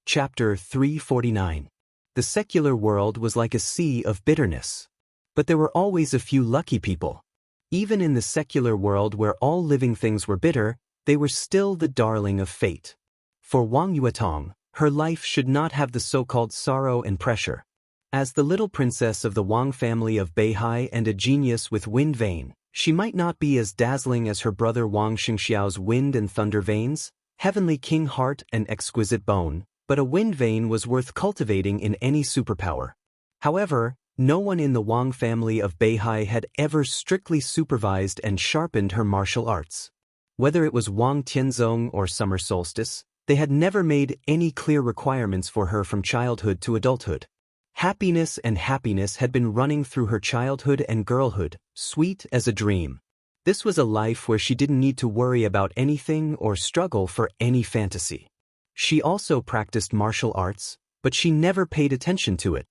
Chapter 349. The secular world was like a sea of bitterness. But there were always a few lucky people. Even in the secular world where all living things were bitter, they were still the darling of fate. For Wang Yuetong, her life should not have the so-called sorrow and pressure. As the little princess of the Wang family of Beihai and a genius with wind vein, she might not be as dazzling as her brother Wang Xianxiao's wind and thunder veins, heavenly king heart and exquisite bone, but a wind vein was worth cultivating in any superpower. However, no one in the Wang family of Beihai had ever strictly supervised and sharpened her martial arts. Whether it was Wang Tianzong or summer solstice, they had never made any clear requirements for her from childhood to adulthood. Happiness had been running through her childhood and girlhood, sweet as a dream. This was a life where she didn't need to worry about anything or struggle for any fantasy. She also practiced martial arts, but she never paid attention to it.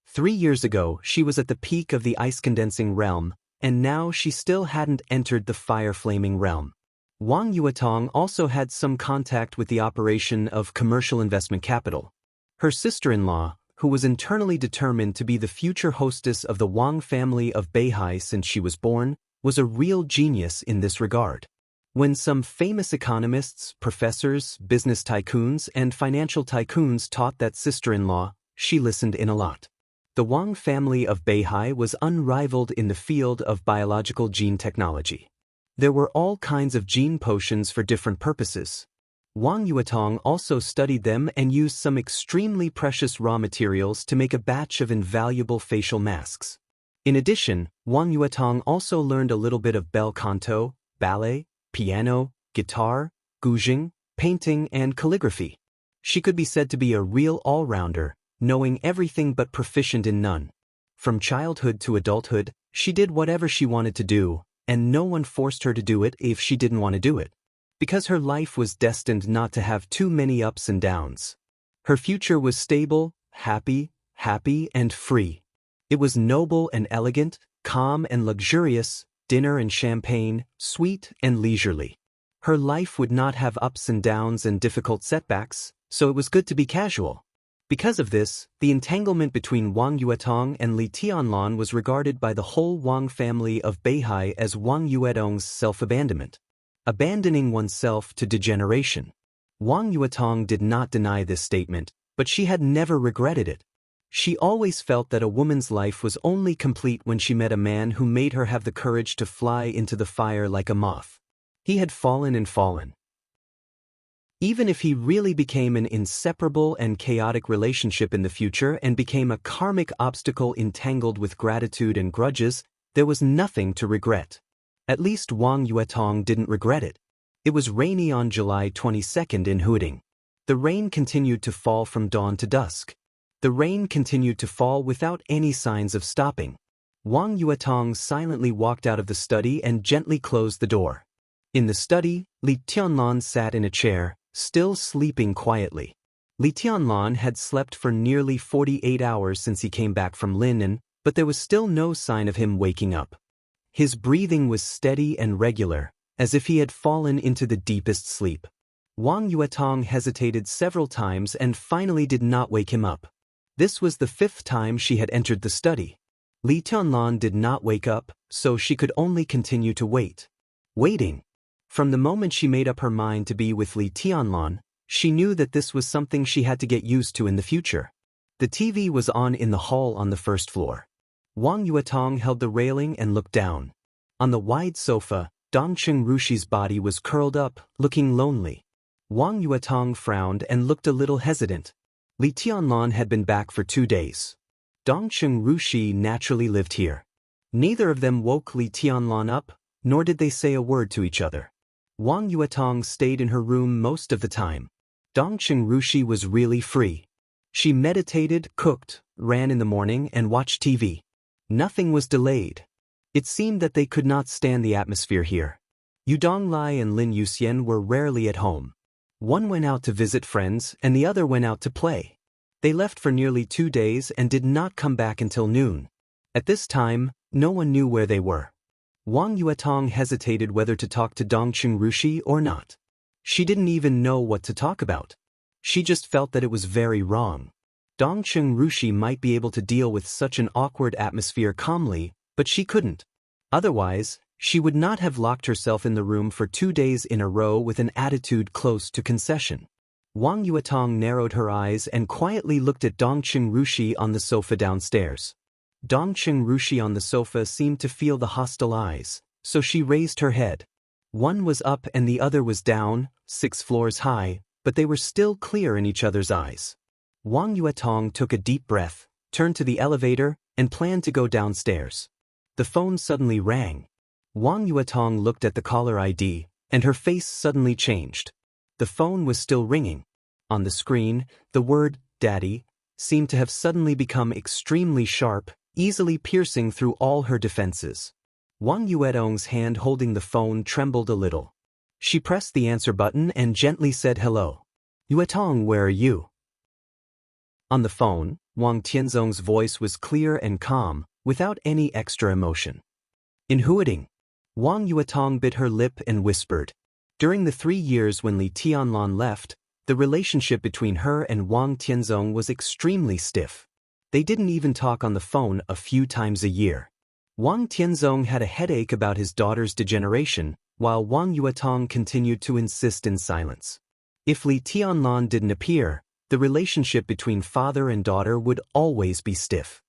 3 years ago, she was at the peak of the ice-condensing realm, and now she still hadn't entered the fire-flaming realm. Wang Yuetong also had some contact with the operation of commercial investment capital. Her sister-in-law, who was internally determined to be the future hostess of the Wang family of Beihai since she was born, was a real genius in this regard. When some famous economists, professors, business tycoons, and financial tycoons taught that sister-in-law, she listened in a lot. The Wang family of Beihai was unrivaled in the field of biological gene technology. There were all kinds of gene potions for different purposes. Wang Yuetong also studied them and used some extremely precious raw materials to make a batch of invaluable facial masks. In addition, Wang Yuetong also learned a little bit of bel canto, ballet, piano, guitar, guzheng, painting, and calligraphy. She could be said to be a real all-rounder, knowing everything but proficient in none. From childhood to adulthood, she did whatever she wanted to do, and no one forced her to do it if she didn't want to do it. Because her life was destined not to have too many ups and downs. Her future was stable, happy, and free. It was noble and elegant, calm and luxurious, dinner and champagne, sweet and leisurely. Her life would not have ups and downs and difficult setbacks, so it was good to be casual. Because of this, the entanglement between Wang Yuetong and Li Tianlan was regarded by the whole Wang family of Beihai as Wang Yuetong's self-abandonment. Abandoning oneself to degeneration. Wang Yuetong did not deny this statement, but she had never regretted it. She always felt that a woman's life was only complete when she met a man who made her have the courage to fly into the fire like a moth. He had fallen and fallen. Even if he really became an inseparable and chaotic relationship in the future and became a karmic obstacle entangled with gratitude and grudges, there was nothing to regret. At least Wang Yuetong didn't regret it. It was rainy on July 22nd in Huding. The rain continued to fall from dawn to dusk. The rain continued to fall without any signs of stopping. Wang Yuetong silently walked out of the study and gently closed the door. In the study, Li Tianlan sat in a chair, still sleeping quietly. Li Tianlan had slept for nearly 48 hours since he came back from Lin, but there was still no sign of him waking up. His breathing was steady and regular, as if he had fallen into the deepest sleep. Wang Yuetong hesitated several times and finally did not wake him up. This was the 5th time she had entered the study. Li Tianlan did not wake up, so she could only continue to wait. Waiting. From the moment she made up her mind to be with Li Tianlan, she knew that this was something she had to get used to in the future. The TV was on in the hall on the 1st floor. Wang Yuetong held the railing and looked down. On the wide sofa, Dongcheng Rushi's body was curled up, looking lonely. Wang Yuetong frowned and looked a little hesitant. Li Tianlan had been back for 2 days. Dongcheng Rushi naturally lived here. Neither of them woke Li Tianlan up, nor did they say a word to each other. Wang Yuetong stayed in her room most of the time. Dongcheng Rushi was really free. She meditated, cooked, ran in the morning, and watched TV. Nothing was delayed. It seemed that they could not stand the atmosphere here. Yu Donglai and Lin Yuxian were rarely at home. One went out to visit friends and the other went out to play. They left for nearly 2 days and did not come back until noon. At this time, no one knew where they were. Wang Yuetong hesitated whether to talk to Dongcheng Rushi or not. She didn't even know what to talk about. She just felt that it was very wrong. Dongcheng Rushi might be able to deal with such an awkward atmosphere calmly, but she couldn't. Otherwise, she would not have locked herself in the room for 2 days in a row with an attitude close to concession. Wang Yuetong narrowed her eyes and quietly looked at Dongcheng Rushi on the sofa downstairs. Dongcheng Rushi on the sofa seemed to feel the hostile eyes, so she raised her head. One was up and the other was down, 6 floors high, but they were still clear in each other's eyes. Wang Yuetong took a deep breath, turned to the elevator, and planned to go downstairs. The phone suddenly rang. Wang Yuetong looked at the caller ID, and her face suddenly changed. The phone was still ringing. On the screen, the word, "Daddy," seemed to have suddenly become extremely sharp, easily piercing through all her defenses. Wang Yuetong's hand holding the phone trembled a little. She pressed the answer button and gently said hello. "Yuetong, where are you?" On the phone, Wang Tianzong's voice was clear and calm, without any extra emotion. "In Huading." Wang Yuetong bit her lip and whispered. During the 3 years when Li Tianlan left, the relationship between her and Wang Tianzong was extremely stiff. They didn't even talk on the phone a few times a year. Wang Tianzong had a headache about his daughter's degeneration, while Wang Yuetong continued to insist in silence. If Li Tianlan didn't appear, the relationship between father and daughter would always be stiff.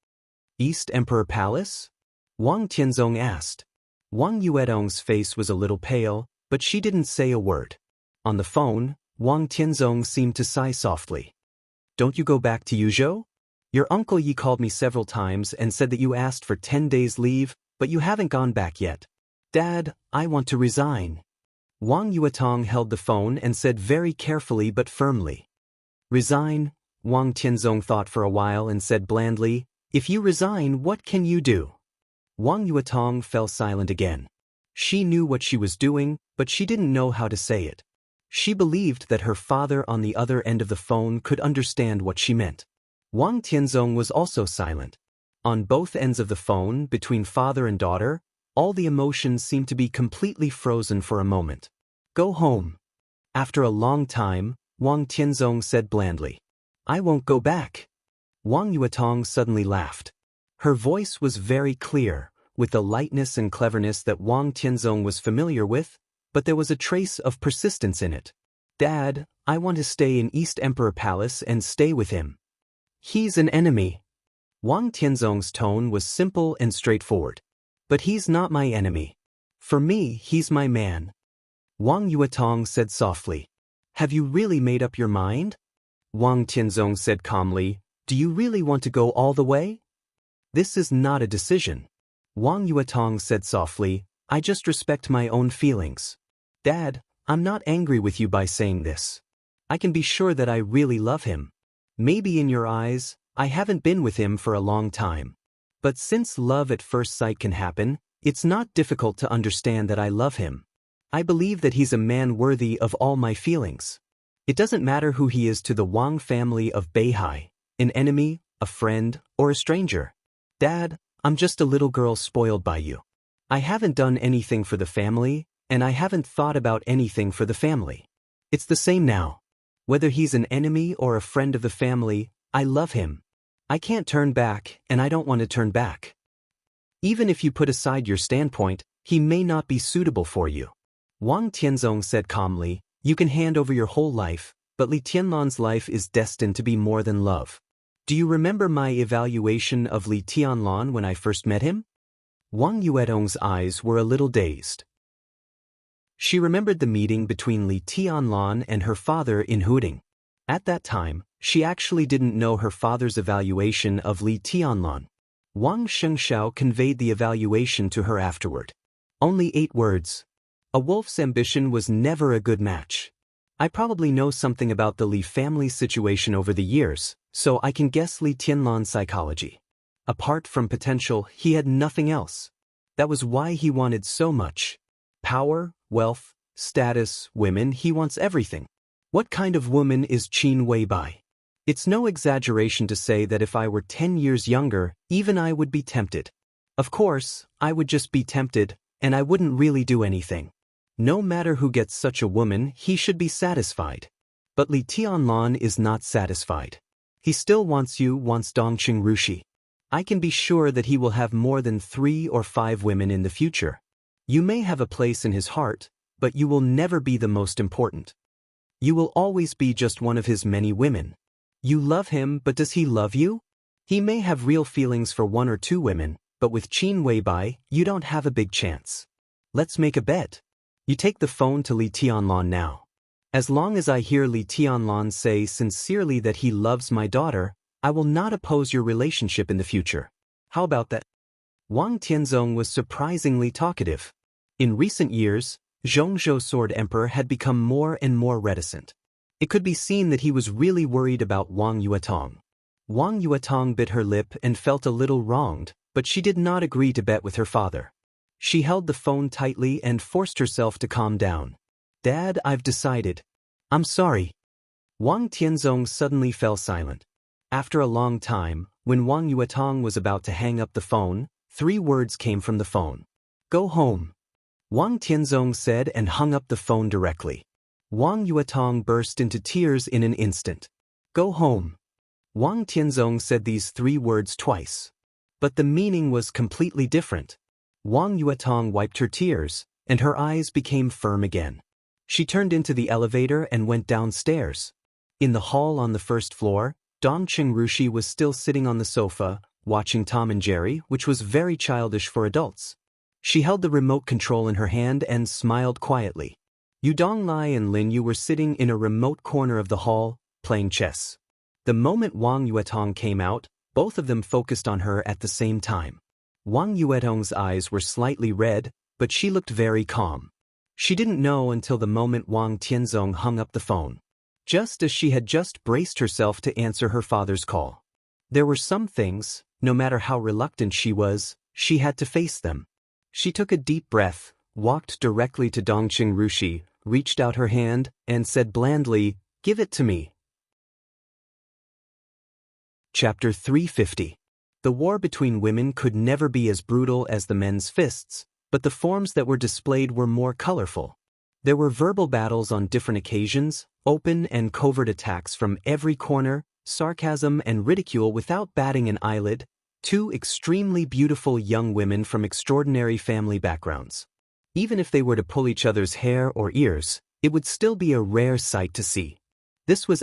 "East Emperor Palace?" Wang Tianzong asked. Wang Yuetong's face was a little pale, but she didn't say a word. On the phone, Wang Tianzong seemed to sigh softly. "Don't you go back to Yuzhou? Your uncle Yi called me several times and said that you asked for 10 days leave, but you haven't gone back yet. Dad, I want to resign." Wang Yuetong held the phone and said very carefully but firmly. "Resign?" Wang Tianzong thought for a while and said blandly, "If you resign, what can you do?" Wang Yuetong fell silent again. She knew what she was doing, but she didn't know how to say it. She believed that her father on the other end of the phone could understand what she meant. Wang Tianzong was also silent. On both ends of the phone, between father and daughter, all the emotions seemed to be completely frozen for a moment. "Go home." After a long time, Wang Tianzong said blandly, "I won't go back." Wang Yuetong suddenly laughed. Her voice was very clear, with the lightness and cleverness that Wang Tianzong was familiar with, but there was a trace of persistence in it. "Dad, I want to stay in East Emperor Palace and stay with him." "He's an enemy." Wang Tianzong's tone was simple and straightforward. "But he's not my enemy. For me, he's my man." Wang Yuetong said softly, "Have you really made up your mind?" Wang Tianzong said calmly, "Do you really want to go all the way?" "This is not a decision." Wang Yuetong said softly, "I just respect my own feelings. Dad, I'm not angry with you by saying this. I can be sure that I really love him. Maybe in your eyes, I haven't been with him for a long time. But since love at first sight can happen, it's not difficult to understand that I love him. I believe that he's a man worthy of all my feelings. It doesn't matter who he is to the Wang family of Beihai, an enemy, a friend, or a stranger. Dad, I'm just a little girl spoiled by you. I haven't done anything for the family, and I haven't thought about anything for the family. It's the same now. Whether he's an enemy or a friend of the family, I love him. I can't turn back, and I don't want to turn back. Even if you put aside your standpoint, he may not be suitable for you." Wang Tianzong said calmly, "You can hand over your whole life, but Li Tianlan's life is destined to be more than love. Do you remember my evaluation of Li Tianlan when I first met him?" Wang Yuetong's eyes were a little dazed. She remembered the meeting between Li Tianlan and her father in Huading. At that time, she actually didn't know her father's evaluation of Li Tianlan. Wang Xianxia conveyed the evaluation to her afterward. Only 8 words. "A wolf's ambition was never a good match." I probably know something about the Li family situation over the years, so I can guess Li Tianlan's psychology. Apart from potential, he had nothing else. That was why he wanted so much. Power, wealth, status, women, he wants everything. What kind of woman is Qin Weibai? It's no exaggeration to say that if I were 10 years younger, even I would be tempted. Of course, I would just be tempted, and I wouldn't really do anything. No matter who gets such a woman, he should be satisfied. But Li Tianlan is not satisfied. He still wants Dongqing Rushi. I can be sure that he will have more than 3 or 5 women in the future. You may have a place in his heart, but you will never be the most important. You will always be just one of his many women. You love him, but does he love you? He may have real feelings for 1 or 2 women, but with Qin Weibai, you don't have a big chance. Let's make a bet. You take the phone to Li Tianlan now. As long as I hear Li Tianlan say sincerely that he loves my daughter, I will not oppose your relationship in the future. How about that? Wang Tianzong was surprisingly talkative. In recent years, Zhongzhou Sword Emperor had become more and more reticent. It could be seen that he was really worried about Wang Yuetong. Wang Yuetong bit her lip and felt a little wronged, but she did not agree to bet with her father. She held the phone tightly and forced herself to calm down. Dad, I've decided. I'm sorry. Wang Tianzong suddenly fell silent. After a long time, when Wang Yuetong was about to hang up the phone, 3 words came from the phone. Go home. Wang Tianzong said and hung up the phone directly. Wang Yuetong burst into tears in an instant. Go home. Wang Tianzong said these 3 words twice. But the meaning was completely different. Wang Yuetong wiped her tears, and her eyes became firm again. She turned into the elevator and went downstairs. In the hall on the 1st floor, Dongqing Rushi was still sitting on the sofa, watching Tom and Jerry, which was very childish for adults. She held the remote control in her hand and smiled quietly. Donglai and Lin Yu were sitting in a remote corner of the hall, playing chess. The moment Wang Yuetong came out, both of them focused on her at the same time. Wang Yuetong's eyes were slightly red, but she looked very calm. She didn't know until the moment Wang Tianzong hung up the phone. Just as she had just braced herself to answer her father's call. There were some things, no matter how reluctant she was, she had to face them. She took a deep breath, walked directly to Dongqing Rushi, reached out her hand, and said blandly, "Give it to me." Chapter 350. The war between women could never be as brutal as the men's fists, but the forms that were displayed were more colorful. There were verbal battles on different occasions, open and covert attacks from every corner, sarcasm and ridicule without batting an eyelid, 2 extremely beautiful young women from extraordinary family backgrounds. Even if they were to pull each other's hair or ears, it would still be a rare sight to see. This was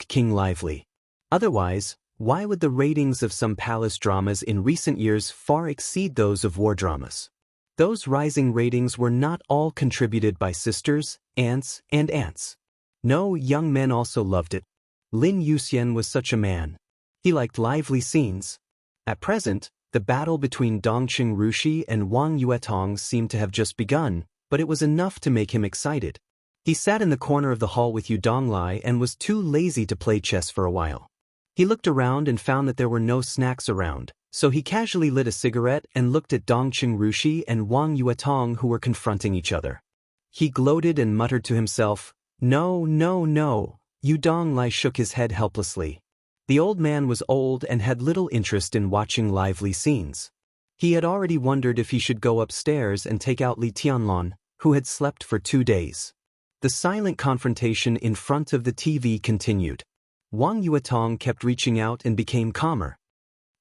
King Lively. Otherwise, why would the ratings of some palace dramas in recent years far exceed those of war dramas? Those rising ratings were not all contributed by sisters, aunts, and aunts. No, young men also loved it. Lin Yuxian was such a man. He liked lively scenes. At present, the battle between Dongqing Rushi and Wang Yuetong seemed to have just begun, but it was enough to make him excited. He sat in the corner of the hall with Donglai and was too lazy to play chess for a while. He looked around and found that there were no snacks around, so he casually lit a cigarette and looked at Dongqing Rushi and Wang Yuetong who were confronting each other. He gloated and muttered to himself, "No, no, no." Donglai shook his head helplessly. The old man was old and had little interest in watching lively scenes. He had already wondered if he should go upstairs and take out Li Tianlan, who had slept for 2 days. The silent confrontation in front of the TV continued. Wang Yuetong kept reaching out and became calmer.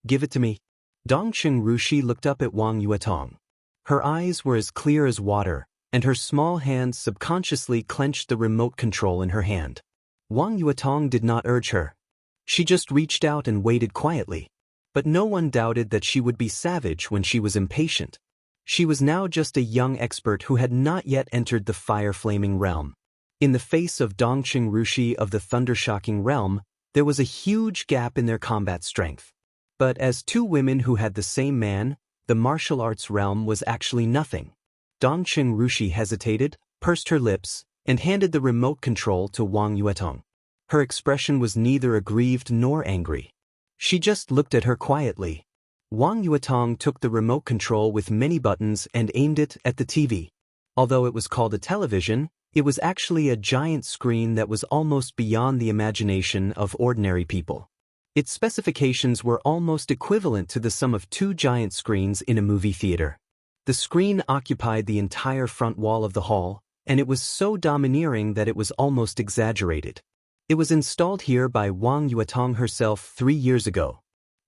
"Give it to me." Dongqing Rushi looked up at Wang Yuetong. Her eyes were as clear as water, and her small hand subconsciously clenched the remote control in her hand. Wang Yuetong did not urge her. She just reached out and waited quietly. But no one doubted that she would be savage when she was impatient. She was now just a young expert who had not yet entered the fire-flaming realm. In the face of Dongqing Rushi of the thunder-shocking realm, there was a huge gap in their combat strength. But as 2 women who had the same man, the martial arts realm was actually nothing. Dongqing Rushi hesitated, pursed her lips, and handed the remote control to Wang Yuetong. Her expression was neither aggrieved nor angry. She just looked at her quietly. Wang Yuetong took the remote control with many buttons and aimed it at the TV. Although it was called a television, it was actually a giant screen that was almost beyond the imagination of ordinary people. Its specifications were almost equivalent to the sum of 2 giant screens in a movie theater. The screen occupied the entire front wall of the hall, and it was so domineering that it was almost exaggerated. It was installed here by Wang Yuetong herself 3 years ago.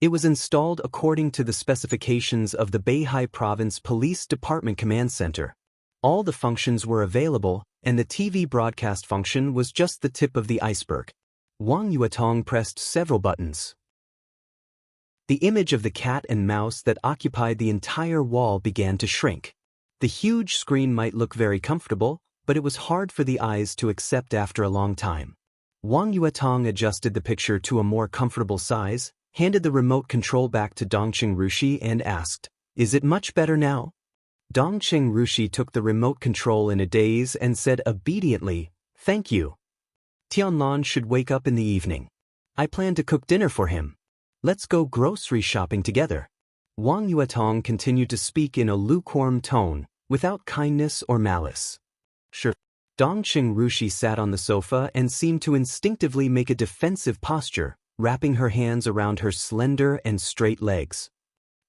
It was installed according to the specifications of the Beihai Province Police Department Command Center. All the functions were available, and the TV broadcast function was just the tip of the iceberg. Wang Yuetong pressed several buttons. The image of the cat and mouse that occupied the entire wall began to shrink. The huge screen might look very comfortable, but it was hard for the eyes to accept after a long time. Wang Yuetong adjusted the picture to a more comfortable size, handed the remote control back to Dongqing Rushi and asked, "Is it much better now?" Dongqing Rushi took the remote control in a daze and said obediently, "Thank you. Tianlan should wake up in the evening. I plan to cook dinner for him. Let's go grocery shopping together." Wang Yuetong continued to speak in a lukewarm tone, without kindness or malice. "Sure." Dongqing Rushi sat on the sofa and seemed to instinctively make a defensive posture, wrapping her hands around her slender and straight legs.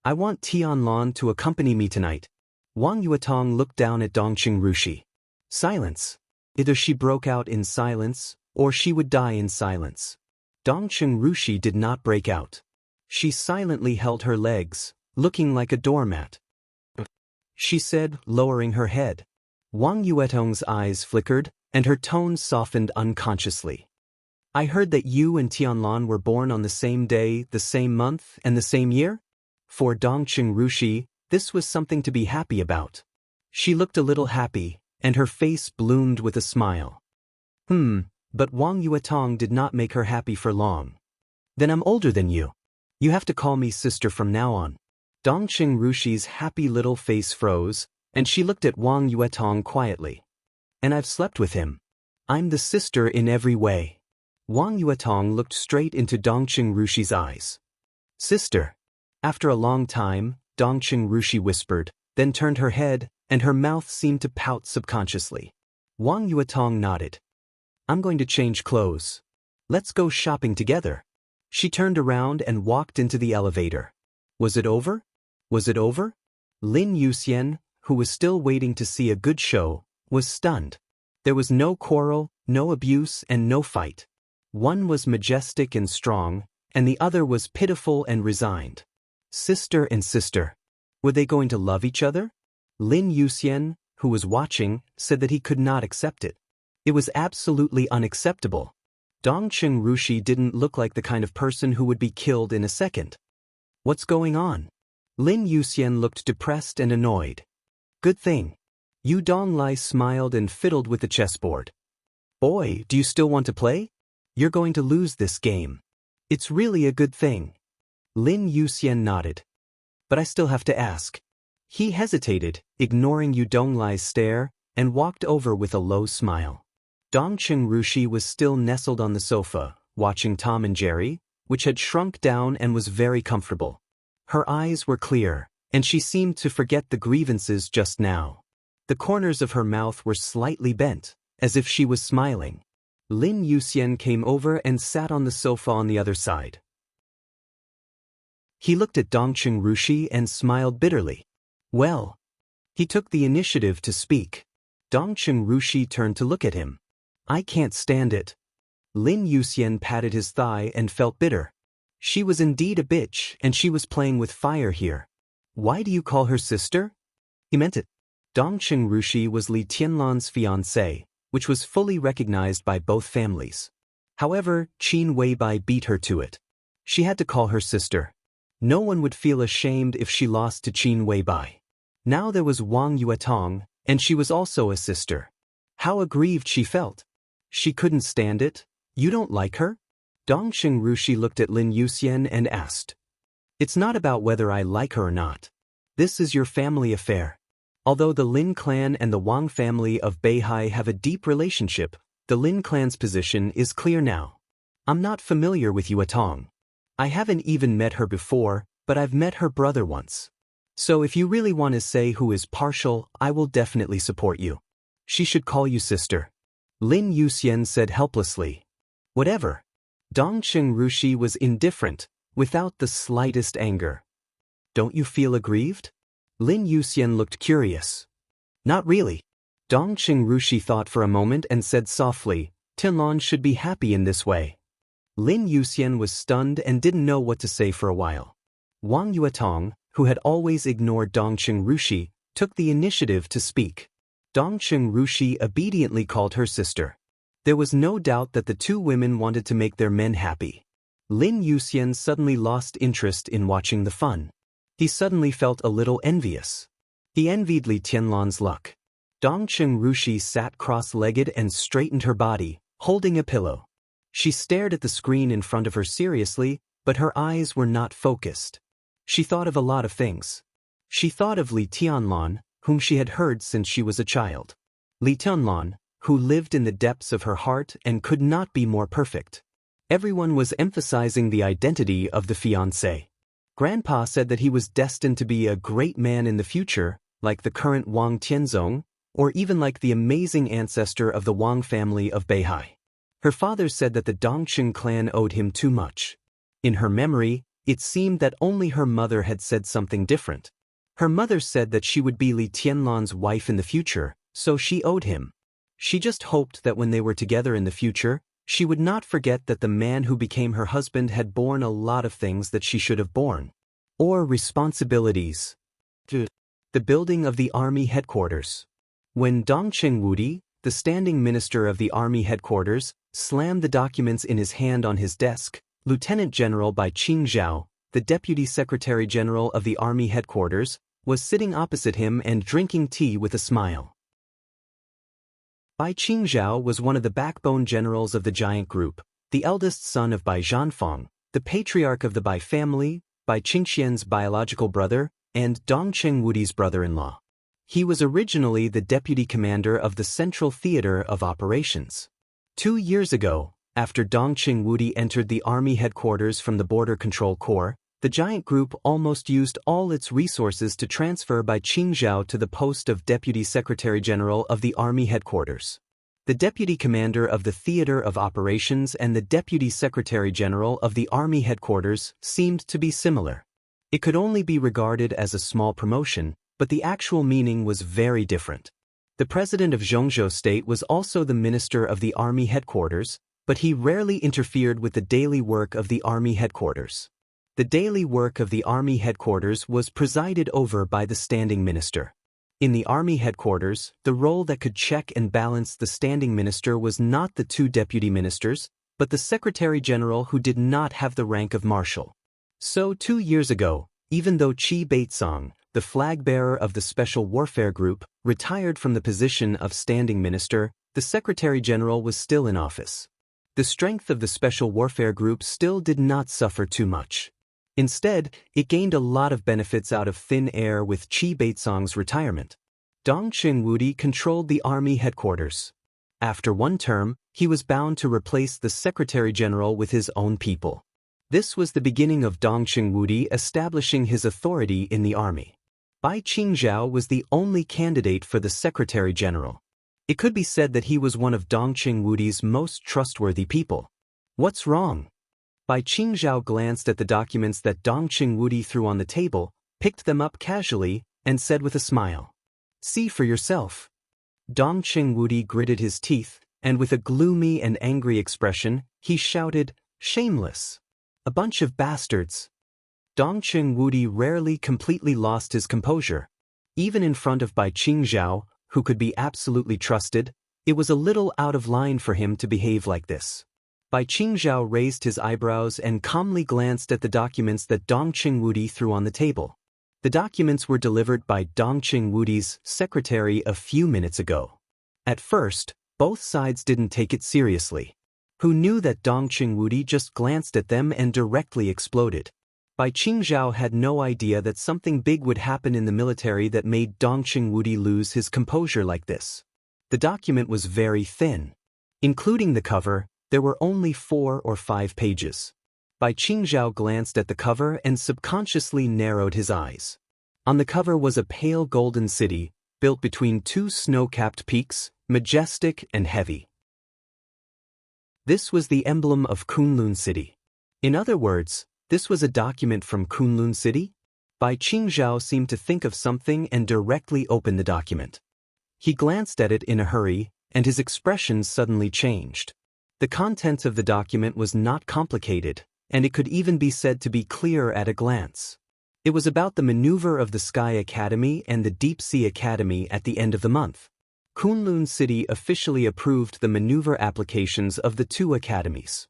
"I want Tianlan to accompany me tonight." Wang Yuetong looked down at Dongqing Rushi. Silence. Either she broke out in silence, or she would die in silence. Dongqing Rushi did not break out. She silently held her legs, looking like a doormat. She said, lowering her head. Wang Yuetong's eyes flickered, and her tone softened unconsciously. "I heard that you and Tianlan were born on the same day, the same month, and the same year?" For Dongqing Rushi, this was something to be happy about. She looked a little happy, and her face bloomed with a smile. But Wang Yuetong did not make her happy for long. "Then I'm older than you. You have to call me sister from now on." Dongqing Rushi's happy little face froze, and she looked at Wang Yuetong quietly. "And I've slept with him. I'm the sister in every way." Wang Yuetong looked straight into Dongqing Rushi's eyes. "Sister." After a long time, Dongqing Rushi whispered, then turned her head, and her mouth seemed to pout subconsciously. Wang Yuetong nodded. "I'm going to change clothes. Let's go shopping together." She turned around and walked into the elevator. Was it over? Was it over? Lin Yuxian, who was still waiting to see a good show, was stunned. There was no quarrel, no abuse, and no fight. One was majestic and strong, and the other was pitiful and resigned. Sister and sister. Were they going to love each other? Lin Yuxian, who was watching, said that he could not accept it. It was absolutely unacceptable. Dongqing Rushi didn't look like the kind of person who would be killed in a second. "What's going on?" Lin Yuxian looked depressed and annoyed. "Good thing." Yu Donglai smiled and fiddled with the chessboard. "Boy, do you still want to play? You're going to lose this game. It's really a good thing." Lin Yuxian nodded. "But I still have to ask." He hesitated, ignoring Yu Donglai's stare, and walked over with a low smile. Dongqing Rushi was still nestled on the sofa, watching Tom and Jerry, which had shrunk down and was very comfortable. Her eyes were clear, and she seemed to forget the grievances just now. The corners of her mouth were slightly bent, as if she was smiling. Lin Yuxian came over and sat on the sofa on the other side. He looked at Dongqing Rushi and smiled bitterly. "Well." He took the initiative to speak. Dongqing Rushi turned to look at him. "I can't stand it." Lin Yuxian patted his thigh and felt bitter. She was indeed a bitch, and she was playing with fire here. "Why do you call her sister?" He meant it. Dongqing Rushi was Li Tianlan's fiancée, which was fully recognized by both families. However, Qin Weibai beat her to it. She had to call her sister. No one would feel ashamed if she lost to Qin Weibai. Now there was Wang Yuetong, and she was also a sister. How aggrieved she felt. She couldn't stand it. "You don't like her?" Dongqing Rushi looked at Lin Yuxian and asked. "It's not about whether I like her or not. This is your family affair. Although the Lin clan and the Wang family of Beihai have a deep relationship, the Lin clan's position is clear now. I'm not familiar with Yuetong. I haven't even met her before, but I've met her brother once. So if you really want to say who is partial, I will definitely support you. She should call you sister." Lin Yuxian said helplessly. "Whatever." Dongqing Rushi was indifferent, without the slightest anger. "Don't you feel aggrieved?" Lin Yuxian looked curious. "Not really. Dongqing Rushi thought for a moment and said softly, Tianlan should be happy in this way. Lin Yuxian was stunned and didn't know what to say for a while. Wang Yuetong, who had always ignored Dongqing Rushi, took the initiative to speak. Dongqing Rushi obediently called her sister. There was no doubt that the two women wanted to make their men happy. Lin Yuxian suddenly lost interest in watching the fun. He suddenly felt a little envious. He envied Li Tianlan's luck. Dongqing Rushi sat cross-legged and straightened her body, holding a pillow. She stared at the screen in front of her seriously, but her eyes were not focused. She thought of a lot of things. She thought of Li Tianlan, whom she had heard since she was a child. Li Tianlan, who lived in the depths of her heart and could not be more perfect. Everyone was emphasizing the identity of the fiancé. Grandpa said that he was destined to be a great man in the future, like the current Wang Tianzong, or even like the amazing ancestor of the Wang family of Beihai. Her father said that the Dongqing clan owed him too much. In her memory, it seemed that only her mother had said something different. Her mother said that she would be Li Tianlan's wife in the future, so she owed him. She just hoped that when they were together in the future, she would not forget that the man who became her husband had borne a lot of things that she should have borne. Or responsibilities. The building of the army headquarters. When Dongqing Wudi, the standing minister of the army headquarters, slammed the documents in his hand on his desk, Lieutenant General Bai Qingzhao, the Deputy Secretary General of the army headquarters, was sitting opposite him and drinking tea with a smile. Bai Qingzhao was one of the backbone generals of the giant group, the eldest son of Bai Zhanfang, the patriarch of the Bai family, Bai Qingxian's biological brother, and Dongqing Wudi's brother-in-law. He was originally the deputy commander of the Central Theater of Operations. 2 years ago, after Dongqing Wudi entered the army headquarters from the Border Control Corps, the giant group almost used all its resources to transfer Bai Qingzhao to the post of Deputy Secretary General of the Army Headquarters. The Deputy Commander of the Theater of Operations and the Deputy Secretary General of the Army Headquarters seemed to be similar. It could only be regarded as a small promotion, but the actual meaning was very different. The President of Zhongzhou State was also the Minister of the Army Headquarters, but he rarely interfered with the daily work of the Army Headquarters. The daily work of the Army Headquarters was presided over by the Standing Minister. In the Army Headquarters, the role that could check and balance the Standing Minister was not the 2 deputy ministers, but the Secretary General who did not have the rank of Marshal. So 2 years ago, even though Qi Beitsong, the flag-bearer of the Special Warfare Group, retired from the position of Standing Minister, the Secretary General was still in office. The strength of the Special Warfare Group still did not suffer too much. Instead, it gained a lot of benefits out of thin air with Qi Beitsong's retirement. Dongqing Wudi controlled the army headquarters. After 1 term, he was bound to replace the Secretary General with his own people. This was the beginning of Dongqing Wudi establishing his authority in the army. Bai Qingzhao was the only candidate for the Secretary General. It could be said that he was one of Dongqing Wudi's most trustworthy people. What's wrong? Bai Qingzhao glanced at the documents that Dongqing Wudi threw on the table, picked them up casually, and said with a smile, "See for yourself." Dongqing Wudi gritted his teeth, and with a gloomy and angry expression, he shouted, "Shameless! A bunch of bastards!" Dongqing Wudi rarely completely lost his composure. Even in front of Bai Qingzhao, who could be absolutely trusted, it was a little out of line for him to behave like this. Bai Qingzhao raised his eyebrows and calmly glanced at the documents that Dongqing Wudi threw on the table. The documents were delivered by Dongqing Wudi's secretary a few minutes ago. At first, both sides didn't take it seriously. Who knew that Dongqing Wudi just glanced at them and directly exploded? Bai Qingzhao had no idea that something big would happen in the military that made Dongqing Wudi lose his composure like this. The document was very thin. Including the cover, there were only 4 or 5 pages. Bai Qingzhao glanced at the cover and subconsciously narrowed his eyes. On the cover was a pale golden city, built between 2 snow-capped peaks, majestic and heavy. This was the emblem of Kunlun City. In other words, this was a document from Kunlun City? Bai Qingzhao seemed to think of something and directly opened the document. He glanced at it in a hurry, and his expression suddenly changed. The contents of the document was not complicated, and it could even be said to be clear at a glance. It was about the maneuver of the Sky Academy and the Deep Sea Academy at the end of the month. Kunlun City officially approved the maneuver applications of the two academies.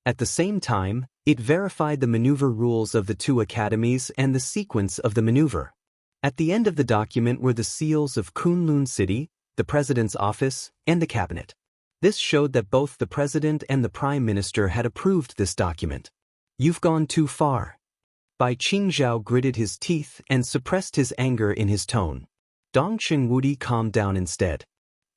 At the same time, it verified the maneuver rules of the two academies and the sequence of the maneuver. At the end of the document were the seals of Kunlun City, the President's office, and the cabinet. This showed that both the President and the Prime Minister had approved this document. "You've gone too far." Bai Qingzhao gritted his teeth and suppressed his anger in his tone. Dong Qingwudi calmed down instead.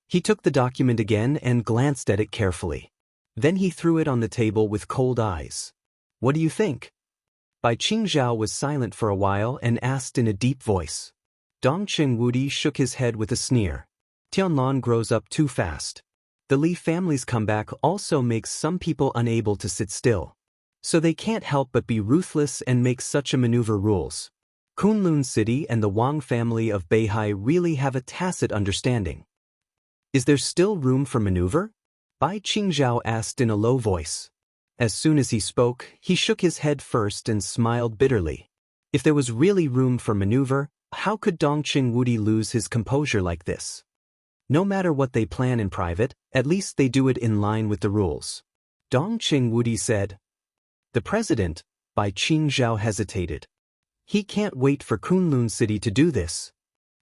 He took the document again and glanced at it carefully. Then he threw it on the table with cold eyes. "What do you think?" Bai Qingzhao was silent for a while and asked in a deep voice. Dong Qingwudi shook his head with a sneer. "Tianlan grows up too fast. The Li family's comeback also makes some people unable to sit still. So they can't help but be ruthless and make such a maneuver rules. Kunlun City and the Wang family of Beihai really have a tacit understanding." "Is there still room for maneuver?" Bai Qingzhao asked in a low voice. As soon as he spoke, he shook his head first and smiled bitterly. If there was really room for maneuver, how could Dong Qingwudi lose his composure like this? No matter what they plan in private, at least they do it in line with the rules. Dong Qingwudi said. "The President," Bai Qingzhao hesitated. "He can't wait for Kunlun City to do this."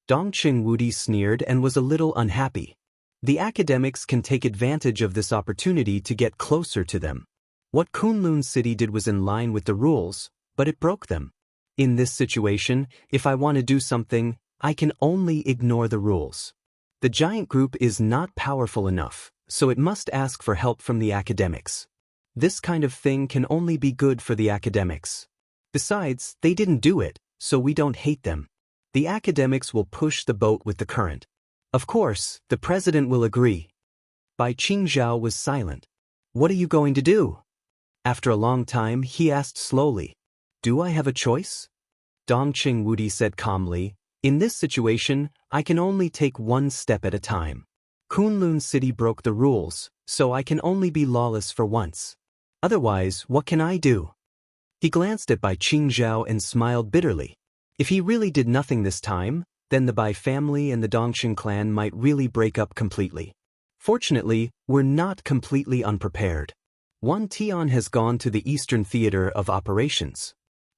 Dong Qingwudi sneered and was a little unhappy. The academics can take advantage of this opportunity to get closer to them. What Kunlun City did was in line with the rules, but it broke them. In this situation, if I want to do something, I can only ignore the rules. The giant group is not powerful enough, so it must ask for help from the academics. This kind of thing can only be good for the academics. Besides, they didn't do it, so we don't hate them. The academics will push the boat with the current. Of course, the President will agree. Bai Qingzhao was silent. "What are you going to do?" After a long time, he asked slowly. "Do I have a choice?" Dong Qingwudi said calmly, "In this situation, I can only take one step at a time. Kunlun City broke the rules, so I can only be lawless for once. Otherwise, what can I do?" He glanced at Bai Qingzhao and smiled bitterly. If he really did nothing this time, then the Bai family and the Dongxing clan might really break up completely. Fortunately, we're not completely unprepared. Wan Tian has gone to the Eastern Theater of Operations.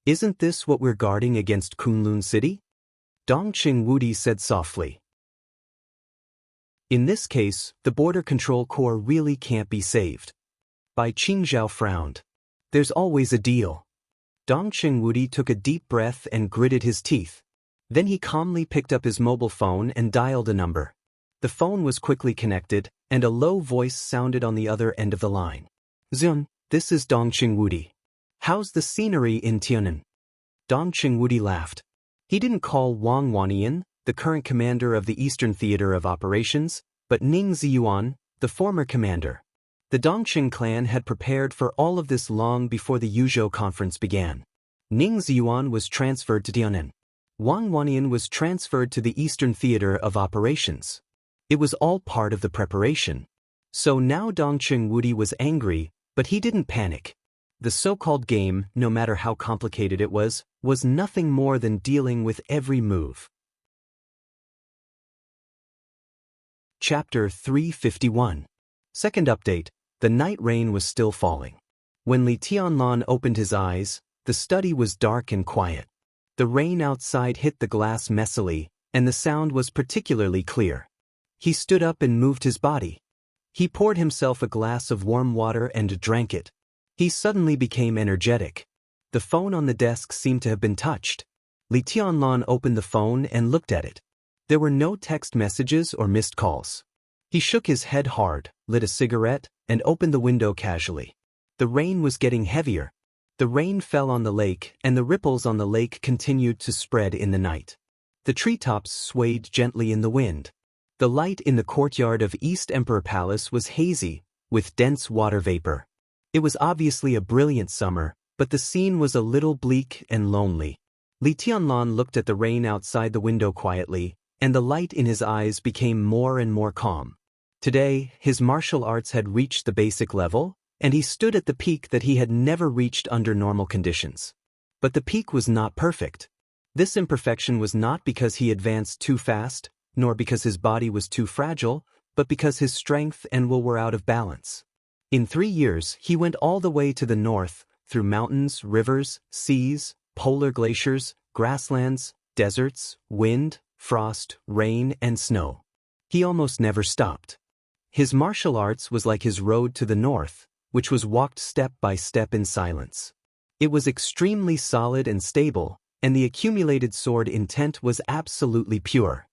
Isn't this what we're guarding against Kunlun City? Dong Qingwudi said softly. In this case, the Border Control Corps really can't be saved. Bai Qingzhao frowned. There's always a deal. Dong Qingwudi took a deep breath and gritted his teeth. Then he calmly picked up his mobile phone and dialed a number. The phone was quickly connected, and a low voice sounded on the other end of the line. "Zun, this is Dong Qingwudi. How's the scenery in Tiannan?" Dong Qingwudi laughed. He didn't call Wang Lin, the current commander of the Eastern Theater of Operations, but Ning Ziyuan, the former commander. The Dongqing clan had prepared for all of this long before the Yuzhou conference began. Ning Ziyuan was transferred to Tiannan. Wang Lin was transferred to the Eastern Theater of Operations. It was all part of the preparation. So now Dong Qingwudi was angry, but he didn't panic. The so-called game, no matter how complicated it was nothing more than dealing with every move. Chapter 351. Second update. The night rain was still falling. When Li Tianlan opened his eyes, the study was dark and quiet. The rain outside hit the glass messily, and the sound was particularly clear. He stood up and moved his body. He poured himself a glass of warm water and drank it. He suddenly became energetic. The phone on the desk seemed to have been touched. Li Tianlan opened the phone and looked at it. There were no text messages or missed calls. He shook his head hard, lit a cigarette, and opened the window casually. The rain was getting heavier. The rain fell on the lake, and the ripples on the lake continued to spread in the night. The treetops swayed gently in the wind. The light in the courtyard of East Emperor Palace was hazy, with dense water vapor. It was obviously a brilliant summer, but the scene was a little bleak and lonely. Li Tianlan looked at the rain outside the window quietly, and the light in his eyes became more and more calm. Today, his martial arts had reached the basic level, and he stood at the peak that he had never reached under normal conditions. But the peak was not perfect. This imperfection was not because he advanced too fast, nor because his body was too fragile, but because his strength and will were out of balance. In 3 years, he went all the way to the north, through mountains, rivers, seas, polar glaciers, grasslands, deserts, wind, frost, rain, and snow. He almost never stopped. His martial arts was like his road to the north, which was walked step by step in silence. It was extremely solid and stable, and the accumulated sword intent was absolutely pure.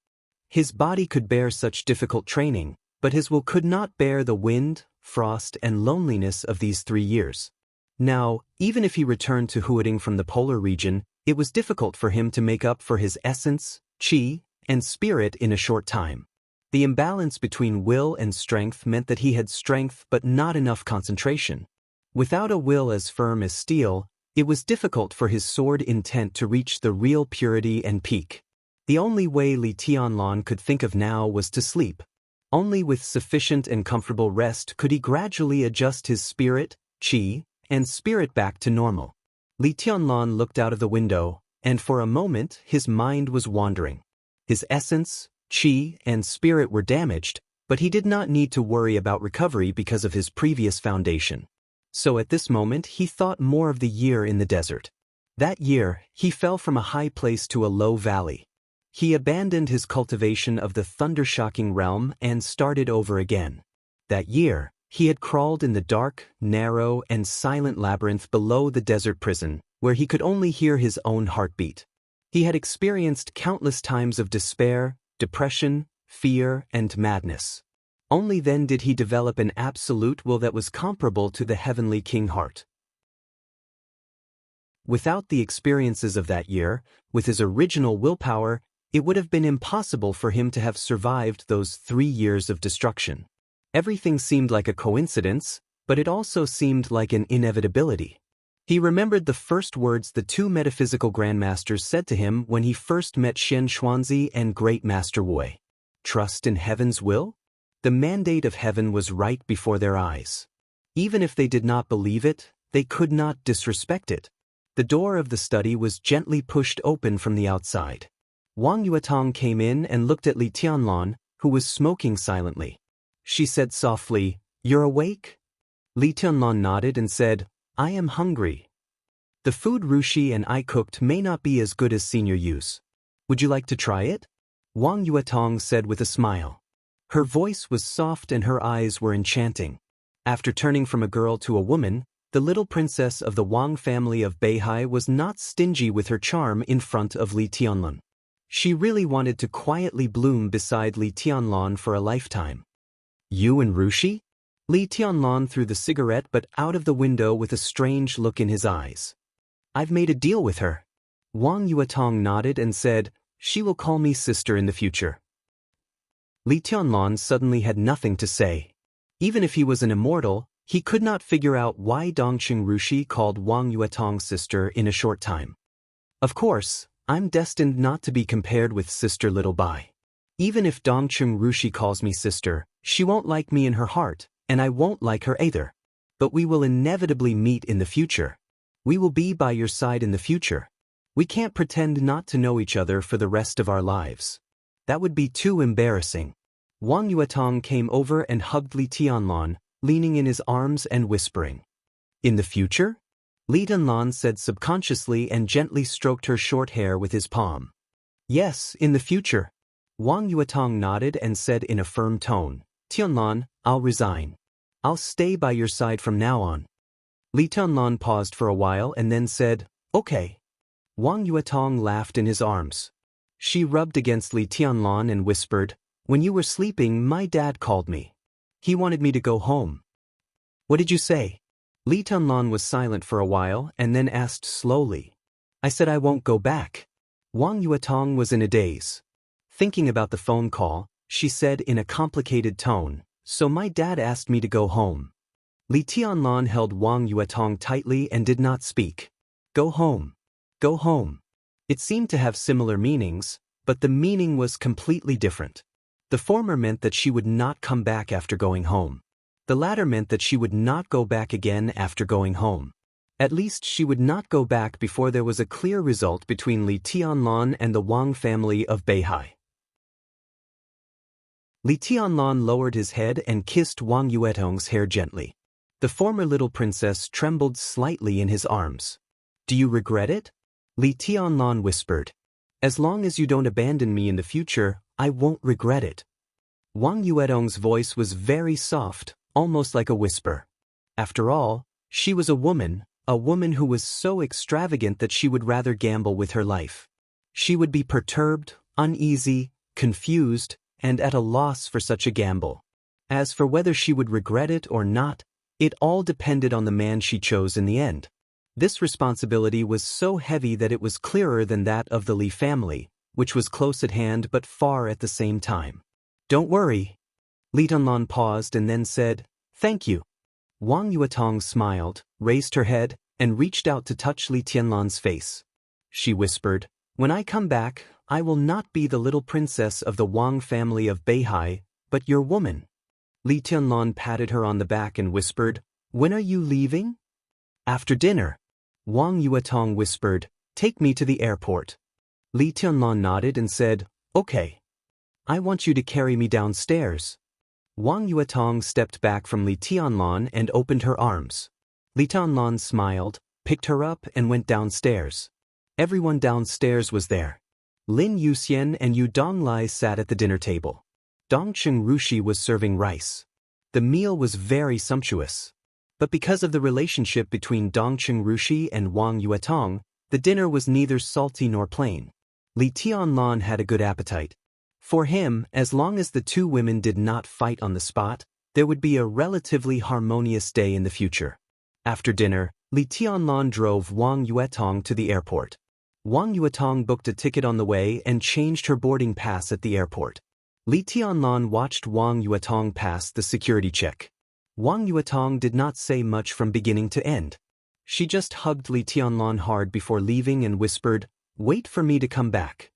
His body could bear such difficult training, but his will could not bear the wind, frost, and loneliness of these 3 years. Now, even if he returned to Huading from the polar region, it was difficult for him to make up for his essence, qi, and spirit in a short time. The imbalance between will and strength meant that he had strength but not enough concentration. Without a will as firm as steel, it was difficult for his sword intent to reach the real purity and peak. The only way Li Tianlan could think of now was to sleep. Only with sufficient and comfortable rest could he gradually adjust his spirit, qi, and spirit back to normal. Li Tianlan looked out of the window, and for a moment his mind was wandering. His essence, qi, and spirit were damaged, but he did not need to worry about recovery because of his previous foundation. So at this moment he thought more of the year in the desert. That year, he fell from a high place to a low valley. He abandoned his cultivation of the thunder-shocking realm and started over again. That year, he had crawled in the dark, narrow, and silent labyrinth below the desert prison, where he could only hear his own heartbeat. He had experienced countless times of despair, depression, fear, and madness. Only then did he develop an absolute will that was comparable to the heavenly king heart. Without the experiences of that year, with his original willpower, it would have been impossible for him to have survived those 3 years of destruction. Everything seemed like a coincidence, but it also seemed like an inevitability. He remembered the first words the 2 metaphysical grandmasters said to him when he first met Xian Xuanzi and Great Master Wei. Trust in heaven's will? The mandate of heaven was right before their eyes. Even if they did not believe it, they could not disrespect it. The door of the study was gently pushed open from the outside. Wang Yuetong came in and looked at Li Tianlan, who was smoking silently. She said softly, "You're awake?" Li Tianlan nodded and said, "I am hungry. The food Rushi and I cooked may not be as good as Senior Yu's. Would you like to try it?" Wang Yuetong said with a smile. Her voice was soft and her eyes were enchanting. After turning from a girl to a woman, the little princess of the Wang family of Beihai was not stingy with her charm in front of Li Tianlan. She really wanted to quietly bloom beside Li Tianlan for a lifetime. "You and Rushi?" Li Tianlan threw the cigarette but out of the window with a strange look in his eyes. "I've made a deal with her." Wang Yuetong nodded and said, "She will call me sister in the future." Li Tianlan suddenly had nothing to say. Even if he was an immortal, he could not figure out why Dongqing Rushi called Wang Yuetong sister in a short time. Of course, I'm destined not to be compared with Sister Little Bai. Even if Dongqing Rushi calls me sister, she won't like me in her heart, and I won't like her either. But we will inevitably meet in the future. We will be by your side in the future. We can't pretend not to know each other for the rest of our lives. That would be too embarrassing. Wang Yuetong came over and hugged Li Tianlan, leaning in his arms and whispering. "In the future?" Li Tianlan said subconsciously and gently stroked her short hair with his palm. "Yes, in the future." Wang Yuetong nodded and said in a firm tone, "Tianlan, I'll resign. I'll stay by your side from now on." Li Tianlan paused for a while and then said, "Okay." Wang Yuetong laughed in his arms. She rubbed against Li Tianlan and whispered, "When you were sleeping, my dad called me. He wanted me to go home." "What did you say?" Li Tianlan was silent for a while and then asked slowly. "I said I won't go back." Wang Yuetong was in a daze. Thinking about the phone call, she said in a complicated tone, "So my dad asked me to go home." Li Tianlan held Wang Yuetong tightly and did not speak. "Go home. Go home." It seemed to have similar meanings, but the meaning was completely different. The former meant that she would not come back after going home. The latter meant that she would not go back again after going home. At least she would not go back before there was a clear result between Li Tianlan and the Wang family of Beihai. Li Tianlan lowered his head and kissed Wang Yuetong's hair gently. The former little princess trembled slightly in his arms. "Do you regret it?" Li Tianlan whispered. "As long as you don't abandon me in the future, I won't regret it." Wang Yuetong's voice was very soft, almost like a whisper. After all, she was a woman who was so extravagant that she would rather gamble with her life. She would be perturbed, uneasy, confused, and at a loss for such a gamble. As for whether she would regret it or not, it all depended on the man she chose in the end. This responsibility was so heavy that it was clearer than that of the Li family, which was close at hand but far at the same time. "Don't worry." Li Tianlan paused and then said, "Thank you." Wang Yuetong smiled, raised her head, and reached out to touch Li Tianlan's face. She whispered, "When I come back, I will not be the little princess of the Wang family of Beihai, but your woman." Li Tianlan patted her on the back and whispered, "When are you leaving?" "After dinner." Wang Yuetong whispered, "Take me to the airport." Li Tianlan nodded and said, "Okay. I want you to carry me downstairs." Wang Yuetong stepped back from Li Tianlan and opened her arms. Li Tianlan smiled, picked her up and went downstairs. Everyone downstairs was there. Lin Yuxian and Yu Donglai sat at the dinner table. Dongcheng Rushi was serving rice. The meal was very sumptuous. But because of the relationship between Dongcheng Rushi and Wang Yuetong, the dinner was neither salty nor plain. Li Tianlan had a good appetite. For him, as long as the two women did not fight on the spot, there would be a relatively harmonious day in the future. After dinner, Li Tianlan drove Wang Yuetong to the airport. Wang Yuetong booked a ticket on the way and changed her boarding pass at the airport. Li Tianlan watched Wang Yuetong pass the security check. Wang Yuetong did not say much from beginning to end. She just hugged Li Tianlan hard before leaving and whispered, "Wait for me to come back."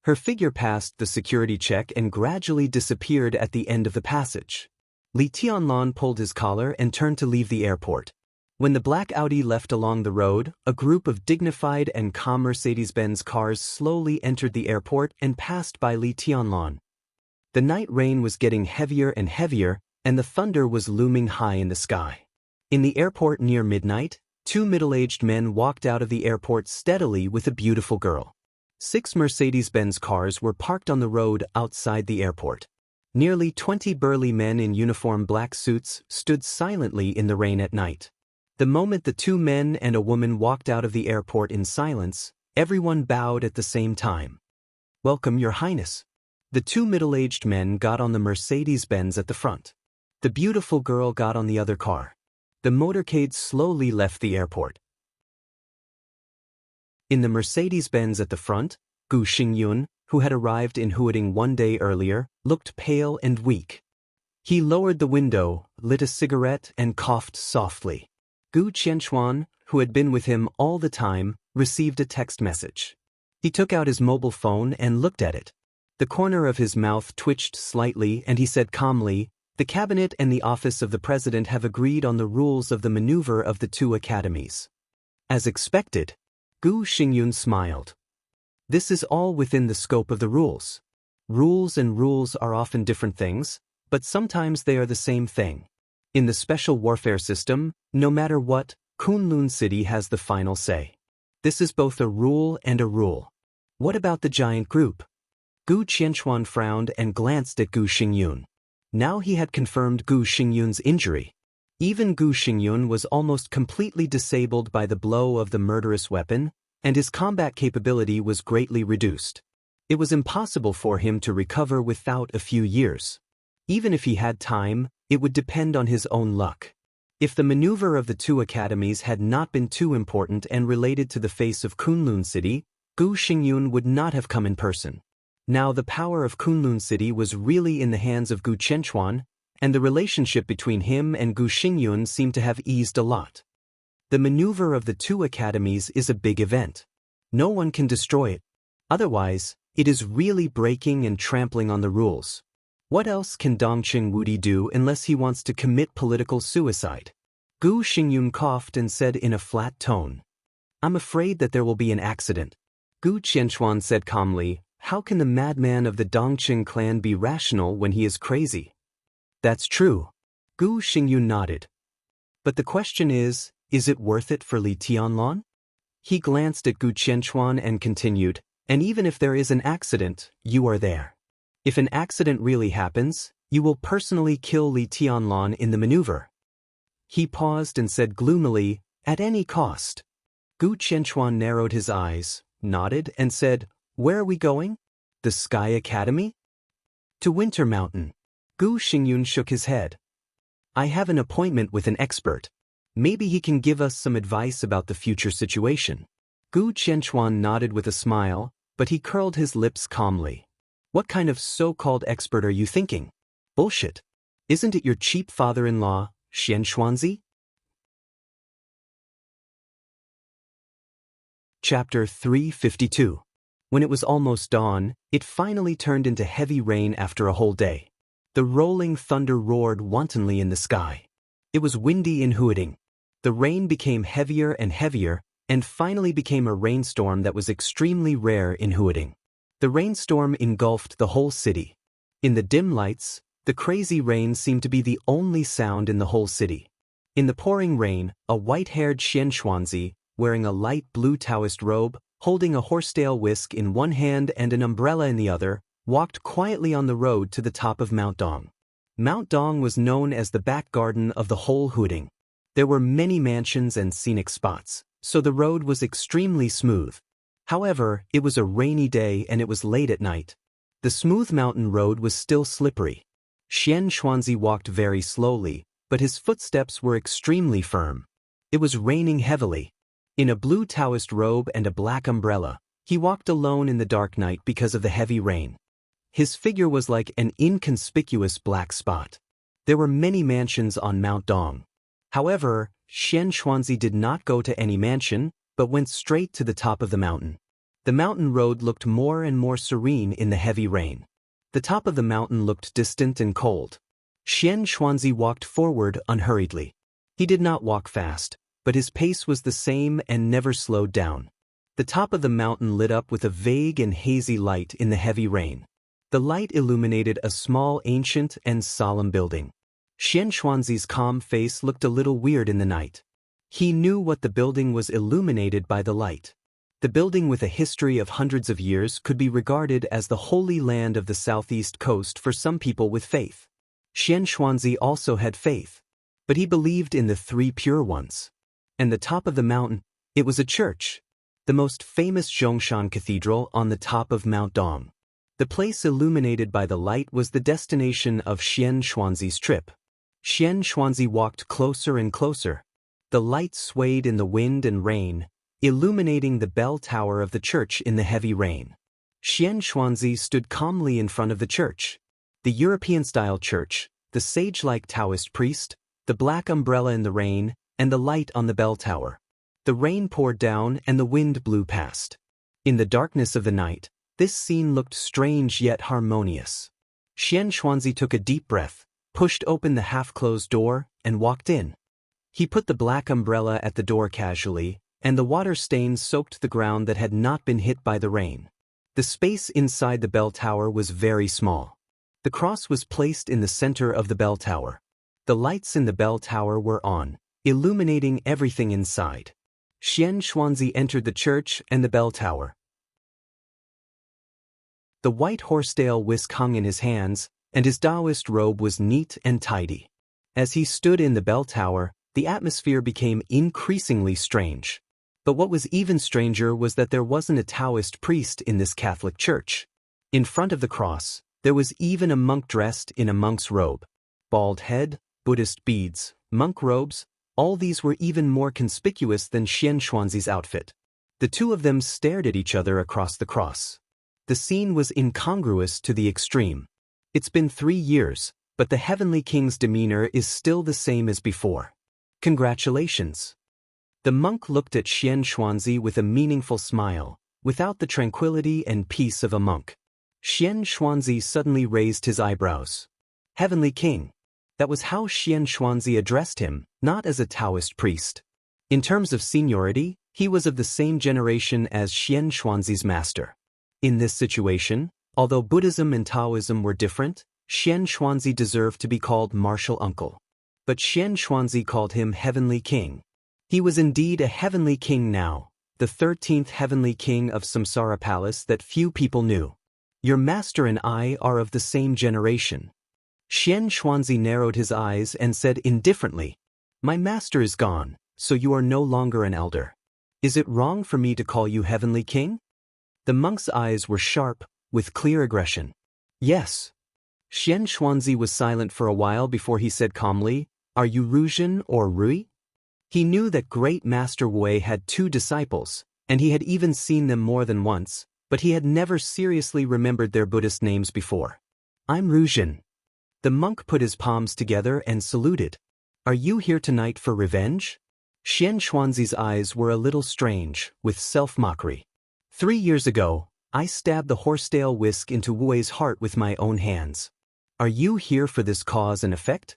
Her figure passed the security check and gradually disappeared at the end of the passage. Li Tianlan pulled his collar and turned to leave the airport. When the black Audi left along the road, a group of dignified and calm Mercedes-Benz cars slowly entered the airport and passed by Li Tianlan. The night rain was getting heavier and heavier, and the thunder was looming high in the sky. In the airport near midnight, two middle-aged men walked out of the airport steadily with a beautiful girl. 6 Mercedes-Benz cars were parked on the road outside the airport. Nearly 20 burly men in uniform black suits stood silently in the rain at night. The moment the 2 men and a woman walked out of the airport in silence, everyone bowed at the same time. "Welcome, Your Highness." The 2 middle-aged men got on the Mercedes-Benz at the front. The beautiful girl got on the other car. The motorcade slowly left the airport. In the Mercedes-Benz at the front, Gu Xingyun, who had arrived in Huading 1 day earlier, looked pale and weak. He lowered the window, lit a cigarette, and coughed softly. Gu Qianxuan, who had been with him all the time, received a text message. He took out his mobile phone and looked at it. The corner of his mouth twitched slightly and he said calmly, "The cabinet and the office of the president have agreed on the rules of the maneuver of the 2 academies." As expected, Gu Xingyun smiled. This is all within the scope of the rules. Rules and rules are often different things, but sometimes they are the same thing. In the special warfare system, no matter what, Kunlun City has the final say. This is both a rule and a rule. What about the giant group? Gu Qianxuan frowned and glanced at Gu Xingyun. Now he had confirmed Gu Xingyun's injury. Even Gu Xingyun was almost completely disabled by the blow of the murderous weapon, and his combat capability was greatly reduced. It was impossible for him to recover without a few years. Even if he had time, it would depend on his own luck. If the maneuver of the 2 academies had not been too important and related to the face of Kunlun City, Gu Xingyun would not have come in person. Now the power of Kunlun City was really in the hands of Gu Qianxuan, and the relationship between him and Gu Xingyun seemed to have eased a lot. The maneuver of the 2 academies is a big event. No one can destroy it. Otherwise, It is really breaking and trampling on the rules. What else can Dongqing Wudi do unless he wants to commit political suicide? Gu Xingyun coughed and said in a flat tone. I'm afraid that there will be an accident. Gu Qianchuan said calmly, how can the madman of the Dongqing clan be rational when he is crazy? That's true. Gu Xingyun nodded. But the question is it worth it for Li Tianlan? He glanced at Gu Qianchuan and continued, and even if there is an accident, you are there. If an accident really happens, you will personally kill Li Tianlan in the maneuver. He paused and said gloomily, at any cost. Gu Qianchuan narrowed his eyes, nodded, and said, where are we going? The Sky Academy? To Winter Mountain. Gu Xingyun shook his head. I have an appointment with an expert. Maybe he can give us some advice about the future situation. Gu Qianchuan nodded with a smile, but he curled his lips calmly. What kind of so-called expert are you thinking? Bullshit. Isn't it your cheap father-in-law, Xianxuanzi? Chapter 352. When it was almost dawn, it finally turned into heavy rain after a whole day. The rolling thunder roared wantonly in the sky. It was windy and hooting. The rain became heavier and heavier, and finally became a rainstorm that was extremely rare in hooting. The rainstorm engulfed the whole city. In the dim lights, the crazy rain seemed to be the only sound in the whole city. In the pouring rain, a white-haired Xianxuanzi, wearing a light blue Daoist robe, holding a horsetail whisk in one hand and an umbrella in the other, walked quietly on the road to the top of Mount Dong. Mount Dong was known as the back garden of the whole Huding. There were many mansions and scenic spots, so the road was extremely smooth. However, it was a rainy day and it was late at night. The smooth mountain road was still slippery. Xianxuanzi walked very slowly, but his footsteps were extremely firm. It was raining heavily. In a blue Daoist robe and a black umbrella, he walked alone in the dark night because of the heavy rain. His figure was like an inconspicuous black spot. There were many mansions on Mount Dong. However, Xianxuanzi did not go to any mansion, but went straight to the top of the mountain. The mountain road looked more and more serene in the heavy rain. The top of the mountain looked distant and cold. Xianxuanzi walked forward unhurriedly. He did not walk fast, but his pace was the same and never slowed down. The top of the mountain lit up with a vague and hazy light in the heavy rain. The light illuminated a small, ancient, and solemn building. Xianxuanzi's calm face looked a little weird in the night. He knew what the building was illuminated by the light. The building, with a history of hundreds of years, could be regarded as the holy land of the southeast coast for some people with faith. Xianxuanzi also had faith, but he believed in the three pure ones. And the top of the mountain, it was a church, the most famous Zhongshan Cathedral on the top of Mount Dong. The place illuminated by the light was the destination of Xianxuanzi's trip. Xianxuanzi walked closer and closer. The light swayed in the wind and rain, illuminating the bell tower of the church in the heavy rain. Xianxuanzi stood calmly in front of the church. The European-style church, the sage-like Taoist priest, the black umbrella in the rain, and the light on the bell tower. The rain poured down and the wind blew past. In the darkness of the night, this scene looked strange yet harmonious. Xianxuanzi took a deep breath, pushed open the half-closed door, and walked in. He put the black umbrella at the door casually, and the water stains soaked the ground that had not been hit by the rain. The space inside the bell tower was very small. The cross was placed in the center of the bell tower. The lights in the bell tower were on, illuminating everything inside. Xianxuanzi entered the church and the bell tower. The white horsetail whisk hung in his hands, and his Daoist robe was neat and tidy. As he stood in the bell tower, the atmosphere became increasingly strange. But what was even stranger was that there wasn't a Taoist priest in this Catholic church. In front of the cross, there was even a monk dressed in a monk's robe. Bald head, Buddhist beads, monk robes, all these were even more conspicuous than Xianxuanzi's outfit. The two of them stared at each other across the cross. The scene was incongruous to the extreme. It's been 3 years, but the Heavenly King's demeanor is still the same as before. Congratulations. The monk looked at Xianxuanzi with a meaningful smile, without the tranquility and peace of a monk. Xianxia suddenly raised his eyebrows. Heavenly King. That was how Xianxia addressed him, not as a Taoist priest. In terms of seniority, he was of the same generation as Xianxuanzi's master. In this situation, although Buddhism and Taoism were different, Xianxuanzi deserved to be called martial uncle. But Xianxuanzi called him Heavenly King. He was indeed a Heavenly King now, the 13th Heavenly King of Samsara Palace that few people knew. Your master and I are of the same generation. Xianxuanzi narrowed his eyes and said indifferently, My master is gone, so you are no longer an elder. Is it wrong for me to call you Heavenly King? The monk's eyes were sharp, with clear aggression. Yes. Xianxuanzi was silent for a while before he said calmly, Are you Ruzhen or Rui? He knew that great Master Wei had 2 disciples, and he had even seen them more than once, but he had never seriously remembered their Buddhist names before. I'm Ruzhen. The monk put his palms together and saluted. Are you here tonight for revenge? Xianxuanzi's eyes were a little strange, with self-mockery. 3 years ago, I stabbed the horsetail whisk into Wui's heart with my own hands. Are you here for this cause and effect?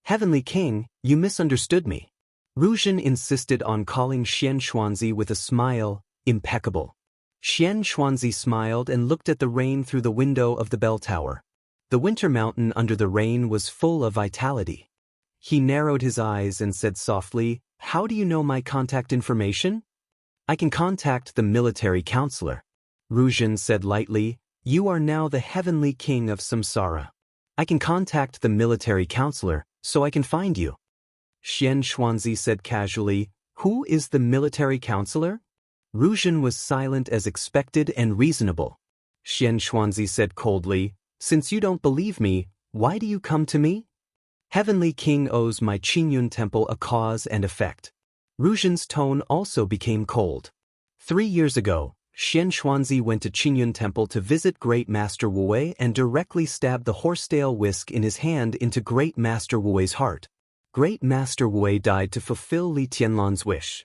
Heavenly King, you misunderstood me. Ruzhen insisted on calling Xianxuanzi with a smile, impeccable. Xianxuanzi smiled and looked at the rain through the window of the bell tower. The winter mountain under the rain was full of vitality. He narrowed his eyes and said softly, How do you know my contact information? I can contact the military counselor. Ruzhen said lightly, You are now the Heavenly King of Samsara. I can contact the military counselor, so I can find you. Xianxuanzi said casually, Who is the military counselor? Ruzhen was silent as expected and reasonable. Xianxuanzi said coldly, Since you don't believe me, why do you come to me? Heavenly King owes my Qingyun temple a cause and effect. Ruzhen's tone also became cold. 3 years ago, Xianxuanzi went to Qingyun temple to visit Great Master Wei and directly stabbed the horsetail whisk in his hand into Great Master Wui's heart. Great Master Wei died to fulfill Li Tianlan's wish.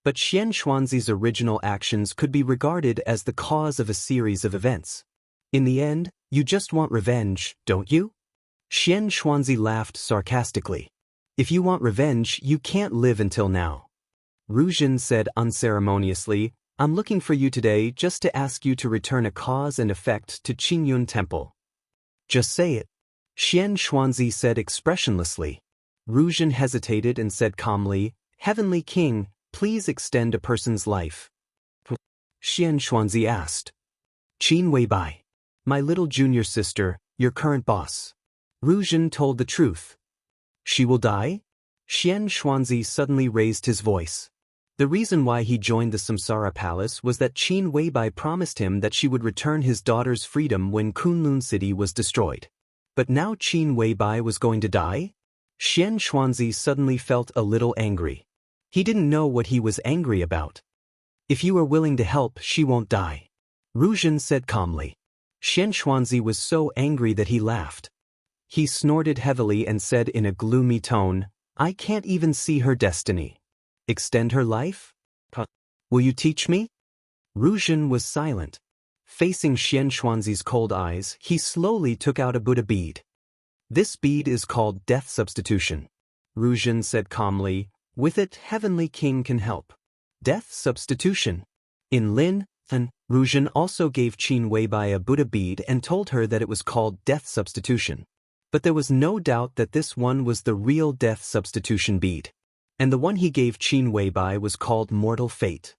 But Xianxuanzi's original actions could be regarded as the cause of a series of events. In the end, you just want revenge, don't you? Xianxuanzi laughed sarcastically. If you want revenge, you can't live until now. Ruzhen said unceremoniously, I'm looking for you today just to ask you to return a cause and effect to Qingyun Temple. Just say it. Xianxuanzi said expressionlessly. Ruzhen hesitated and said calmly, Heavenly King, please extend a person's life. Xianxuanzi asked. Qin Weibai. My little junior sister, your current boss. Ruzhen told the truth. She will die? Xianxuanzi suddenly raised his voice. The reason why he joined the Samsara Palace was that Qin Weibai promised him that she would return his daughter's freedom when Kunlun City was destroyed. But now Qin Weibai was going to die? Xianxuanzi suddenly felt a little angry. He didn't know what he was angry about. If you are willing to help, she won't die. Ruzhen said calmly. Xianxuanzi was so angry that he laughed. He snorted heavily and said in a gloomy tone, I can't even see her destiny. Extend her life? Will you teach me? Ruzhen was silent. Facing Xianxuanzi's cold eyes, he slowly took out a Buddha bead. This bead is called death substitution. Ruzhen said calmly, with it, Heavenly King can help. Death substitution. In Lin, Ruzhen also gave Qin Weibai a Buddha bead and told her that it was called death substitution. But there was no doubt that this one was the real death substitution bead. And the one he gave Qin Weibai was called mortal fate.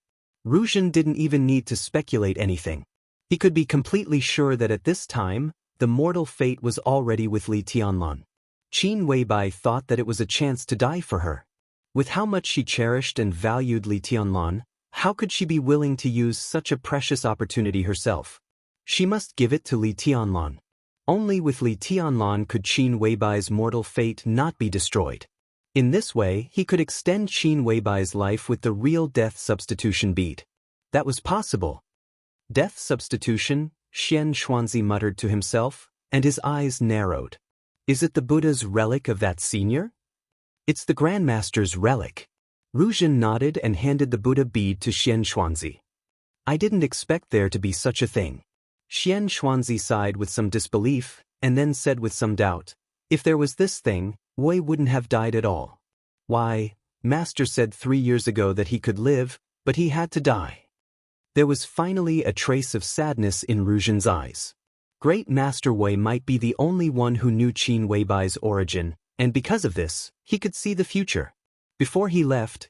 Ruzhen didn't even need to speculate anything. He could be completely sure that at this time, the mortal fate was already with Li Tianlan. Qin Weibai thought that it was a chance to die for her. With how much she cherished and valued Li Tianlan, how could she be willing to use such a precious opportunity herself? She must give it to Li Tianlan. Only with Li Tianlan could Qin Weibai's mortal fate not be destroyed. In this way, he could extend Qin Weibai's life with the real death substitution bead. That was possible. Death substitution, Xianxuanzi muttered to himself, and his eyes narrowed. Is it the Buddha's relic of that senior? It's the Grandmaster's relic. Ruzhen nodded and handed the Buddha bead to Xianxia. I didn't expect there to be such a thing. Xianxia sighed with some disbelief, and then said with some doubt, if there was this thing, Wei wouldn't have died at all. Why, Master said 3 years ago that he could live, but he had to die. There was finally a trace of sadness in Ruzhen's eyes. Great Master Wei might be the only one who knew Qin Weibai's origin, and because of this, he could see the future. Before he left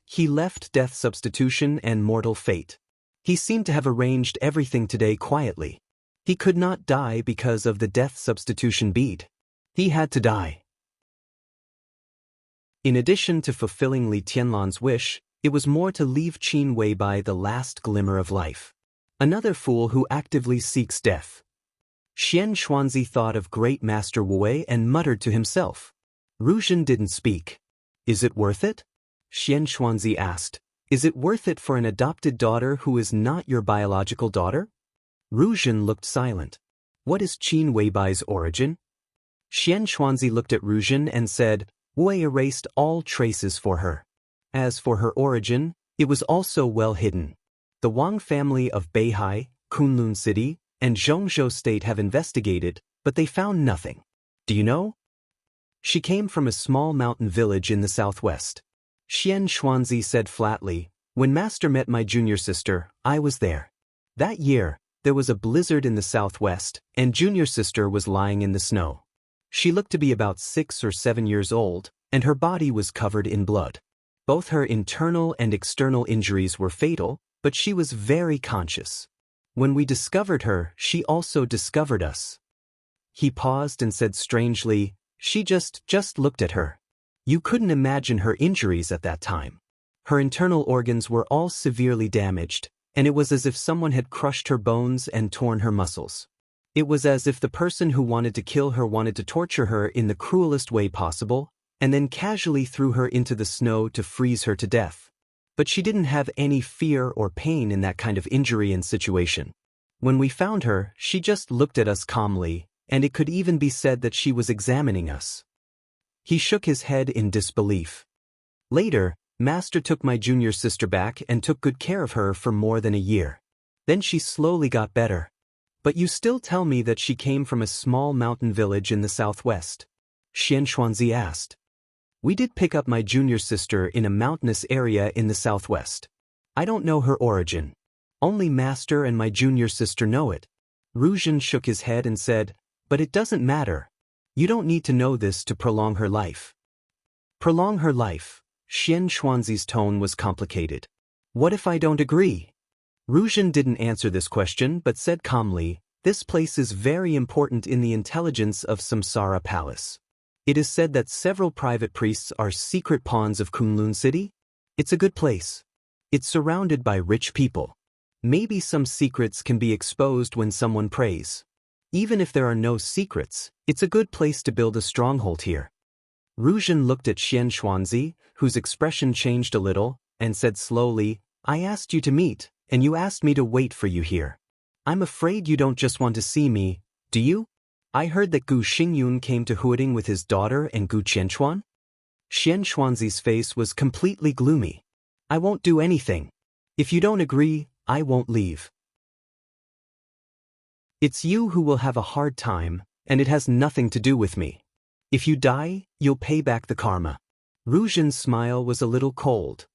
death substitution and mortal fate. He seemed to have arranged everything today quietly. He could not die because of the death substitution bead. He had to die. In addition to fulfilling Li Tianlan's wish, it was more to leave Qin Weibai the last glimmer of life. Another fool who actively seeks death. Xianxia thought of Great Master Wei and muttered to himself. Ruzhen didn't speak. Is it worth it? Xianxia asked. Is it worth it for an adopted daughter who is not your biological daughter? Ruzhen looked silent. What is Qin Weibai's origin? Xianxia looked at Ruzhen and said, Wei erased all traces for her. As for her origin, it was also well hidden. The Wang family of Beihai, Kunlun City, and Zhongzhou State have investigated, but they found nothing. Do you know? She came from a small mountain village in the southwest. Xianxia said flatly, when Master met my junior sister, I was there. That year, there was a blizzard in the southwest, and junior sister was lying in the snow. She looked to be about 6 or 7 years old, and her body was covered in blood. Both her internal and external injuries were fatal, but she was very conscious. When we discovered her, she also discovered us. He paused and said strangely, she just looked at her. You couldn't imagine her injuries at that time. Her internal organs were all severely damaged, and it was as if someone had crushed her bones and torn her muscles. It was as if the person who wanted to kill her wanted to torture her in the cruelest way possible, and then casually threw her into the snow to freeze her to death. But she didn't have any fear or pain in that kind of injury and situation. When we found her, she just looked at us calmly, and it could even be said that she was examining us. He shook his head in disbelief. Later, Master took my junior sister back and took good care of her for more than a year. Then she slowly got better. But you still tell me that she came from a small mountain village in the southwest? Xianxia asked. We did pick up my junior sister in a mountainous area in the southwest. I don't know her origin. Only Master and my junior sister know it. Ruzhen shook his head and said, but it doesn't matter. You don't need to know this to prolong her life. Prolong her life? Xianxuanzi's tone was complicated. What if I don't agree? Ruzhen didn't answer this question but said calmly, this place is very important in the intelligence of Samsara Palace. It is said that several private priests are secret pawns of Kunlun City. It's a good place. It's surrounded by rich people. Maybe some secrets can be exposed when someone prays. Even if there are no secrets, it's a good place to build a stronghold here. Ruzhen looked at Xianxuanzi, whose expression changed a little, and said slowly, I asked you to meet, and you asked me to wait for you here. I'm afraid you don't just want to see me, do you? I heard that Gu Xingyun came to Huading with his daughter and Gu Qianchuan. Xianxuanzi's face was completely gloomy. I won't do anything. If you don't agree, I won't leave. It's you who will have a hard time, and it has nothing to do with me. If you die, you'll pay back the karma. Ruzhen's smile was a little cold.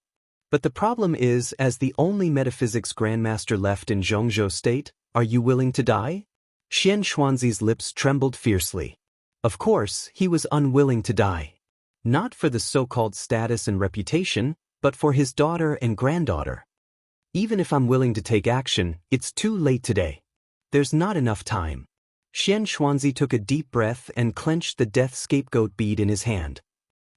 But the problem is, as the only metaphysics grandmaster left in Zhongzhou State, are you willing to die? Xianxuanzi's lips trembled fiercely. Of course, he was unwilling to die. Not for the so-called status and reputation, but for his daughter and granddaughter. Even if I'm willing to take action, it's too late today. There's not enough time. Xianxuanzi took a deep breath and clenched the death scapegoat bead in his hand.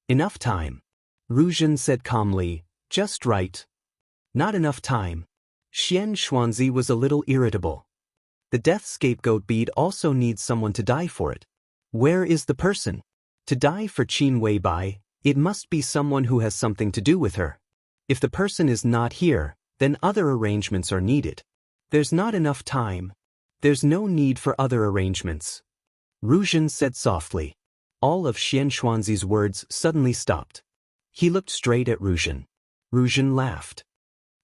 Enough time. Ruzhen said calmly, just right. Not enough time. Xianxuanzi was a little irritable. The death scapegoat bead also needs someone to die for it. Where is the person? To die for Qin Weibai, it must be someone who has something to do with her. If the person is not here, then other arrangements are needed. There's not enough time. There's no need for other arrangements. Ruzhen said softly. All of Xianxuanzi's words suddenly stopped. He looked straight at Ruzhen. Ruzhen laughed.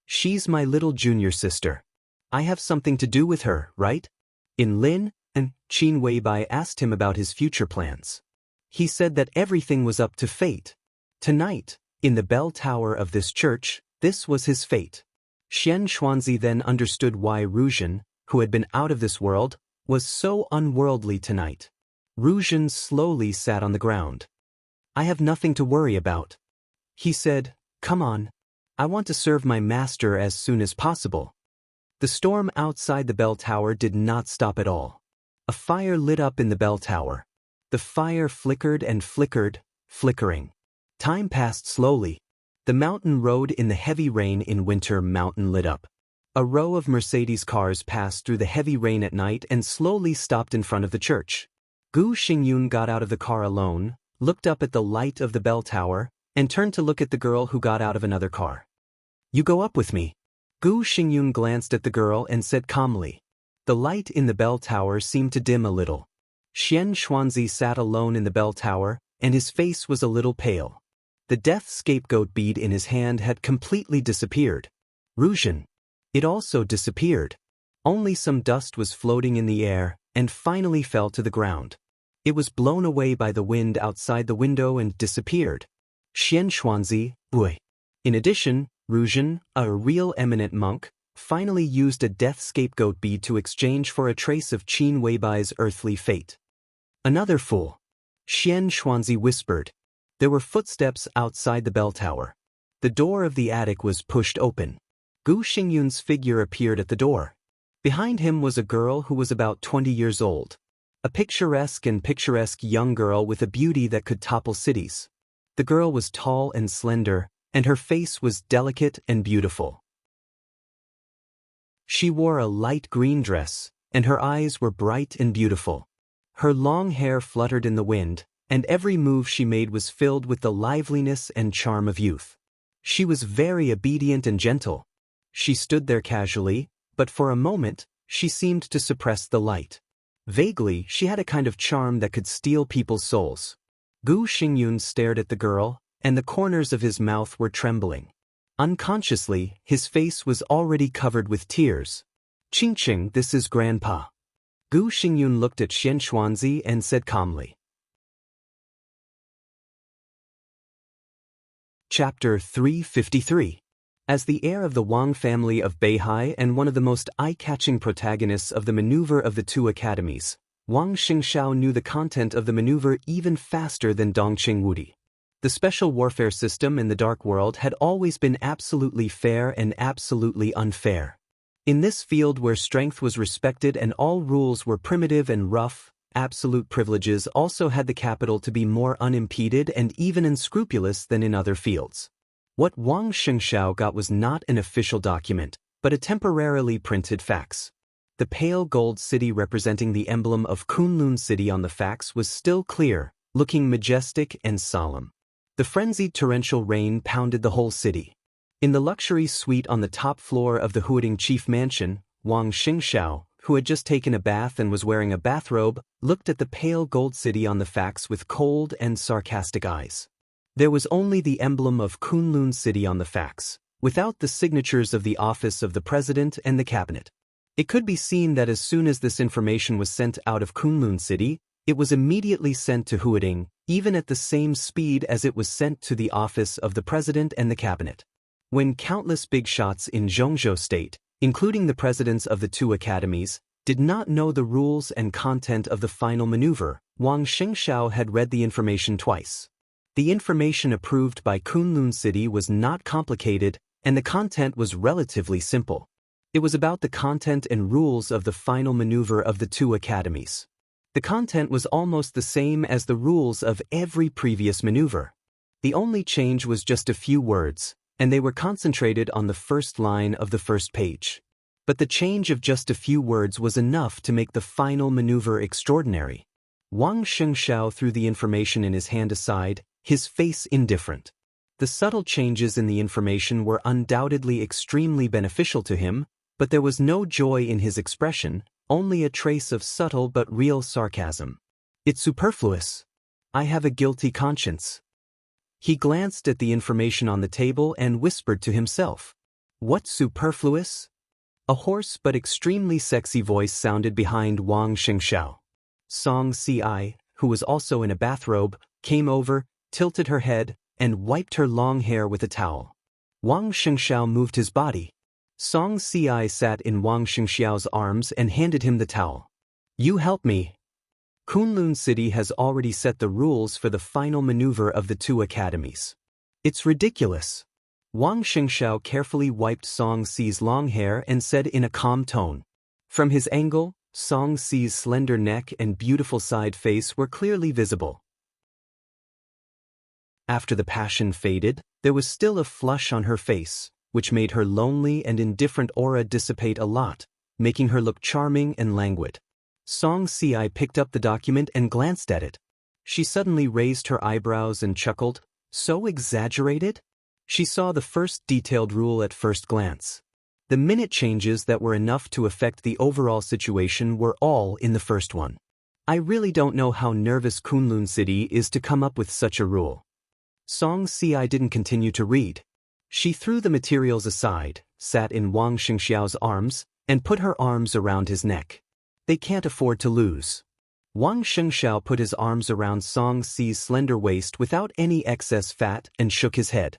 She's my little junior sister. I have something to do with her, right? Lin and Qin Weibai asked him about his future plans. He said that everything was up to fate. Tonight, in the bell tower of this church, this was his fate. Xianxia then understood why Ruzhen, who had been out of this world, was so unworldly tonight. Ruzhen slowly sat on the ground. I have nothing to worry about. He said, come on. I want to serve my master as soon as possible. The storm outside the bell tower did not stop at all. A fire lit up in the bell tower. The fire flickered and flickered, flickering. Time passed slowly. The mountain road in the heavy rain in winter mountain lit up. A row of Mercedes cars passed through the heavy rain at night and slowly stopped in front of the church. Gu Xingyun got out of the car alone, looked up at the light of the bell tower, and turned to look at the girl who got out of another car. You go up with me. Gu Xingyun glanced at the girl and said calmly. The light in the bell tower seemed to dim a little. Xianxia sat alone in the bell tower, and his face was a little pale. The death scapegoat bead in his hand had completely disappeared. Ruzhen. It also disappeared. Only some dust was floating in the air, and finally fell to the ground. It was blown away by the wind outside the window and disappeared. Xianxia, In addition, Ruzhen, a real eminent monk, finally used a death scapegoat bead to exchange for a trace of Qin Weibai's earthly fate. Another fool. Xianxia whispered. There were footsteps outside the bell tower. The door of the attic was pushed open. Gu Xingyun's figure appeared at the door. Behind him was a girl who was about 20 years old. A picturesque young girl with a beauty that could topple cities. The girl was tall and slender, and her face was delicate and beautiful. She wore a light green dress, and her eyes were bright and beautiful. Her long hair fluttered in the wind, and every move she made was filled with the liveliness and charm of youth. She was very obedient and gentle. She stood there casually, but for a moment, she seemed to suppress the light. Vaguely, she had a kind of charm that could steal people's souls. Gu Xingyun stared at the girl, and the corners of his mouth were trembling. Unconsciously, his face was already covered with tears. Qingqing, this is Grandpa. Gu Xingyun looked at Xianxia and said calmly. Chapter 353. As the heir of the Wang family of Beihai and one of the most eye-catching protagonists of the maneuver of the two academies, Wang Xingxiao knew the content of the maneuver even faster than Dongqing Wudi. The special warfare system in the Dark World had always been absolutely fair and absolutely unfair. In this field where strength was respected and all rules were primitive and rough, absolute privileges also had the capital to be more unimpeded and even unscrupulous than in other fields. What Wang Xingxiao got was not an official document, but a temporarily printed fax. The pale gold city representing the emblem of Kunlun City on the fax was still clear, looking majestic and solemn. The frenzied torrential rain pounded the whole city. In the luxury suite on the top floor of the Huading chief mansion, Wang Xingxiao, who had just taken a bath and was wearing a bathrobe, looked at the pale gold city on the fax with cold and sarcastic eyes. There was only the emblem of Kunlun City on the fax, without the signatures of the office of the president and the cabinet. It could be seen that as soon as this information was sent out of Kunlun City, it was immediately sent to Huading, even at the same speed as it was sent to the office of the president and the cabinet. When countless big shots in Zhongzhou State, including the presidents of the two academies, did not know the rules and content of the final maneuver, Wang Xingxiao had read the information twice. The information approved by Kunlun City was not complicated, and the content was relatively simple. It was about the content and rules of the final maneuver of the two academies. The content was almost the same as the rules of every previous maneuver. The only change was just a few words, and they were concentrated on the first line of the first page. But the change of just a few words was enough to make the final maneuver extraordinary. Wang Xingxiao threw the information in his hand aside, his face indifferent. The subtle changes in the information were undoubtedly extremely beneficial to him, but there was no joy in his expression, only a trace of subtle but real sarcasm. It's superfluous. I have a guilty conscience. He glanced at the information on the table and whispered to himself. What superfluous? A hoarse but extremely sexy voice sounded behind Wang Xianxia. Song Ci, who was also in a bathrobe, came over, tilted her head, and wiped her long hair with a towel. Wang Xianxia moved his body. Song Ci sat in Wang Xianxiao's arms and handed him the towel. You help me. Kunlun City has already set the rules for the final maneuver of the two academies. It's ridiculous. Wang Xianxiao carefully wiped Song Ci's long hair and said in a calm tone. From his angle, Song Ci's slender neck and beautiful side face were clearly visible. After the passion faded, there was still a flush on her face, which made her lonely and indifferent aura dissipate a lot, making her look charming and languid. Song Ci picked up the document and glanced at it. She suddenly raised her eyebrows and chuckled. So exaggerated? She saw the first detailed rule at first glance. The minute changes that were enough to affect the overall situation were all in the first one. I really don't know how nervous Kunlun City is to come up with such a rule. Song Ci didn't continue to read. She threw the materials aside, sat in Wang Xianxiao's arms, and put her arms around his neck. They can't afford to lose. Wang Xianxiao put his arms around Song Ci's slender waist without any excess fat and shook his head.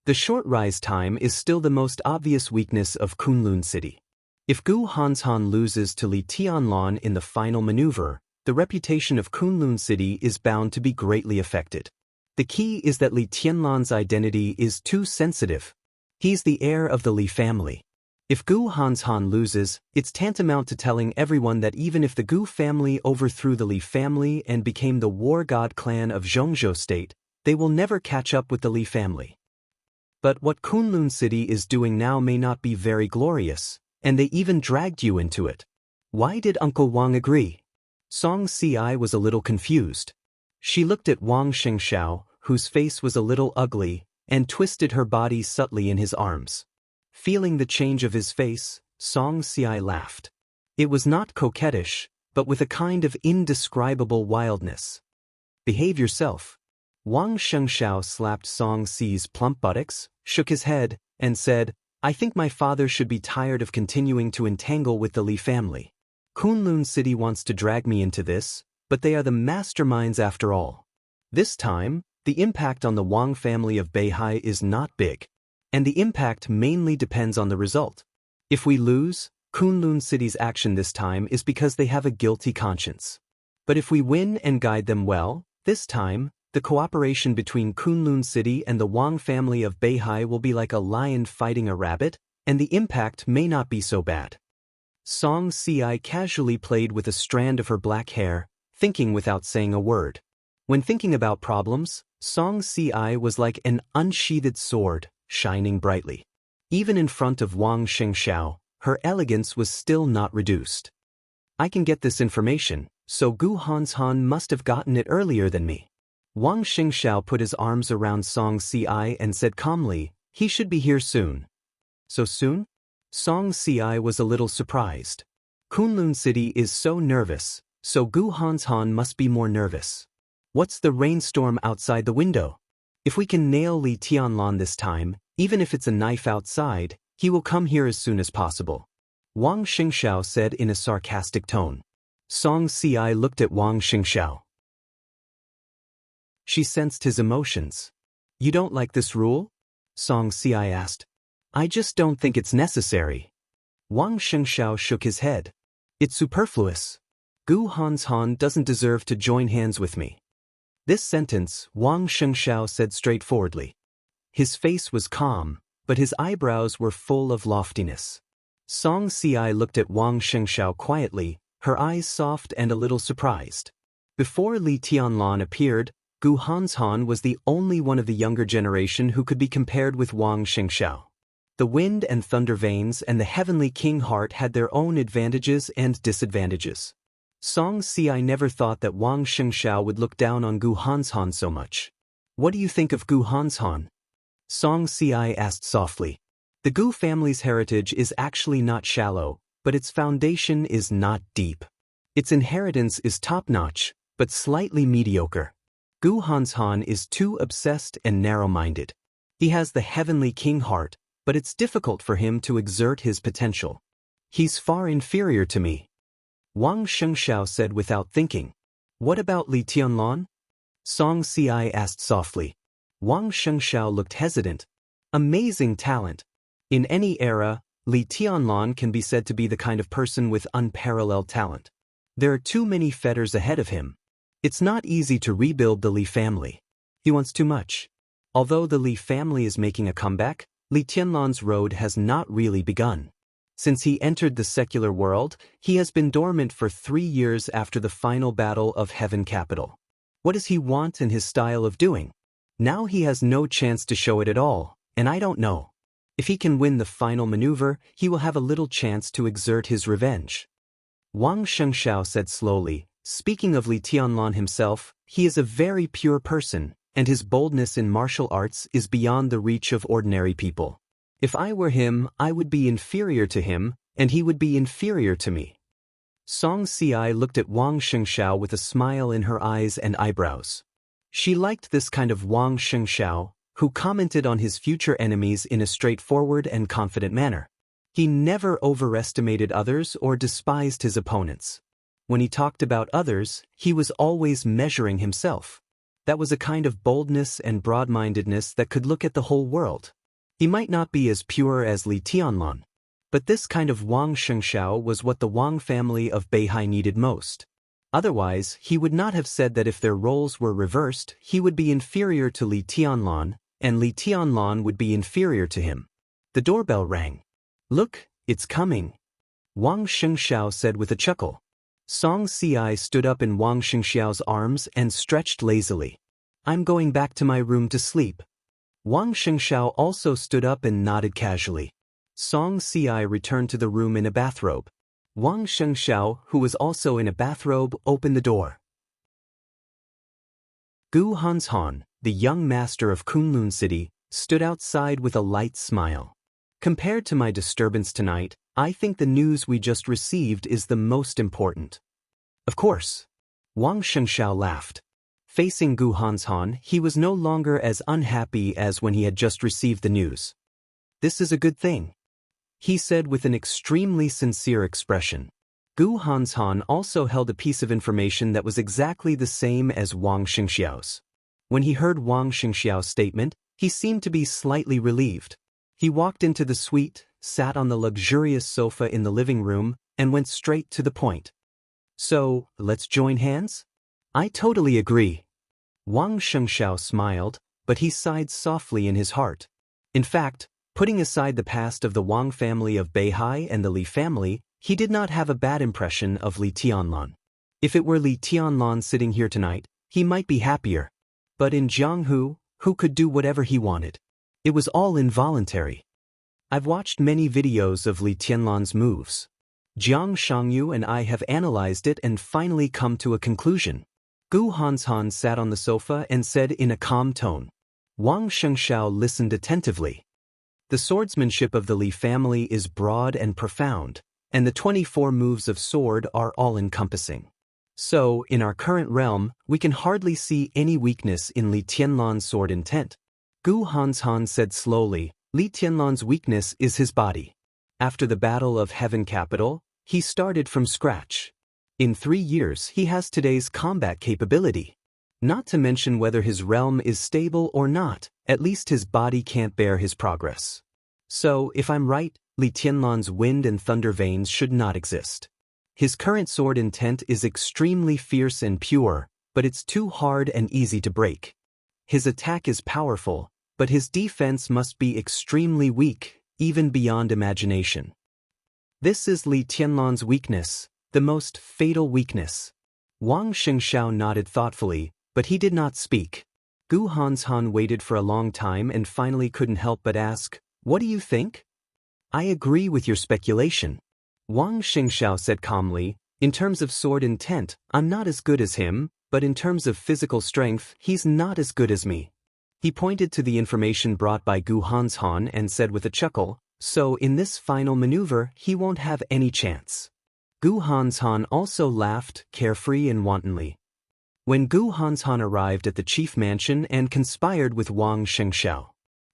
The short rise time is still the most obvious weakness of Kunlun City. If Gu Hanshan loses to Li Tianlan in the final maneuver, the reputation of Kunlun City is bound to be greatly affected. The key is that Li Tianlan's identity is too sensitive. He's the heir of the Li family. If Gu Hanshan loses, it's tantamount to telling everyone that even if the Gu family overthrew the Li family and became the war god clan of Zhongzhou state, they will never catch up with the Li family. But what Kunlun City is doing now may not be very glorious, and they even dragged you into it. Why did Uncle Wang agree? Song Ci was a little confused. She looked at Wang Xianxiao, whose face was a little ugly, and twisted her body subtly in his arms. Feeling the change of his face, Song Ci laughed. It was not coquettish, but with a kind of indescribable wildness. Behave yourself. Wang Xianxiao slapped Song Ci's plump buttocks, shook his head, and said, I think my father should be tired of continuing to entangle with the Li family. Kunlun City wants to drag me into this, but they are the masterminds after all. This time, the impact on the Wang family of Beihai is not big, and the impact mainly depends on the result. If we lose, Kunlun City's action this time is because they have a guilty conscience. But if we win and guide them well, this time, the cooperation between Kunlun City and the Wang family of Beihai will be like a lion fighting a rabbit, and the impact may not be so bad. Song Ci casually played with a strand of her black hair, thinking without saying a word. When thinking about problems, Song Ci was like an unsheathed sword, shining brightly. Even in front of Wang Xianxiao, her elegance was still not reduced. I can get this information, so Gu Hanshan must have gotten it earlier than me. Wang Xianxiao put his arms around Song Ci and said calmly, he should be here soon. So soon? Song Ci was a little surprised. Kunlun City is so nervous, so Gu Hanshan must be more nervous. What's the rainstorm outside the window? If we can nail Li Tianlan this time, even if it's a knife outside, he will come here as soon as possible. Wang Xianxiao said in a sarcastic tone. Song Ci looked at Wang Xianxiao. She sensed his emotions. You don't like this rule? Song Ci asked. I just don't think it's necessary. Wang Xianxiao shook his head. It's superfluous. Gu Hanshan doesn't deserve to join hands with me. This sentence, Wang Xianxiao said straightforwardly. His face was calm, but his eyebrows were full of loftiness. Song Ci looked at Wang Xianxiao quietly, her eyes soft and a little surprised. Before Li Tianlan appeared, Gu Hanshan was the only one of the younger generation who could be compared with Wang Xianxiao. The wind and thunder veins and the heavenly king heart had their own advantages and disadvantages. Song Ci never thought that Wang Xianxiao would look down on Gu Hanshan so much. What do you think of Gu Hanshan? Song Ci asked softly. The Gu family's heritage is actually not shallow, but its foundation is not deep. Its inheritance is top-notch, but slightly mediocre. Gu Hanshan is too obsessed and narrow-minded. He has the heavenly king heart, but it's difficult for him to exert his potential. He's far inferior to me. Wang Xianxia said without thinking. What about Li Tianlan? Song Ci asked softly. Wang Xianxia looked hesitant. Amazing talent. In any era, Li Tianlan can be said to be the kind of person with unparalleled talent. There are too many fetters ahead of him. It's not easy to rebuild the Li family. He wants too much. Although the Li family is making a comeback, Li Tianlan's road has not really begun. Since he entered the secular world, he has been dormant for 3 years after the final battle of Heaven Capital. What does he want and his style of doing? Now he has no chance to show it at all, and I don't know. If he can win the final maneuver, he will have a little chance to exert his revenge. Wang Xianxia said slowly, speaking of Li Tianlan himself, he is a very pure person, and his boldness in martial arts is beyond the reach of ordinary people. If I were him, I would be inferior to him, and he would be inferior to me. Song Ci looked at Wang Xianxia with a smile in her eyes and eyebrows. She liked this kind of Wang Xianxia, who commented on his future enemies in a straightforward and confident manner. He never overestimated others or despised his opponents. When he talked about others, he was always measuring himself. That was a kind of boldness and broad-mindedness that could look at the whole world. He might not be as pure as Li Tianlan, but this kind of Wang Xianxia was what the Wang family of Beihai needed most. Otherwise, he would not have said that if their roles were reversed, he would be inferior to Li Tianlan, and Li Tianlan would be inferior to him. The doorbell rang. Look, it's coming, Wang Xianxia said with a chuckle. Song Ci stood up in Wang Xianxiao's arms and stretched lazily. I'm going back to my room to sleep. Wang Xianxia also stood up and nodded casually. Song Ci returned to the room in a bathrobe. Wang Xianxia, who was also in a bathrobe, opened the door. Gu Hanshan, the young master of Kunlun City, stood outside with a light smile. Compared to my disturbance tonight, I think the news we just received is the most important. Of course. Wang Xianxia laughed. Facing Gu Hanshan, he was no longer as unhappy as when he had just received the news. This is a good thing, he said with an extremely sincere expression. Gu Hanshan also held a piece of information that was exactly the same as Wang Xianxiao's. When he heard Wang Xianxiao's statement, he seemed to be slightly relieved. He walked into the suite, sat on the luxurious sofa in the living room, and went straight to the point. So, let's join hands? I totally agree. Wang Xianxia smiled, but he sighed softly in his heart. In fact, putting aside the past of the Wang family of Beihai and the Li family, he did not have a bad impression of Li Tianlan. If it were Li Tianlan sitting here tonight, he might be happier. But in Jianghu, who could do whatever he wanted? It was all involuntary. I've watched many videos of Li Tianlan's moves. Jiang Shangyu and I have analyzed it and finally come to a conclusion. Gu Hanshan sat on the sofa and said in a calm tone. Wang Xianxia listened attentively. The swordsmanship of the Li family is broad and profound, and the 24 moves of sword are all-encompassing. So, in our current realm, we can hardly see any weakness in Li Tianlan's sword intent. Gu Hanshan said slowly, Li Tianlan's weakness is his body. After the Battle of Heaven Capital, he started from scratch. In 3 years he has today's combat capability. Not to mention whether his realm is stable or not, at least his body can't bear his progress. So, if I'm right, Li Tianlan's wind and thunder veins should not exist. His current sword intent is extremely fierce and pure, but it's too hard and easy to break. His attack is powerful, but his defense must be extremely weak, even beyond imagination. This is Li Tianlan's weakness, the most fatal weakness. Wang Xianxia nodded thoughtfully, but he did not speak. Gu Hanshan waited for a long time and finally couldn't help but ask, What do you think? I agree with your speculation. Wang Xianxia said calmly, In terms of sword intent, I'm not as good as him, but in terms of physical strength, he's not as good as me. He pointed to the information brought by Gu Hanshan and said with a chuckle, So in this final maneuver, he won't have any chance. Gu Hanshan also laughed, carefree and wantonly. when Gu Hanshan arrived at the chief mansion and conspired with Wang Xianxia.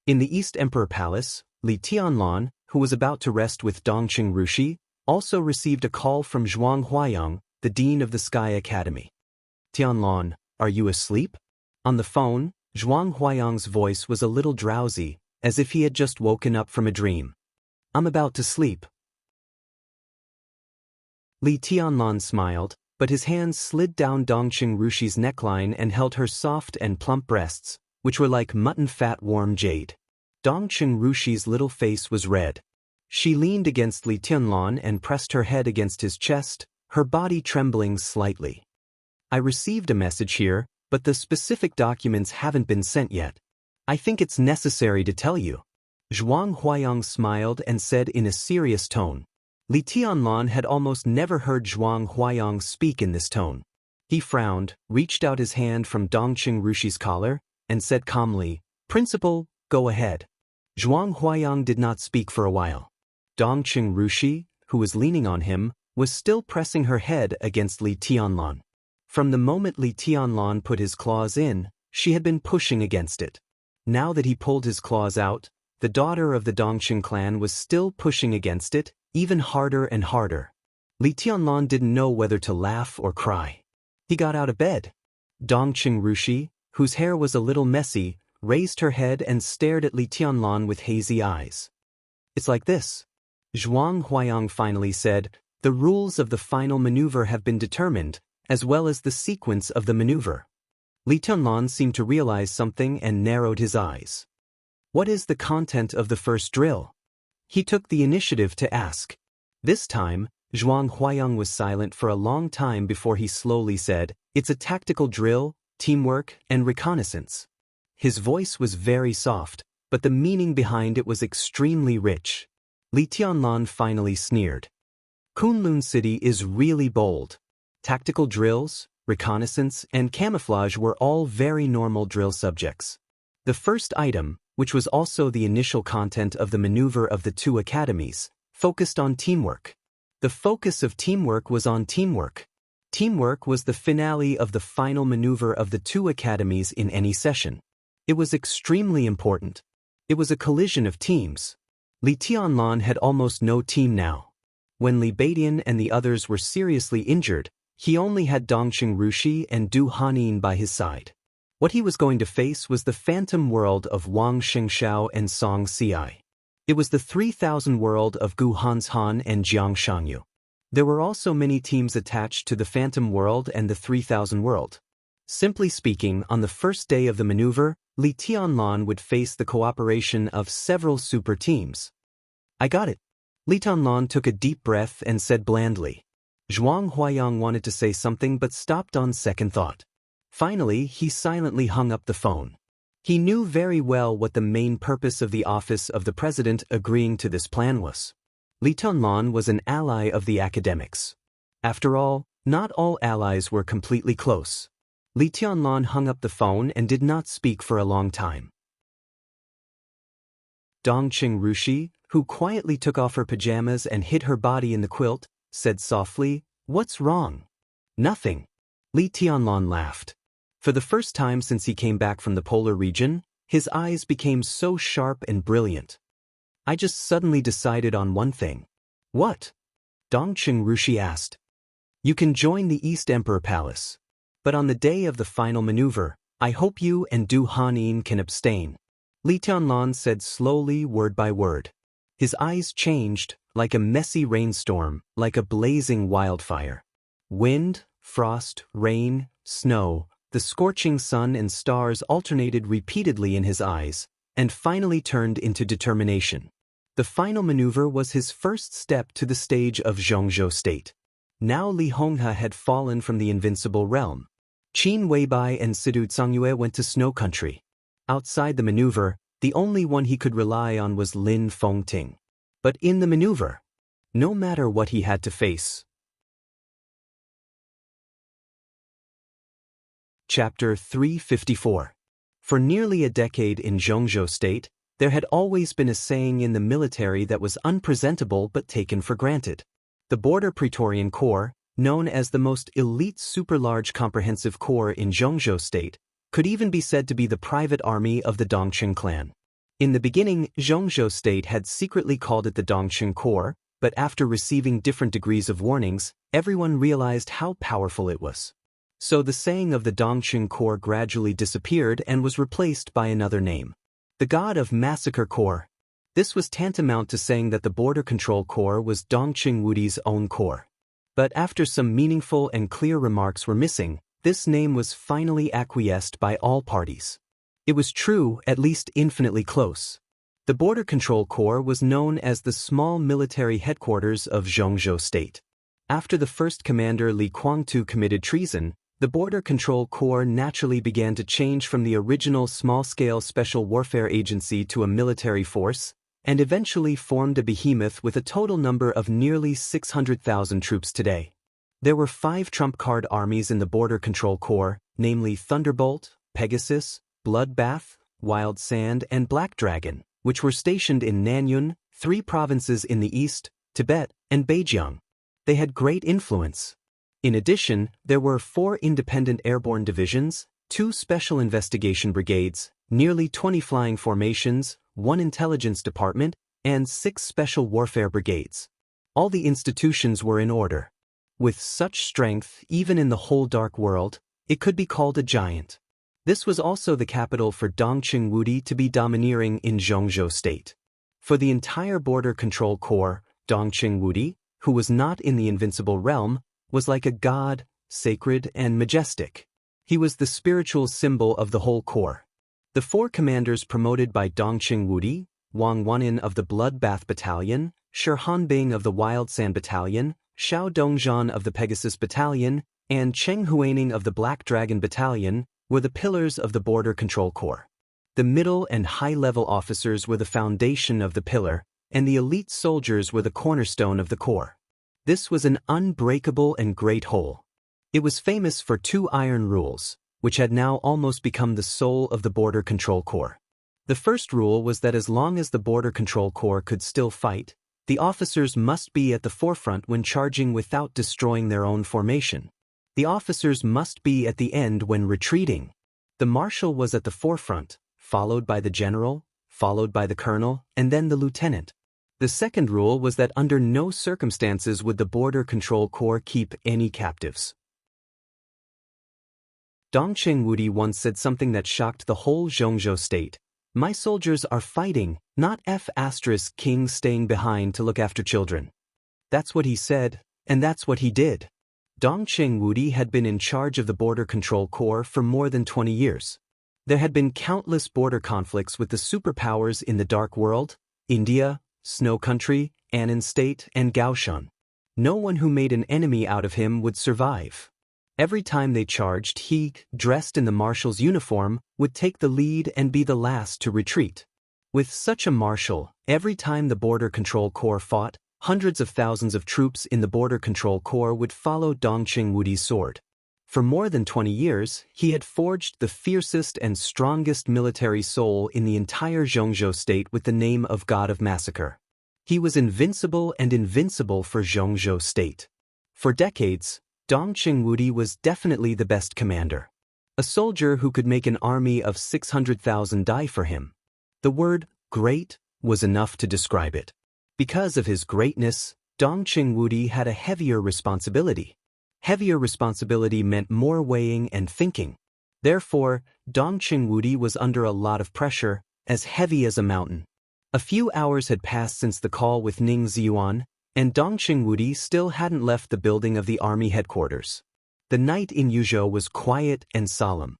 In the East Emperor Palace, Li Tianlan, who was about to rest with Dongqing Rushi, also received a call from Zhuang Huayang, the dean of the Sky Academy. Tianlan, are you asleep? On the phone, Zhuang Huayang's voice was a little drowsy, as if he had just woken up from a dream. I'm about to sleep. Li Tianlan smiled, but his hands slid down Dongqing Rushi's neckline and held her soft and plump breasts, which were like mutton fat warm jade. Dongqing Rushi's little face was red. She leaned against Li Tianlan and pressed her head against his chest, her body trembling slightly. I received a message here, but the specific documents haven't been sent yet. I think it's necessary to tell you. Zhuang Huayang smiled and said in a serious tone. Li Tianlan had almost never heard Zhuang Huayang speak in this tone. He frowned, reached out his hand from Dongqing Rushi's collar, and said calmly, Principal, go ahead. Zhuang Huayang did not speak for a while. Dongqing Rushi, who was leaning on him, was still pressing her head against Li Tianlan. From the moment Li Tianlan put his claws in, she had been pushing against it. Now that he pulled his claws out, the daughter of the Dongqing clan was still pushing against it, even harder and harder. Li Tianlan didn't know whether to laugh or cry. He got out of bed. Dongqing Rushi, whose hair was a little messy, raised her head and stared at Li Tianlan with hazy eyes. It's like this. Zhuang Huayang finally said, the rules of the final maneuver have been determined, as well as the sequence of the maneuver. Li Tianlan seemed to realize something and narrowed his eyes. What is the content of the first drill? He took the initiative to ask. This time, Zhuang Huayang was silent for a long time before he slowly said, it's a tactical drill, teamwork, and reconnaissance. His voice was very soft, but the meaning behind it was extremely rich. Li Tianlan finally sneered. Kunlun City is really bold. Tactical drills, reconnaissance, and camouflage were all very normal drill subjects. The first item, which was also the initial content of the maneuver of the two academies, focused on teamwork. The focus of teamwork was on teamwork. Teamwork was the finale of the final maneuver of the two academies in any session. It was extremely important. It was a collision of teams. Li Tianlan had almost no team now. When Li Beidian and the others were seriously injured, he only had Dongqing Rushi and Du Hanin by his side. What he was going to face was the phantom world of Wang Xingxiao and Song Xiai. It was the 3000 world of Gu Hanshan and Jiang Shangyu. There were also many teams attached to the phantom world and the 3000 world. Simply speaking, on the first day of the maneuver, Li Tianlan would face the cooperation of several super teams. I got it. Li Tianlan took a deep breath and said blandly. Zhuang Huayang wanted to say something but stopped on second thought. Finally, he silently hung up the phone. He knew very well what the main purpose of the office of the president agreeing to this plan was. Li Tianlan was an ally of the academics. After all, not all allies were completely close. Li Tianlan hung up the phone and did not speak for a long time. Dongqing Rushi, who quietly took off her pajamas and hid her body in the quilt, said softly, "What's wrong?" "Nothing." Li Tianlan laughed. For the first time since he came back from the polar region, his eyes became so sharp and brilliant. "I just suddenly decided on one thing." "What?" Dongqing Rushi asked. "You can join the East Emperor Palace. But on the day of the final maneuver, I hope you and Du Hanin can abstain." Li Tianlan said slowly, word by word. His eyes changed, like a messy rainstorm, like a blazing wildfire. Wind, frost, rain, snow, the scorching sun and stars alternated repeatedly in his eyes, and finally turned into determination. The final maneuver was his first step to the stage of Zhongzhou state. Now Li Honghe had fallen from the invincible realm. Qin Weibai and Sidu Cangyue went to snow country. Outside the maneuver, the only one he could rely on was Lin Fengting. But in the maneuver, no matter what he had to face. Chapter 354. For nearly a decade in Zhongzhou state, there had always been a saying in the military that was unpresentable but taken for granted. The Border Praetorian Corps, known as the most elite super-large comprehensive corps in Zhongzhou State, could even be said to be the private army of the Dongqing clan. In the beginning, Zhongzhou State had secretly called it the Dongqing Corps, but after receiving different degrees of warnings, everyone realized how powerful it was. So the saying of the Dongqing Corps gradually disappeared and was replaced by another name. The God of Massacre Corps. This was tantamount to saying that the Border Control Corps was Dongqing Wudi's own corps. But after some meaningful and clear remarks were missing, this name was finally acquiesced by all parties. It was true, at least infinitely close. The Border Control Corps was known as the small military headquarters of Zhongzhou State. After the first commander Li Guangtu committed treason, the Border Control Corps naturally began to change from the original small-scale special warfare agency to a military force, and eventually formed a behemoth with a total number of nearly 600,000 troops today. There were 5 trump-card armies in the Border Control Corps, namely Thunderbolt, Pegasus, Bloodbath, Wild Sand, and Black Dragon, which were stationed in Nanyun, 3 provinces in the east, Tibet, and Beijiang. They had great influence. In addition, there were 4 independent airborne divisions, 2 special investigation brigades, nearly 20 flying formations, 1 intelligence department, and 6 special warfare brigades. All the institutions were in order. With such strength, even in the whole dark world, it could be called a giant. This was also the capital for Dongqing Wudi to be domineering in Zhongzhou State. For the entire Border Control Corps, Dongqing Wudi, who was not in the invincible realm, was like a god, sacred and majestic. He was the spiritual symbol of the whole corps. The 4 commanders promoted by Dongqing Wudi, Wang Lin of the Bloodbath Battalion, Shi Hanbing of the Wild Sand Battalion, Xiao Dongzhan of the Pegasus Battalion, and Cheng Huaning of the Black Dragon Battalion, were the pillars of the Border Control Corps. The middle and high-level officers were the foundation of the pillar, and the elite soldiers were the cornerstone of the corps. This was an unbreakable and great whole. It was famous for 2 iron rules, which had now almost become the soul of the Border Control Corps. The first rule was that as long as the Border Control Corps could still fight, the officers must be at the forefront when charging without destroying their own formation. The officers must be at the end when retreating. The marshal was at the forefront, followed by the general, followed by the colonel, and then the lieutenant. The second rule was that under no circumstances would the Border Control Corps keep any captives. Dongqing Wudi once said something that shocked the whole Zhongzhou State. "My soldiers are fighting, not kings staying behind to look after children." That's what he said, and that's what he did. Dongqing Wudi had been in charge of the Border Control Corps for more than 20 years. There had been countless border conflicts with the superpowers in the Dark World, India, Snow Country, Annan State, and Gaoshan. No one who made an enemy out of him would survive. Every time they charged, he, dressed in the marshal's uniform, would take the lead and be the last to retreat. With such a marshal, every time the Border Control Corps fought, hundreds of thousands of troops in the Border Control Corps would follow Dongqing Wudi's sword. For more than 20 years, he had forged the fiercest and strongest military soul in the entire Zhongzhou State with the name of God of Massacre. He was invincible and invincible for Zhongzhou State. For decades, Dongqing Wudi was definitely the best commander. A soldier who could make an army of 600,000 die for him. The word, great, was enough to describe it. Because of his greatness, Dongqing Wudi had a heavier responsibility. Heavier responsibility meant more weighing and thinking. Therefore, Dongqing Wudi was under a lot of pressure, as heavy as a mountain. A few hours had passed since the call with Ning Ziyuan, and Dongqing Wudi still hadn't left the building of the army headquarters. The night in Yuzhou was quiet and solemn.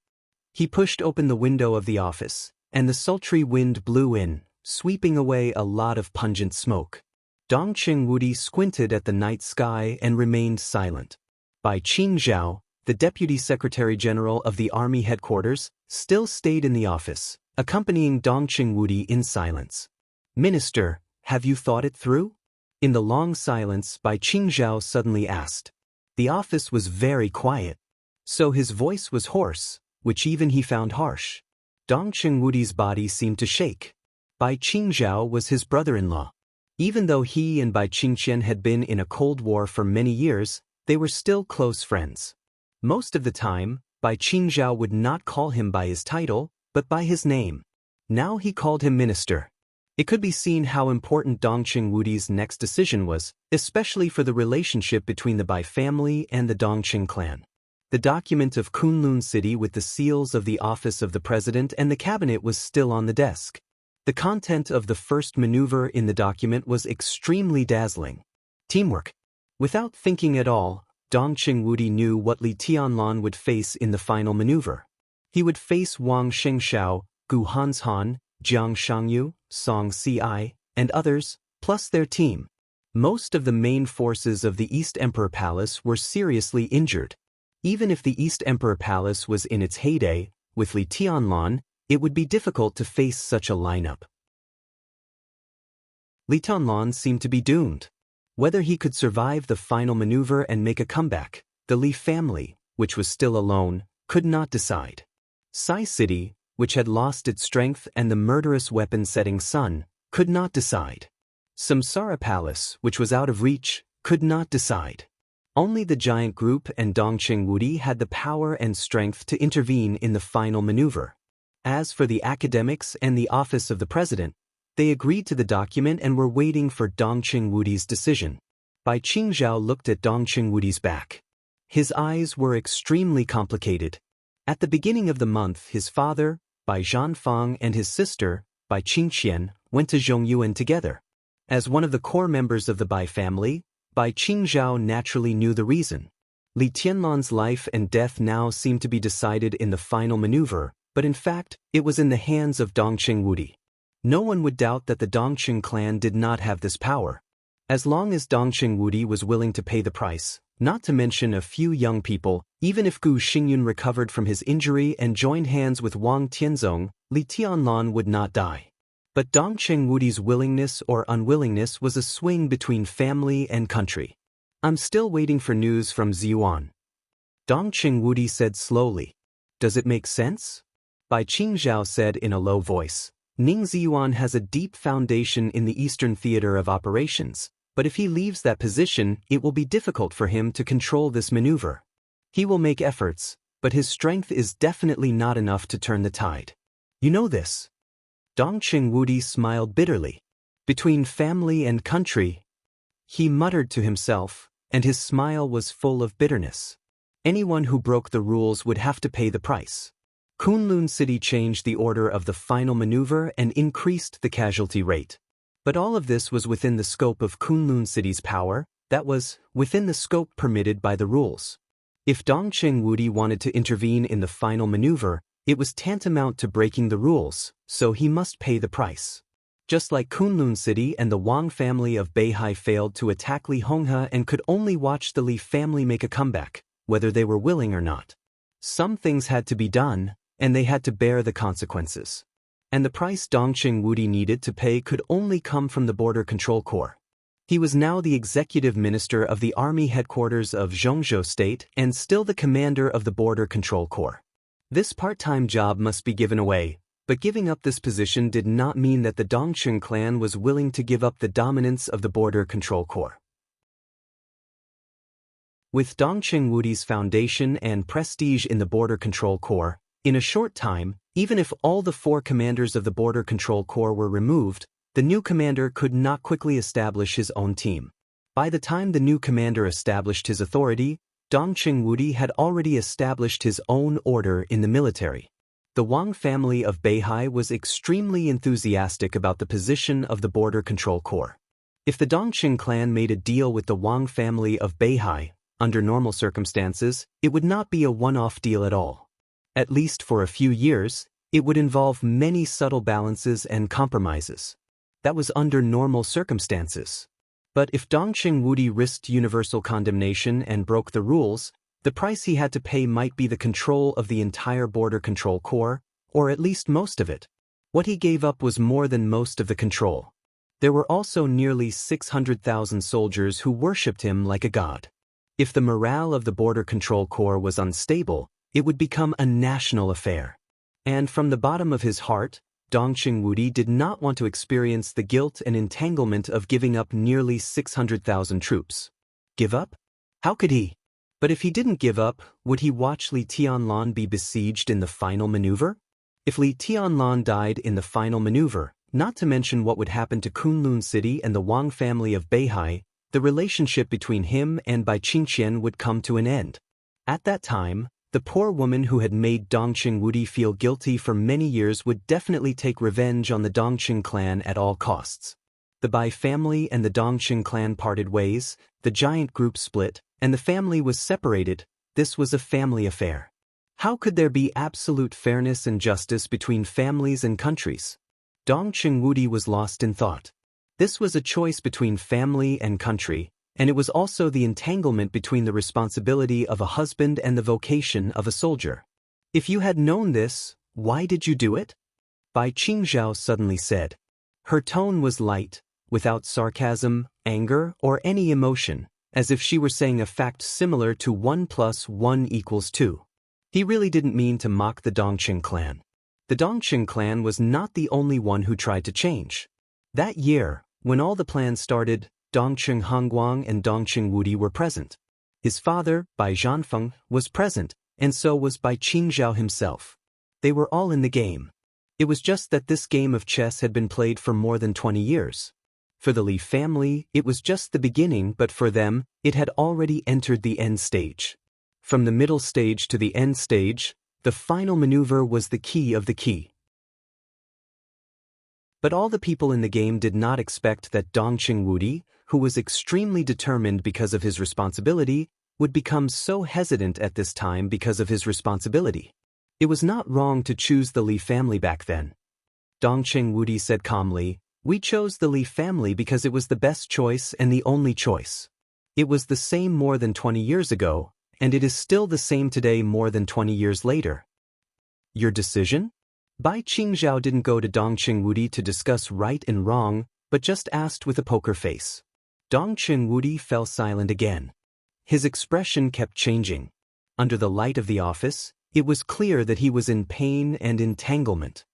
He pushed open the window of the office, and the sultry wind blew in, sweeping away a lot of pungent smoke. Dongqing Wudi squinted at the night sky and remained silent. Bai Qingzhao, the Deputy Secretary General of the Army Headquarters, still stayed in the office, accompanying Dongqing Wudi in silence. "Minister, have you thought it through?" In the long silence, Bai Qingzhao suddenly asked. The office was very quiet, so his voice was hoarse, which even he found harsh. Dongqing Wudi's body seemed to shake. Bai Qingzhao was his brother-in-law. Even though he and Bai Qingqian had been in a cold war for many years, they were still close friends. Most of the time, Bai Qingzhao would not call him by his title, but by his name. Now he called him minister. It could be seen how important Dongqing Wudi's next decision was, especially for the relationship between the Bai family and the Dongqing clan. The document of Kunlun City with the seals of the office of the president and the cabinet was still on the desk. The content of the first maneuver in the document was extremely dazzling. Teamwork. Without thinking at all, Dongqing Wudi knew what Li Tianlan would face in the final maneuver. He would face Wang Shengxiao, Gu Hanshan, Jiang Shangyu, Song Ci, and others, plus their team. Most of the main forces of the East Emperor Palace were seriously injured. Even if the East Emperor Palace was in its heyday, with Li Tianlan, it would be difficult to face such a lineup. Li Tianlan seemed to be doomed. Whether he could survive the final maneuver and make a comeback, the Li family, which was still alone, could not decide. Sai City, which had lost its strength and the murderous weapon-setting sun, could not decide. Samsara Palace, which was out of reach, could not decide. Only the giant group and Dongqing Wudi had the power and strength to intervene in the final maneuver. As for the academics and the office of the president, they agreed to the document and were waiting for Dongqing Wudi's decision. Bai Qingzhao looked at Dongqing Wudi's back. His eyes were extremely complicated. At the beginning of the month, his father, Bai Zhanfang, and his sister, Bai Qingqian, went to Zhongyuan together. As one of the core members of the Bai family, Bai Qingzhao naturally knew the reason. Li Tianlan's life and death now seemed to be decided in the final maneuver, but in fact, it was in the hands of Dongqing Wudi. No one would doubt that the Dongqing clan did not have this power. As long as Dongqing Wudi was willing to pay the price, not to mention a few young people, even if Gu Xingyun recovered from his injury and joined hands with Wang Tianzong, Li Tianlan would not die. But Dongqing Wudi's willingness or unwillingness was a swing between family and country. I'm still waiting for news from Ziyuan. Dongqing Wudi said slowly. Does it make sense? Bai Qingzhao said in a low voice. Ning Ziyuan has a deep foundation in the Eastern Theater of Operations, but if he leaves that position, it will be difficult for him to control this maneuver. He will make efforts, but his strength is definitely not enough to turn the tide. You know this. Dongqing Wudi smiled bitterly. Between family and country, he muttered to himself, and his smile was full of bitterness. Anyone who broke the rules would have to pay the price. Kunlun City changed the order of the final maneuver and increased the casualty rate. But all of this was within the scope of Kunlun City's power, that was, within the scope permitted by the rules. If Dongqing Wudi wanted to intervene in the final maneuver, it was tantamount to breaking the rules, so he must pay the price. Just like Kunlun City and the Wang family of Beihai failed to attack Li Honghe and could only watch the Li family make a comeback, whether they were willing or not. Some things had to be done, and they had to bear the consequences. And the price Dongqing Wudi needed to pay could only come from the Border Control Corps. He was now the executive minister of the army headquarters of Zhongzhou State and still the commander of the Border Control Corps. This part-time job must be given away, but giving up this position did not mean that the Dongqing clan was willing to give up the dominance of the Border Control Corps. With Dongqing Wudi's foundation and prestige in the Border Control Corps, in a short time, even if all the 4 commanders of the Border Control Corps were removed, the new commander could not quickly establish his own team. By the time the new commander established his authority, Dongqing Wudi had already established his own order in the military. The Wang family of Beihai was extremely enthusiastic about the position of the Border Control Corps. If the Dongqing clan made a deal with the Wang family of Beihai, under normal circumstances, it would not be a one-off deal at all. At least for a few years, it would involve many subtle balances and compromises. That was under normal circumstances. But if Dongqing Wudi risked universal condemnation and broke the rules, the price he had to pay might be the control of the entire Border Control Corps, or at least most of it. What he gave up was more than most of the control. There were also nearly 600,000 soldiers who worshipped him like a god. If the morale of the Border Control Corps was unstable, it would become a national affair. And from the bottom of his heart, Dongqing Wudi did not want to experience the guilt and entanglement of giving up nearly 600,000 troops. Give up? How could he? But if he didn't give up, would he watch Li Tianlan be besieged in the final maneuver? If Li Tianlan died in the final maneuver, not to mention what would happen to Kunlun City and the Wang family of Beihai, the relationship between him and Bai Qingqian would come to an end. At that time, the poor woman who had made Dongqing Wudi feel guilty for many years would definitely take revenge on the Dongqing clan at all costs. The Bai family and the Dongqing clan parted ways, the giant group split, and the family was separated. This was a family affair. How could there be absolute fairness and justice between families and countries? Dongqing Wudi was lost in thought. This was a choice between family and country, and it was also the entanglement between the responsibility of a husband and the vocation of a soldier. If you had known this, why did you do it? Bai Qingzhao suddenly said. Her tone was light, without sarcasm, anger, or any emotion, as if she were saying a fact similar to 1 + 1 = 2. He really didn't mean to mock the Dongqing clan. The Dongqing clan was not the only one who tried to change. That year, when all the plans started, Dongqing Hongguang and Dongqing Wudi were present. His father, Bai Zhanfeng, was present, and so was Bai Qingzhao himself. They were all in the game. It was just that this game of chess had been played for more than 20 years. For the Li family, it was just the beginning, but for them, it had already entered the end stage. From the middle stage to the end stage, the final maneuver was the key of the key. But all the people in the game did not expect that Dongqing Wudi, who was extremely determined because of his responsibility, would become so hesitant at this time because of his responsibility. It was not wrong to choose the Li family back then. Dongqing Wudi said calmly, "We chose the Li family because it was the best choice and the only choice. It was the same more than 20 years ago, and it is still the same today more than 20 years later." Your decision? Bai Qingzhao didn't go to Dongqing Wudi to discuss right and wrong, but just asked with a poker face. Dongqing Wudi fell silent again. His expression kept changing. Under the light of the office, it was clear that he was in pain and entanglement.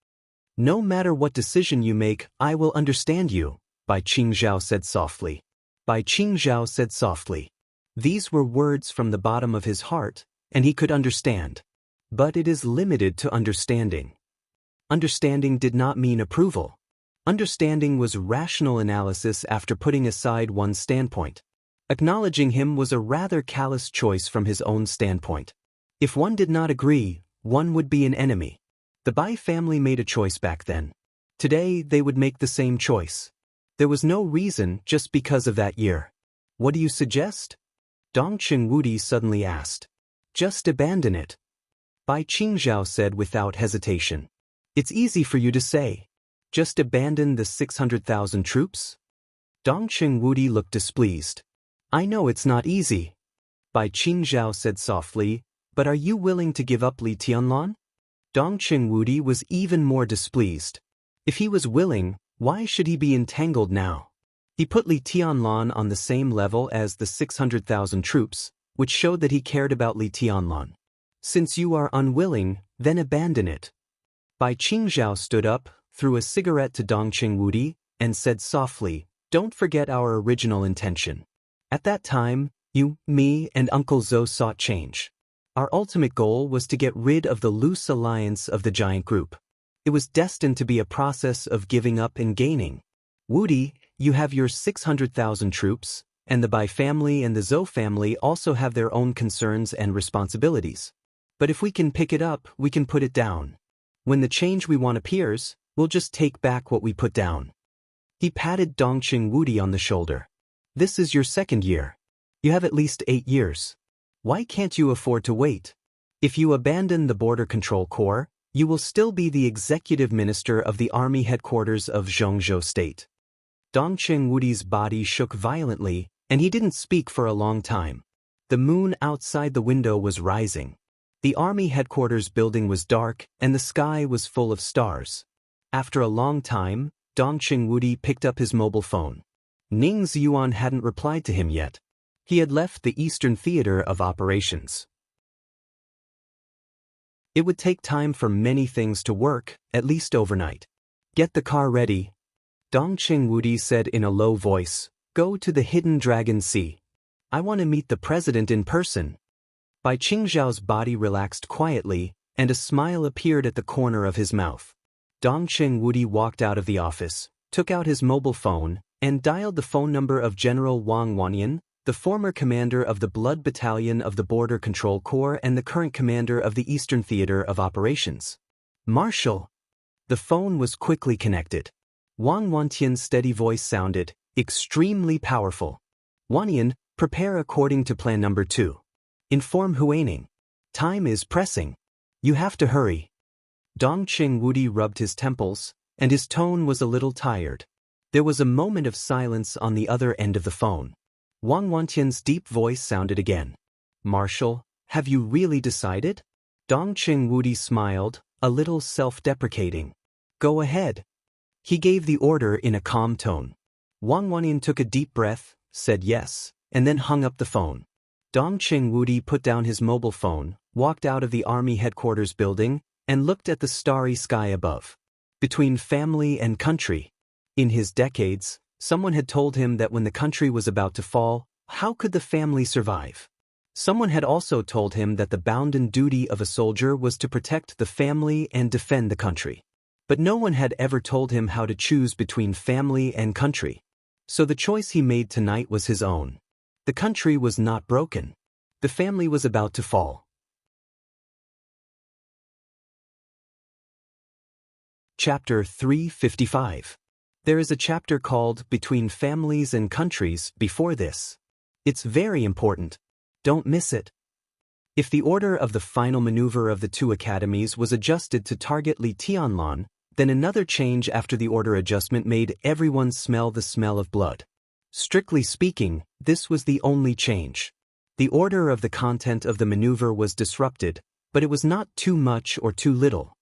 "No matter what decision you make, I will understand you," Bai Qingzhao said softly. Bai Qingzhao said softly. These were words from the bottom of his heart, and he could understand. But it is limited to understanding. Understanding did not mean approval. Understanding was rational analysis after putting aside one's standpoint. Acknowledging him was a rather callous choice from his own standpoint. If one did not agree, one would be an enemy. The Bai family made a choice back then. Today, they would make the same choice. There was no reason just because of that year. "What do you suggest?" Dongqing Wudi suddenly asked. "Just abandon it," Bai Qingzhao said without hesitation. "It's easy for you to say. Just abandon the 600,000 troops?" Dongqing Wudi looked displeased. "I know it's not easy," Bai Qingzhao said softly, "but are you willing to give up Li Tianlan?" Dongqing Wudi was even more displeased. If he was willing, why should he be entangled now? He put Li Tianlan on the same level as the 600,000 troops, which showed that he cared about Li Tianlan. "Since you are unwilling, then abandon it." Bai Qingzhao stood up, threw a cigarette to Dongqing Wudi, and said softly, "Don't forget our original intention. At that time, you, me, and Uncle Zhou sought change. Our ultimate goal was to get rid of the loose alliance of the giant group. It was destined to be a process of giving up and gaining. Wudi, you have your 600,000 troops, and the Bai family and the Zhou family also have their own concerns and responsibilities. But if we can pick it up, we can put it down. When the change we want appears, we'll just take back what we put down." He patted Dongqing Wudi on the shoulder. "This is your second year. You have at least 8 years. Why can't you afford to wait? If you abandon the Border Control Corps, you will still be the executive minister of the army headquarters of Zhongzhou State." Dongqing Wudi's body shook violently, and he didn't speak for a long time. The moon outside the window was rising. The army headquarters building was dark, and the sky was full of stars. After a long time, Dongqing Wudi picked up his mobile phone. Ning Ziyuan hadn't replied to him yet. He had left the Eastern Theater of Operations. It would take time for many things to work, at least overnight. "Get the car ready," Dongqing Wudi said in a low voice. "Go to the Hidden Dragon Sea." I want to meet the president in person. Bai Qingzhao's body relaxed quietly, and a smile appeared at the corner of his mouth. Dongqing Wudi walked out of the office, took out his mobile phone, and dialed the phone number of General Wang Lin, the former commander of the Blood Battalion of the Border Control Corps and the current commander of the Eastern Theater of Operations. Marshal! The phone was quickly connected. Wang Wantian's steady voice sounded extremely powerful. Wanyan, prepare according to plan number 2. Inform Huaining. Time is pressing. You have to hurry. Dongqing Wudi rubbed his temples, and his tone was a little tired. There was a moment of silence on the other end of the phone. Wang Wantian's deep voice sounded again. Marshal, have you really decided? Dongqing Wudi smiled, a little self-deprecating. Go ahead. He gave the order in a calm tone. Wang Wanyan took a deep breath, said yes, and then hung up the phone. Dongqing Wudi put down his mobile phone, walked out of the army headquarters building, and looked at the starry sky above. Between family and country. In his decades, someone had told him that when the country was about to fall, how could the family survive? Someone had also told him that the bounden duty of a soldier was to protect the family and defend the country. But no one had ever told him how to choose between family and country. So the choice he made tonight was his own. The country was not broken. The family was about to fall. Chapter 355. There is a chapter called Between Families and Countries before this. It's very important. Don't miss it. If the order of the final maneuver of the 2 academies was adjusted to target Li Tianlan, then another change after the order adjustment made everyone smell the smell of blood. Strictly speaking, this was the only change. The order of the content of the maneuver was disrupted, but it was not too much or too little.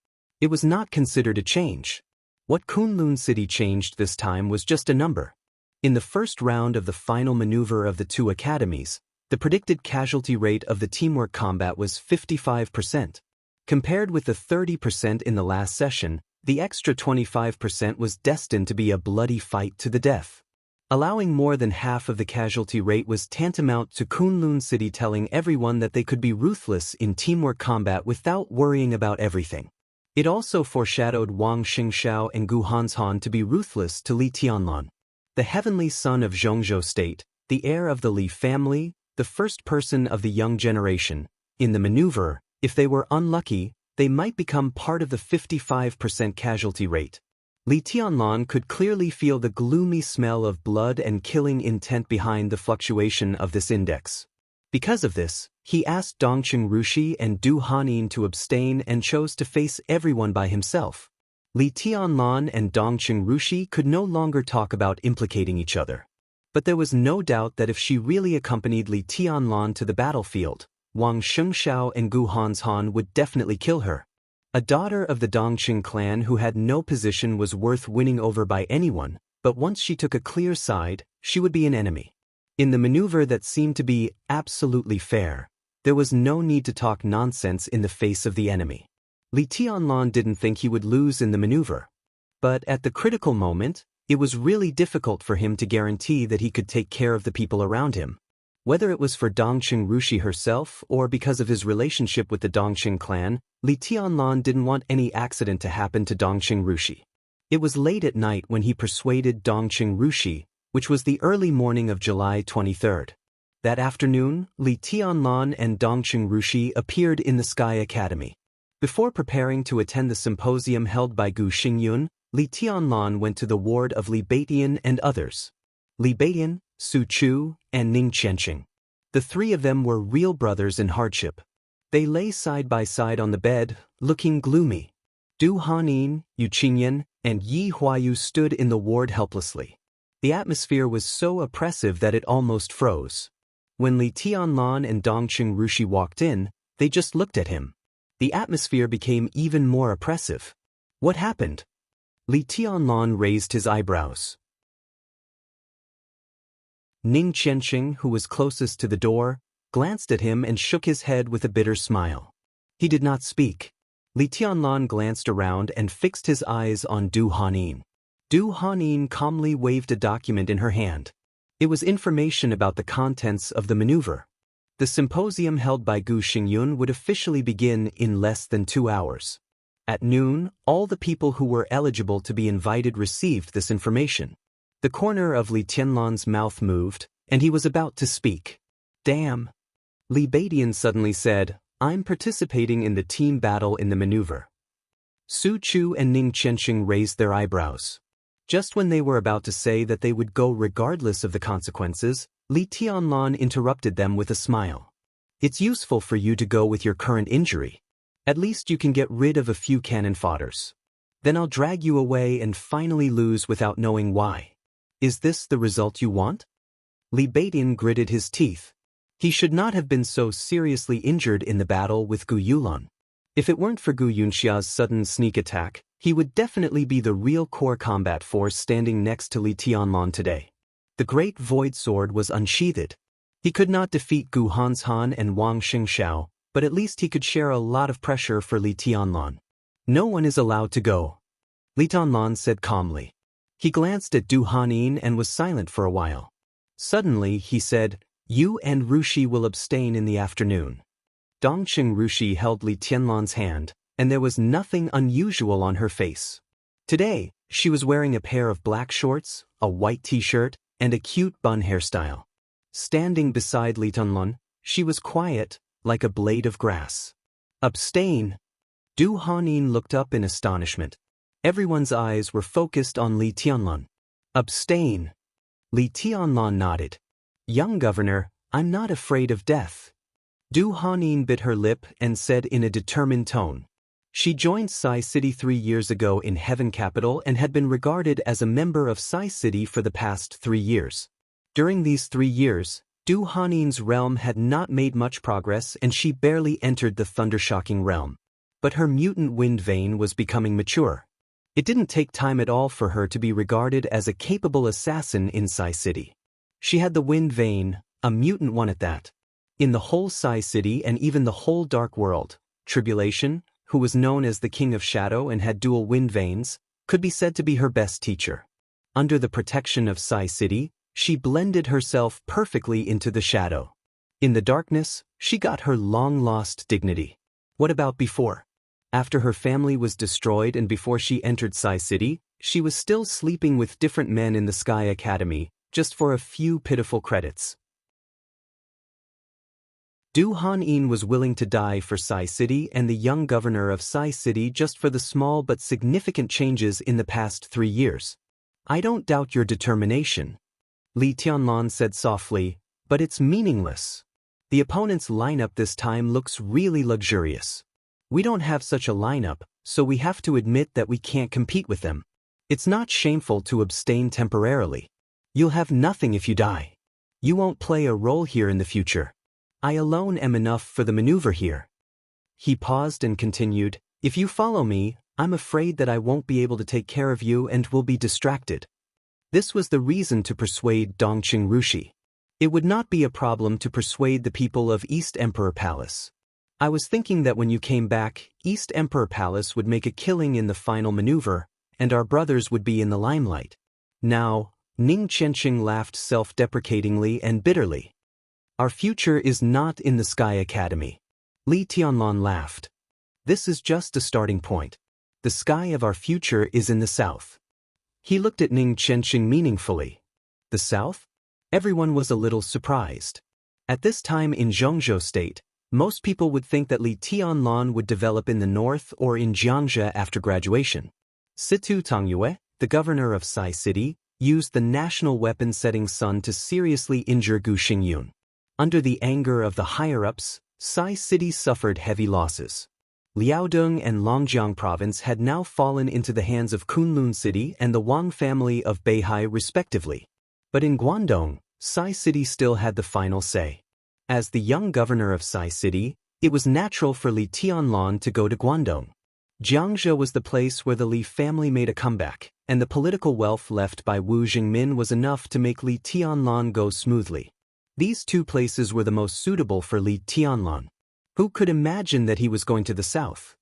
It was not considered a change. What Kunlun City changed this time was just a number. In the first round of the final maneuver of the 2 academies, the predicted casualty rate of the teamwork combat was 55%. Compared with the 30% in the last session, the extra 25% was destined to be a bloody fight to the death. Allowing more than half of the casualty rate was tantamount to Kunlun City telling everyone that they could be ruthless in teamwork combat without worrying about everything. It also foreshadowed Wang Xingxiao and Gu Hanshan to be ruthless to Li Tianlan. The heavenly son of Zhongzhou State, the heir of the Li family, the first person of the young generation. In the maneuver, if they were unlucky, they might become part of the 55% casualty rate. Li Tianlan could clearly feel the gloomy smell of blood and killing intent behind the fluctuation of this index. Because of this, he asked Dongqing Rushi and Du Hanin to abstain and chose to face everyone by himself. Li Tianlan and Dongqing Rushi could no longer talk about implicating each other. But there was no doubt that if she really accompanied Li Tianlan to the battlefield, Wang Xingxiao and Gu Hanshan would definitely kill her. A daughter of the Dongqing clan who had no position was worth winning over by anyone, but once she took a clear side, she would be an enemy. In the maneuver that seemed to be absolutely fair, there was no need to talk nonsense in the face of the enemy. Li Tianlan didn't think he would lose in the maneuver. But at the critical moment, it was really difficult for him to guarantee that he could take care of the people around him. Whether it was for Dongqing Rushi herself or because of his relationship with the Dongqing clan, Li Tianlan didn't want any accident to happen to Dongqing Rushi. It was late at night when he persuaded Dongqing Rushi, which was the early morning of July 23rd. That afternoon, Li Tianlan and Dongqing Rushi appeared in the Sky Academy. Before preparing to attend the symposium held by Gu Xingyun, Li Tianlan went to the ward of Li Baidian and others. Li Baidian, Su Chu, and Ning Qianxing. The 3 of them were real brothers in hardship. They lay side by side on the bed, looking gloomy. Du Hanin, Yu Qingyan, and Yi Huayu stood in the ward helplessly. The atmosphere was so oppressive that it almost froze. When Li Tianlan and Dongqing Rushi walked in, they just looked at him. The atmosphere became even more oppressive. What happened? Li Tianlan raised his eyebrows. Ning Qianxing, who was closest to the door, glanced at him and shook his head with a bitter smile. He did not speak. Li Tianlan glanced around and fixed his eyes on Du Hanin. Du Hanin calmly waved a document in her hand. It was information about the contents of the maneuver. The symposium held by Gu Xingyun would officially begin in less than 2 hours. At noon, all the people who were eligible to be invited received this information. The corner of Li Tianlan's mouth moved, and he was about to speak. Damn. Li Baidian suddenly said, I'm participating in the team battle in the maneuver. Su Chu and Ning Qianxing raised their eyebrows. Just when they were about to say that they would go regardless of the consequences, Li Tianlan interrupted them with a smile. It's useful for you to go with your current injury. At least you can get rid of a few cannon fodders. Then I'll drag you away and finally lose without knowing why. Is this the result you want? Li Baidian gritted his teeth. He should not have been so seriously injured in the battle with Gu Yulan. If it weren't for Gu Yunxia's sudden sneak attack, he would definitely be the real core combat force standing next to Li Tianlan today. The great void sword was unsheathed. He could not defeat Gu Hanshan and Wang Xingxiao, but at least he could share a lot of pressure for Li Tianlan. No one is allowed to go, Li Tianlan said calmly. He glanced at Du Hanin and was silent for a while. Suddenly, he said, You and Rushi will abstain in the afternoon. Dongqing Rushi held Li Tianlan's hand, and there was nothing unusual on her face. Today, she was wearing a pair of black shorts, a white t-shirt, and a cute bun hairstyle. Standing beside Li Tianlan, she was quiet, like a blade of grass. Abstain! Du Hanin looked up in astonishment. Everyone's eyes were focused on Li Tianlan. Abstain! Li Tianlan nodded. Young governor, I'm not afraid of death. Du Hanin bit her lip and said in a determined tone. She joined Sai City 3 years ago in Heaven Capital and had been regarded as a member of Sai City for the past 3 years. During these 3 years, Du Hanin's realm had not made much progress and she barely entered the thundershocking realm. But her mutant wind vein was becoming mature. It didn't take time at all for her to be regarded as a capable assassin in Sai City. She had the wind vein, a mutant one at that. In the whole Sai City and even the whole Dark World, Tribulation, who was known as the King of Shadow and had dual wind veins, could be said to be her best teacher. Under the protection of Sai City, she blended herself perfectly into the shadow. In the darkness, she got her long-lost dignity. What about before? After her family was destroyed and before she entered Sai City, she was still sleeping with different men in the Sky Academy, just for a few pitiful credits. Du Hanin was willing to die for Sai City and the young governor of Sai City just for the small but significant changes in the past 3 years. I don't doubt your determination, Li Tianlan said softly, but it's meaningless. The opponent's lineup this time looks really luxurious. We don't have such a lineup, so we have to admit that we can't compete with them. It's not shameful to abstain temporarily. You'll have nothing if you die. You won't play a role here in the future. I alone am enough for the maneuver here. He paused and continued, If you follow me, I'm afraid that I won't be able to take care of you and will be distracted. This was the reason to persuade Dongqing Rushi. It would not be a problem to persuade the people of East Emperor Palace. I was thinking that when you came back, East Emperor Palace would make a killing in the final maneuver, and our brothers would be in the limelight. Now, Ning Qianxing laughed self-deprecatingly and bitterly. Our future is not in the Sky Academy. Li Tianlan laughed. This is just a starting point. The sky of our future is in the south. He looked at Ning Qianxing meaningfully. The south? Everyone was a little surprised. At this time in Zhengzhou State, most people would think that Li Tianlan would develop in the north or in Xianxia after graduation. Situ Tongyue, the governor of Sai City, used the national weapon setting sun to seriously injure Gu Xingyun. Under the anger of the higher-ups, Sai City suffered heavy losses. Liaodong and Longjiang province had now fallen into the hands of Kunlun City and the Wang family of Beihai respectively. But in Guangdong, Sai City still had the final say. As the young governor of Sai City, it was natural for Li Tianlan to go to Guangdong. Jiangzhou was the place where the Li family made a comeback, and the political wealth left by Wu Jingmin was enough to make Li Tianlan go smoothly. These two places were the most suitable for Li Tianlan. Who could imagine that he was going to the south?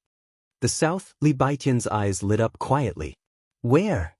The south? Li Baitian's eyes lit up quietly. Where?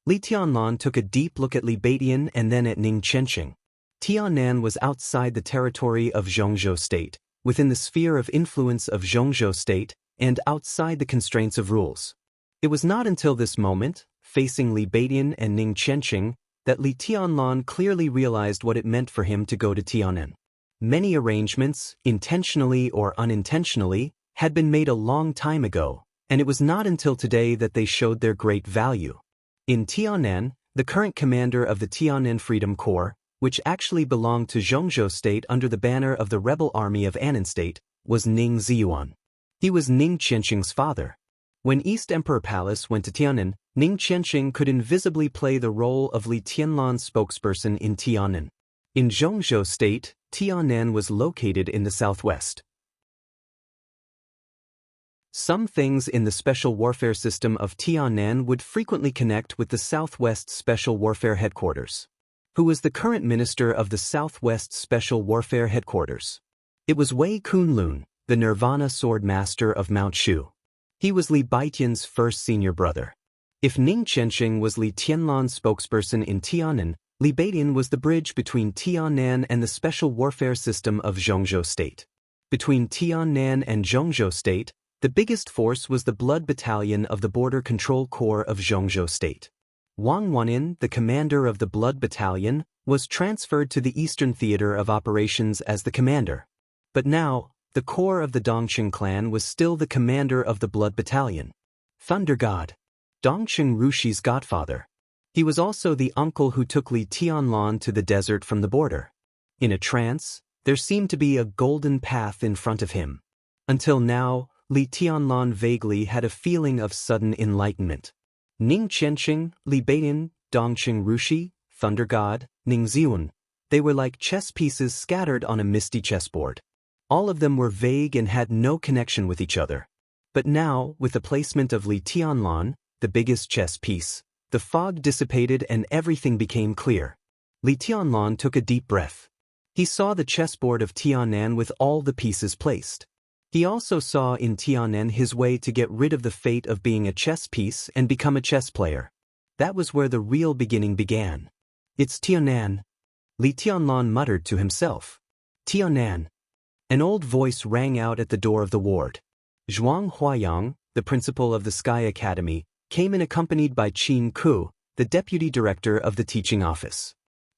Li Tianlan took a deep look at Li Baidian and then at Ning Qianxing. Tiannan was outside the territory of Zhongzhou State, within the sphere of influence of Zhongzhou State, and outside the constraints of rules. It was not until this moment, facing Li Baidian and Ning Qianxing, that Li Tianlan clearly realized what it meant for him to go to Tiannan. Many arrangements, intentionally or unintentionally, had been made a long time ago, and it was not until today that they showed their great value. In Tiannan, the current commander of the Tiannan Freedom Corps, which actually belonged to Zhongzhou State under the banner of the rebel army of Annan State, was Ning Ziyuan. He was Ning Qianxing's father. When East Emperor Palace went to Tiannan, Ning Qianxing could invisibly play the role of Li Tianlan's spokesperson in Tiannan. In Zhongzhou State, Tiannan was located in the southwest. Some things in the special warfare system of Tiannan would frequently connect with the Southwest Special Warfare Headquarters. Who was the current minister of the Southwest Special Warfare Headquarters? It was Wei Kunlun, the Nirvana sword master of Mount Shu. He was Li Baidian's first senior brother. If Ning Qianxing was Li Tianlan's spokesperson in Tiannan, Li Baidian was the bridge between Tiannan and the special warfare system of Zhongzhou State. Between Tiannan and Zhongzhou State, the biggest force was the Blood Battalion of the Border Control Corps of Zhongzhou State. Wang Lin, the commander of the Blood Battalion, was transferred to the Eastern Theater of Operations as the commander. But now, the core of the Dongqing clan was still the commander of the Blood Battalion. Thunder God. Dongqing Rushi's godfather. He was also the uncle who took Li Tianlan to the desert from the border. In a trance, there seemed to be a golden path in front of him. Until now, Li Tianlan vaguely had a feeling of sudden enlightenment. Ning Qianxing, Li Baidian, Dongqing Rushi, Thunder God, Ning Ziyuan, they were like chess pieces scattered on a misty chessboard. All of them were vague and had no connection with each other. But now, with the placement of Li Tianlan, the biggest chess piece, the fog dissipated and everything became clear. Li Tianlan took a deep breath. He saw the chessboard of Tiannan with all the pieces placed. He also saw in Tiannan his way to get rid of the fate of being a chess piece and become a chess player. That was where the real beginning began. It's Tiannan. Li Tianlan muttered to himself. Tiannan. An old voice rang out at the door of the ward. Zhuang Huayang, the principal of the Sky Academy, came in accompanied by Qin Ku, the deputy director of the teaching office.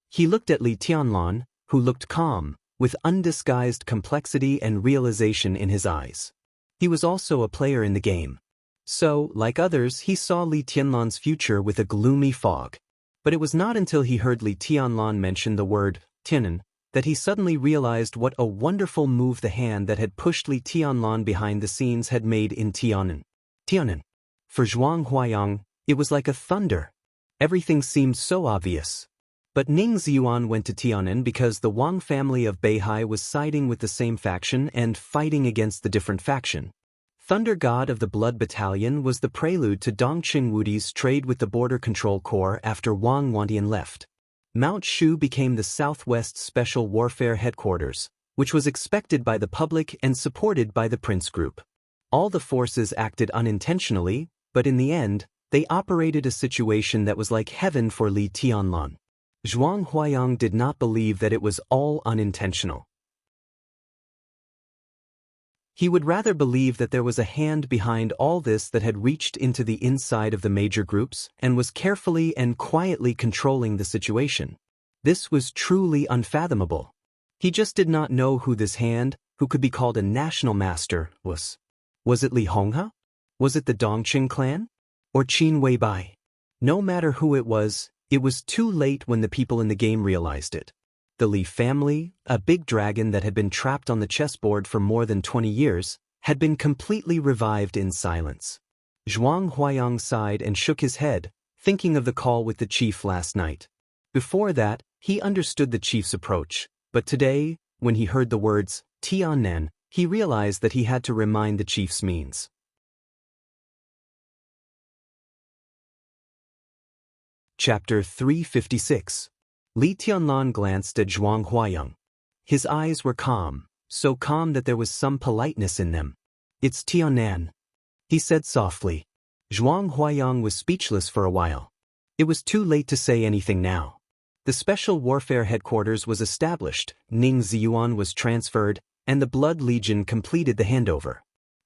He looked at Li Tianlan, who looked calm, with undisguised complexity and realization in his eyes. He was also a player in the game. So, like others, he saw Li Tianlan's future with a gloomy fog. But it was not until he heard Li Tianlan mention the word Tiannan that he suddenly realized what a wonderful move the hand that had pushed Li Tianlan behind the scenes had made in Tiannan. Tiannan. For Zhuang Huayang, it was like a thunder. Everything seemed so obvious. But Ning Ziyuan went to Tiannan because the Wang family of Beihai was siding with the same faction and fighting against the different faction. Thunder God of the Blood Battalion was the prelude to Dongqing Wudi's trade with the Border Control Corps after Wang Wantian left. Mount Shu became the Southwest Special Warfare Headquarters, which was expected by the public and supported by the Prince Group. All the forces acted unintentionally, but in the end, they operated a situation that was like heaven for Li Tianlan. Zhuang Huayang did not believe that it was all unintentional. He would rather believe that there was a hand behind all this that had reached into the inside of the major groups and was carefully and quietly controlling the situation. This was truly unfathomable. He just did not know who this hand, who could be called a national master, was. Was it Li Honghe? Was it the Dongqing clan? Or Qin Weibai? No matter who it was too late when the people in the game realized it. The Li family, a big dragon that had been trapped on the chessboard for more than 20 years, had been completely revived in silence. Zhuang Huayang sighed and shook his head, thinking of the call with the chief last night. Before that, he understood the chief's approach, but today, when he heard the words, Tiannan, he realized that he had to remind the chief's means. Chapter 356. Li Tianlan glanced at Zhuang Huayang. His eyes were calm, so calm that there was some politeness in them. It's Tiannan, he said softly. Zhuang Huayang was speechless for a while. It was too late to say anything now. The Special Warfare Headquarters was established, Ning Ziyuan was transferred, and the Blood Legion completed the handover.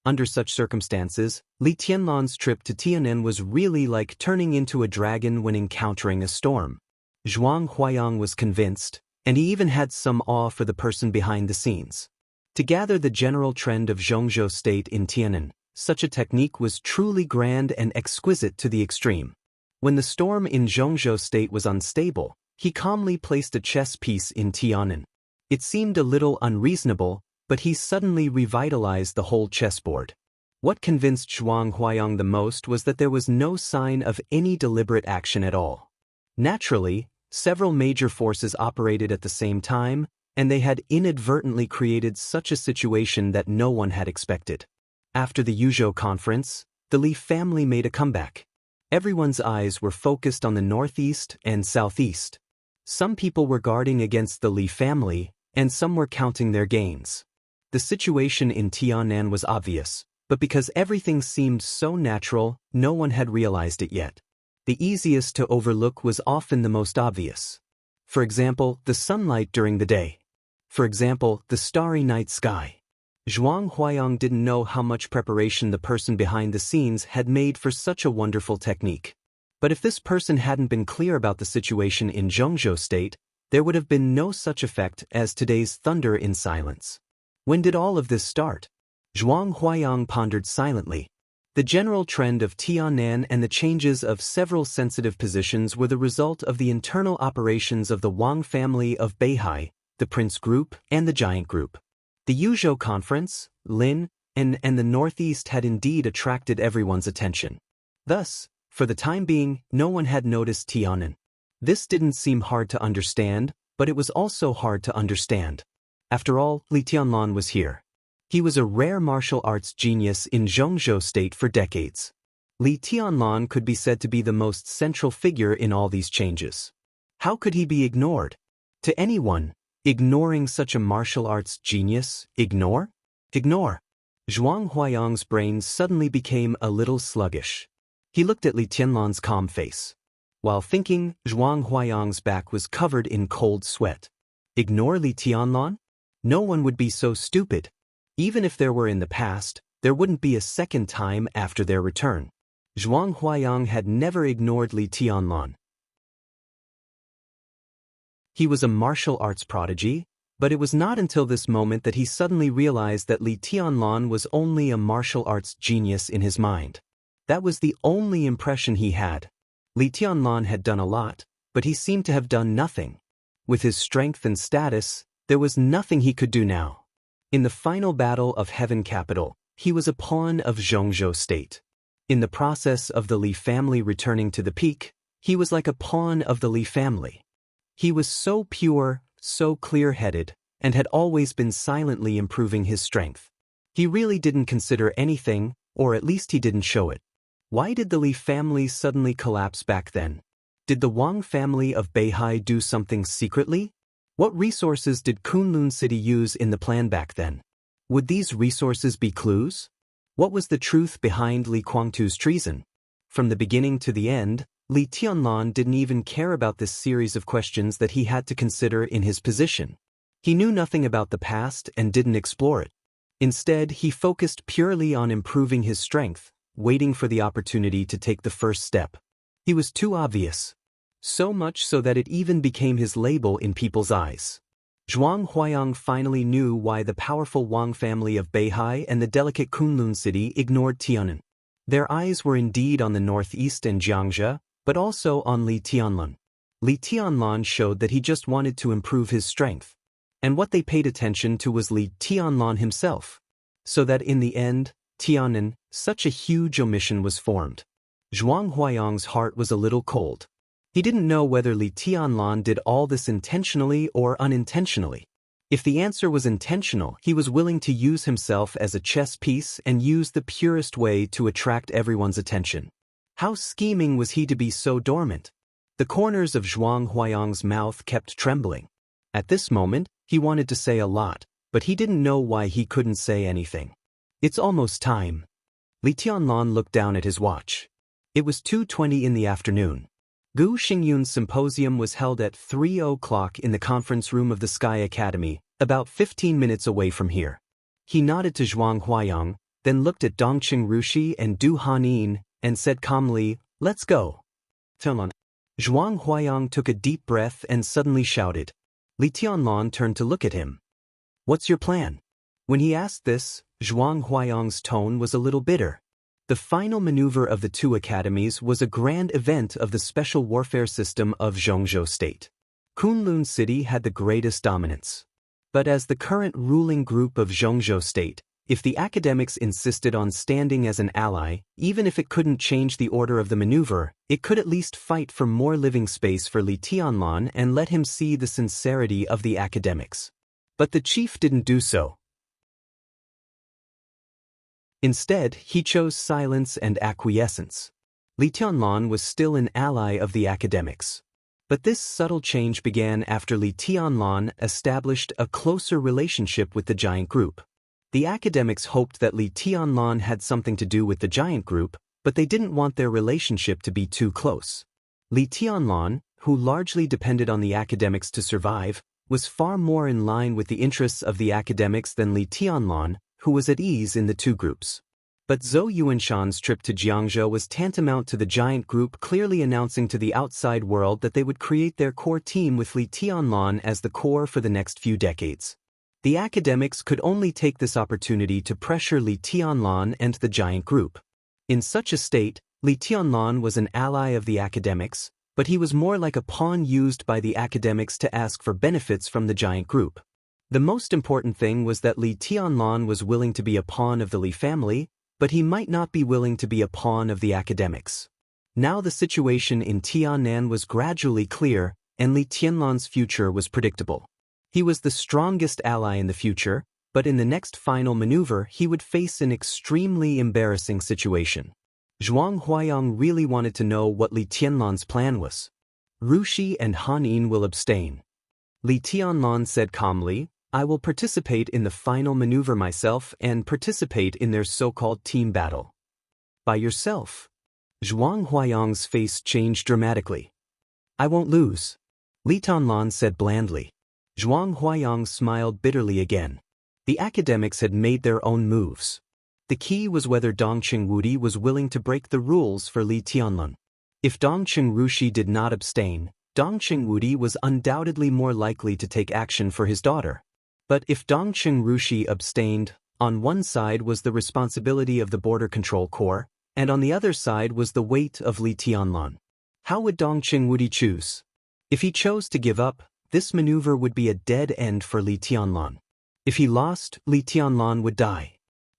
Under such circumstances, Li Tianlan's trip to Tianan was really like turning into a dragon when encountering a storm. Zhuang Huayang was convinced, and he even had some awe for the person behind the scenes. To gather the general trend of Zhongzhou state in Tianan, such a technique was truly grand and exquisite to the extreme. When the storm in Zhongzhou state was unstable, he calmly placed a chess piece in Tianan. It seemed a little unreasonable, but he suddenly revitalized the whole chessboard. What convinced Zhuang Huayang the most was that there was no sign of any deliberate action at all. Naturally, several major forces operated at the same time, and they had inadvertently created such a situation that no one had expected. After the Yuzhou conference, the Li family made a comeback. Everyone's eyes were focused on the northeast and southeast. Some people were guarding against the Li family, and some were counting their gains. The situation in Tianan was obvious, but because everything seemed so natural, no one had realized it yet. The easiest to overlook was often the most obvious. For example, the sunlight during the day. For example, the starry night sky. Zhuang Huayang didn't know how much preparation the person behind the scenes had made for such a wonderful technique. But if this person hadn't been clear about the situation in Zhongzhou state, there would have been no such effect as today's thunder in silence. When did all of this start? Zhuang Huayang pondered silently. The general trend of Tianan and the changes of several sensitive positions were the result of the internal operations of the Wang family of Beihai, the Prince Group, and the Giant Group. The Yuzhou Conference, Lin, and the Northeast had indeed attracted everyone's attention. Thus, for the time being, no one had noticed Tianan. This didn't seem hard to understand, but it was also hard to understand. After all, Li Tianlan was here. He was a rare martial arts genius in Zhongzhou state for decades. Li Tianlan could be said to be the most central figure in all these changes. How could he be ignored? To anyone, ignoring such a martial arts genius, ignore? Zhuang Huayang's brain suddenly became a little sluggish. He looked at Li Tianlan's calm face. While thinking, Zhuang Huayang's back was covered in cold sweat. Ignore Li Tianlan? No one would be so stupid. Even if there were in the past, there wouldn't be a second time after their return. Zhuang Huayang had never ignored Li Tianlan. He was a martial arts prodigy, but it was not until this moment that he suddenly realized that Li Tianlan was only a martial arts genius in his mind. That was the only impression he had. Li Tianlan had done a lot, but he seemed to have done nothing. With his strength and status, there was nothing he could do now. In the final battle of Heaven Capital, he was a pawn of Zhongzhou state. In the process of the Li family returning to the peak, he was like a pawn of the Li family. He was so pure, so clear-headed, and had always been silently improving his strength. He really didn't consider anything, or at least he didn't show it. Why did the Li family suddenly collapse back then? Did the Wang family of Beihai do something secretly? What resources did Kunlun City use in the plan back then? Would these resources be clues? What was the truth behind Li Guangtu's treason? From the beginning to the end, Li Tianlan didn't even care about this series of questions that he had to consider in his position. He knew nothing about the past and didn't explore it. Instead, he focused purely on improving his strength, waiting for the opportunity to take the first step. He was too obvious. So much so that it even became his label in people's eyes. Zhuang Huayang finally knew why the powerful Wang family of Beihai and the delicate Kunlun city ignored Tianan. Their eyes were indeed on the northeast and Xianxia, but also on Li Tianlan. Li Tianlan showed that he just wanted to improve his strength. And what they paid attention to was Li Tianlan himself. So that in the end, Tianan, such a huge omission was formed. Zhuang Huayang's heart was a little cold. He didn't know whether Li Tianlan did all this intentionally or unintentionally. If the answer was intentional, he was willing to use himself as a chess piece and use the purest way to attract everyone's attention. How scheming was he to be so dormant? The corners of Zhuang Huayang's mouth kept trembling. At this moment, he wanted to say a lot, but he didn't know why he couldn't say anything. It's almost time. Li Tianlan looked down at his watch. It was 2:20 in the afternoon. Gu Xingyun's symposium was held at 3 o'clock in the conference room of the Sky Academy, about 15 minutes away from here. He nodded to Zhuang Huayang, then looked at Dongqing Rushi and Du Hanin, and said calmly, "Let's go." Zhuang Huayang took a deep breath and suddenly shouted. Li Tianlan turned to look at him. "What's your plan?" When he asked this, Zhuang Huayang's tone was a little bitter. The final maneuver of the two academies was a grand event of the special warfare system of Zhongzhou State. Kunlun City had the greatest dominance. But as the current ruling group of Zhongzhou State, if the academics insisted on standing as an ally, even if it couldn't change the order of the maneuver, it could at least fight for more living space for Li Tianlan and let him see the sincerity of the academics. But the chief didn't do so. Instead, he chose silence and acquiescence. Li Tianlan was still an ally of the academics. But this subtle change began after Li Tianlan established a closer relationship with the giant group. The academics hoped that Li Tianlan had something to do with the giant group, but they didn't want their relationship to be too close. Li Tianlan, who largely depended on the academics to survive, was far more in line with the interests of the academics than Li Tianlan, who was at ease in the two groups. But Zhou Yuanshan's trip to Jiangzhou was tantamount to the giant group clearly announcing to the outside world that they would create their core team with Li Tianlan as the core for the next few decades. The academics could only take this opportunity to pressure Li Tianlan and the giant group. In such a state, Li Tianlan was an ally of the academics, but he was more like a pawn used by the academics to ask for benefits from the giant group. The most important thing was that Li Tianlan was willing to be a pawn of the Li family, but he might not be willing to be a pawn of the academics. Now the situation in Tiannan was gradually clear, and Li Tianlan's future was predictable. He was the strongest ally in the future, but in the next final maneuver he would face an extremely embarrassing situation. Zhuang Huayang really wanted to know what Li Tianlan's plan was. "Rushi and Hanin will abstain." Li Tianlan said calmly, "I will participate in the final maneuver myself and participate in their so-called team battle." "By yourself?" Zhuang Huayang's face changed dramatically. "I won't lose," Li Tianlan said blandly. Zhuang Huayang smiled bitterly again. The academics had made their own moves. The key was whether Dongqing Wudi was willing to break the rules for Li Tianlan. If Dongqing Rushi did not abstain, Dongqing Wudi was undoubtedly more likely to take action for his daughter. But if Dongqing Rushi abstained, on one side was the responsibility of the Border Control Corps, and on the other side was the weight of Li Tianlan. How would Dongqing Wudi choose? If he chose to give up, this maneuver would be a dead end for Li Tianlan. If he lost, Li Tianlan would die.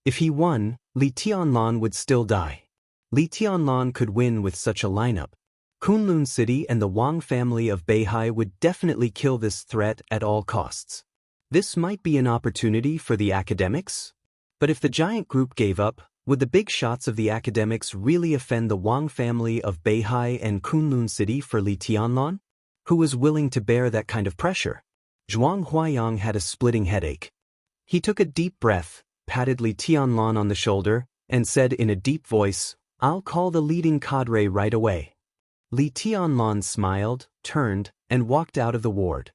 If he won, Li Tianlan would still die. Li Tianlan could win with such a lineup. Kunlun City and the Wang family of Beihai would definitely kill this threat at all costs. This might be an opportunity for the academics? But if the giant group gave up, would the big shots of the academics really offend the Wang family of Beihai and Kunlun City for Li Tianlan? Who was willing to bear that kind of pressure? Zhuang Huayang had a splitting headache. He took a deep breath, patted Li Tianlan on the shoulder, and said in a deep voice, "I'll call the leading cadre right away." Li Tianlan smiled, turned, and walked out of the ward.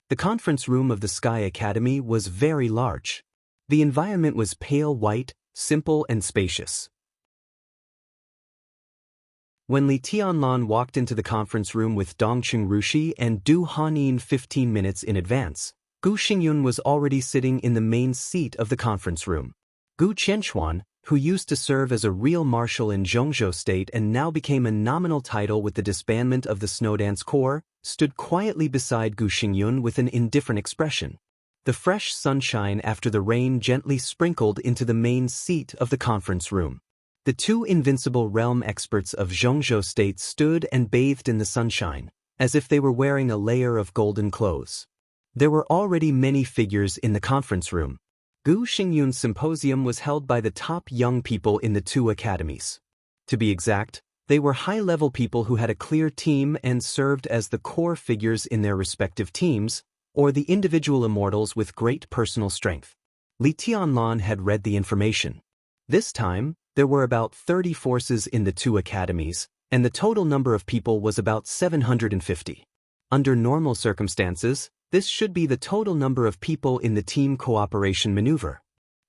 The conference room of the Sky Academy was very large. The environment was pale white, simple and spacious. When Li Tianlan walked into the conference room with Dongqing Rushi and Du Hanin 15 minutes in advance, Gu Xingyun was already sitting in the main seat of the conference room. Gu Qianxuan, who used to serve as a real marshal in Zhongzhou State and now became a nominal title with the disbandment of the Snowdance Corps, stood quietly beside Gu Xingyun with an indifferent expression. The fresh sunshine after the rain gently sprinkled into the main seat of the conference room. The two invincible realm experts of Zhongzhou State stood and bathed in the sunshine, as if they were wearing a layer of golden clothes. There were already many figures in the conference room. Gu Xingyun's symposium was held by the top young people in the two academies. To be exact, they were high-level people who had a clear team and served as the core figures in their respective teams, or the individual immortals with great personal strength. Li Tianlan had read the information. This time, there were about 30 forces in the two academies, and the total number of people was about 750. Under normal circumstances, this should be the total number of people in the team cooperation maneuver.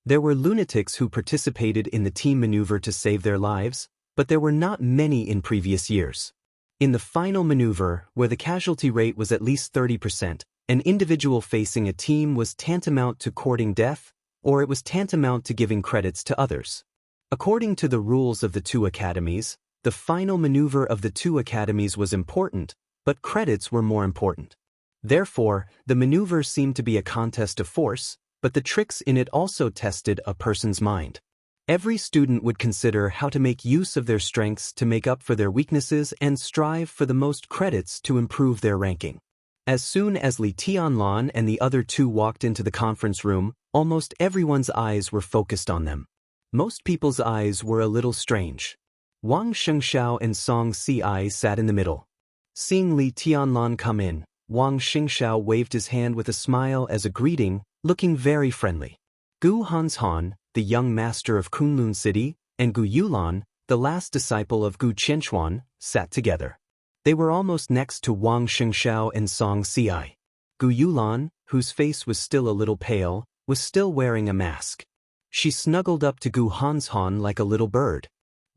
There were lunatics who participated in the team maneuver to save their lives, but there were not many in previous years. In the final maneuver, where the casualty rate was at least 30%, an individual facing a team was tantamount to courting death, or it was tantamount to giving credits to others. According to the rules of the two academies, the final maneuver of the two academies was important, but credits were more important. Therefore, the maneuver seemed to be a contest of force, but the tricks in it also tested a person's mind. Every student would consider how to make use of their strengths to make up for their weaknesses and strive for the most credits to improve their ranking. As soon as Li Tianlan and the other two walked into the conference room, almost everyone's eyes were focused on them. Most people's eyes were a little strange. Wang Xianxia and Xianxia sat in the middle. Seeing Li Tianlan come in, Wang Xianxia waved his hand with a smile as a greeting, looking very friendly. Gu Hanshan, the young master of Kunlun City, and Gu Yulan, the last disciple of Gu Qianquan, sat together. They were almost next to Wang Xianxia and Xianxia. Gu Yulan, whose face was still a little pale, was still wearing a mask. She snuggled up to Gu Hanshan like a little bird.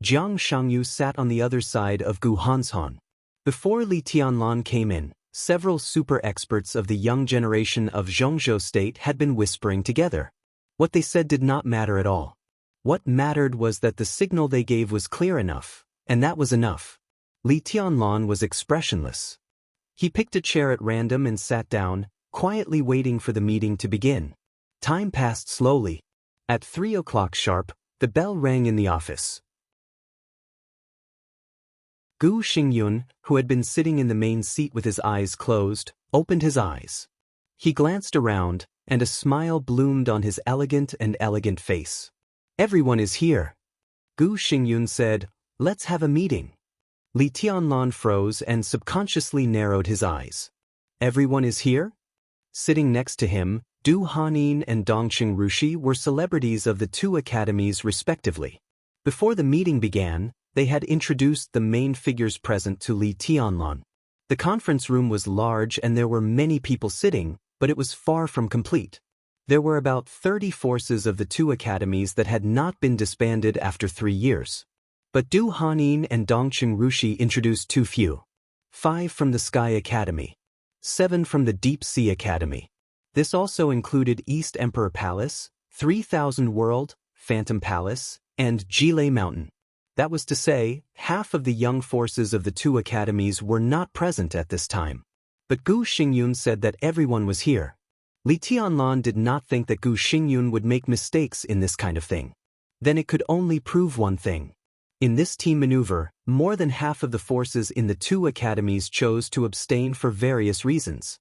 Jiang Shangyu sat on the other side of Gu Hanshan. Before Li Tianlan came in, several super experts of the young generation of Zhongzhou State had been whispering together. What they said did not matter at all. What mattered was that the signal they gave was clear enough, and that was enough. Li Tianlan was expressionless. He picked a chair at random and sat down, quietly waiting for the meeting to begin. Time passed slowly. At 3 o'clock sharp, the bell rang in the office. Gu Xingyun, who had been sitting in the main seat with his eyes closed, opened his eyes. He glanced around, and a smile bloomed on his elegant face. "Everyone is here." Gu Xingyun said, "Let's have a meeting." Li Tianlan froze and subconsciously narrowed his eyes. "Everyone is here?" Sitting next to him, Du Hanin and Dongqing Rushi were celebrities of the two academies respectively. Before the meeting began, they had introduced the main figures present to Li Tianlan. The conference room was large and there were many people sitting, but it was far from complete. There were about 30 forces of the two academies that had not been disbanded after 3 years. But Du Hanin and Dongqing Rushi introduced too few. 5 from the Sky Academy. 7 from the Deep Sea Academy. This also included East Emperor Palace, 3000 World, Phantom Palace, and Jilei Mountain. That was to say, half of the young forces of the two academies were not present at this time. But Gu Xingyun said that everyone was here. Li Tianlan did not think that Gu Xingyun would make mistakes in this kind of thing. Then it could only prove one thing. In this team maneuver, more than half of the forces in the two academies chose to abstain for various reasons.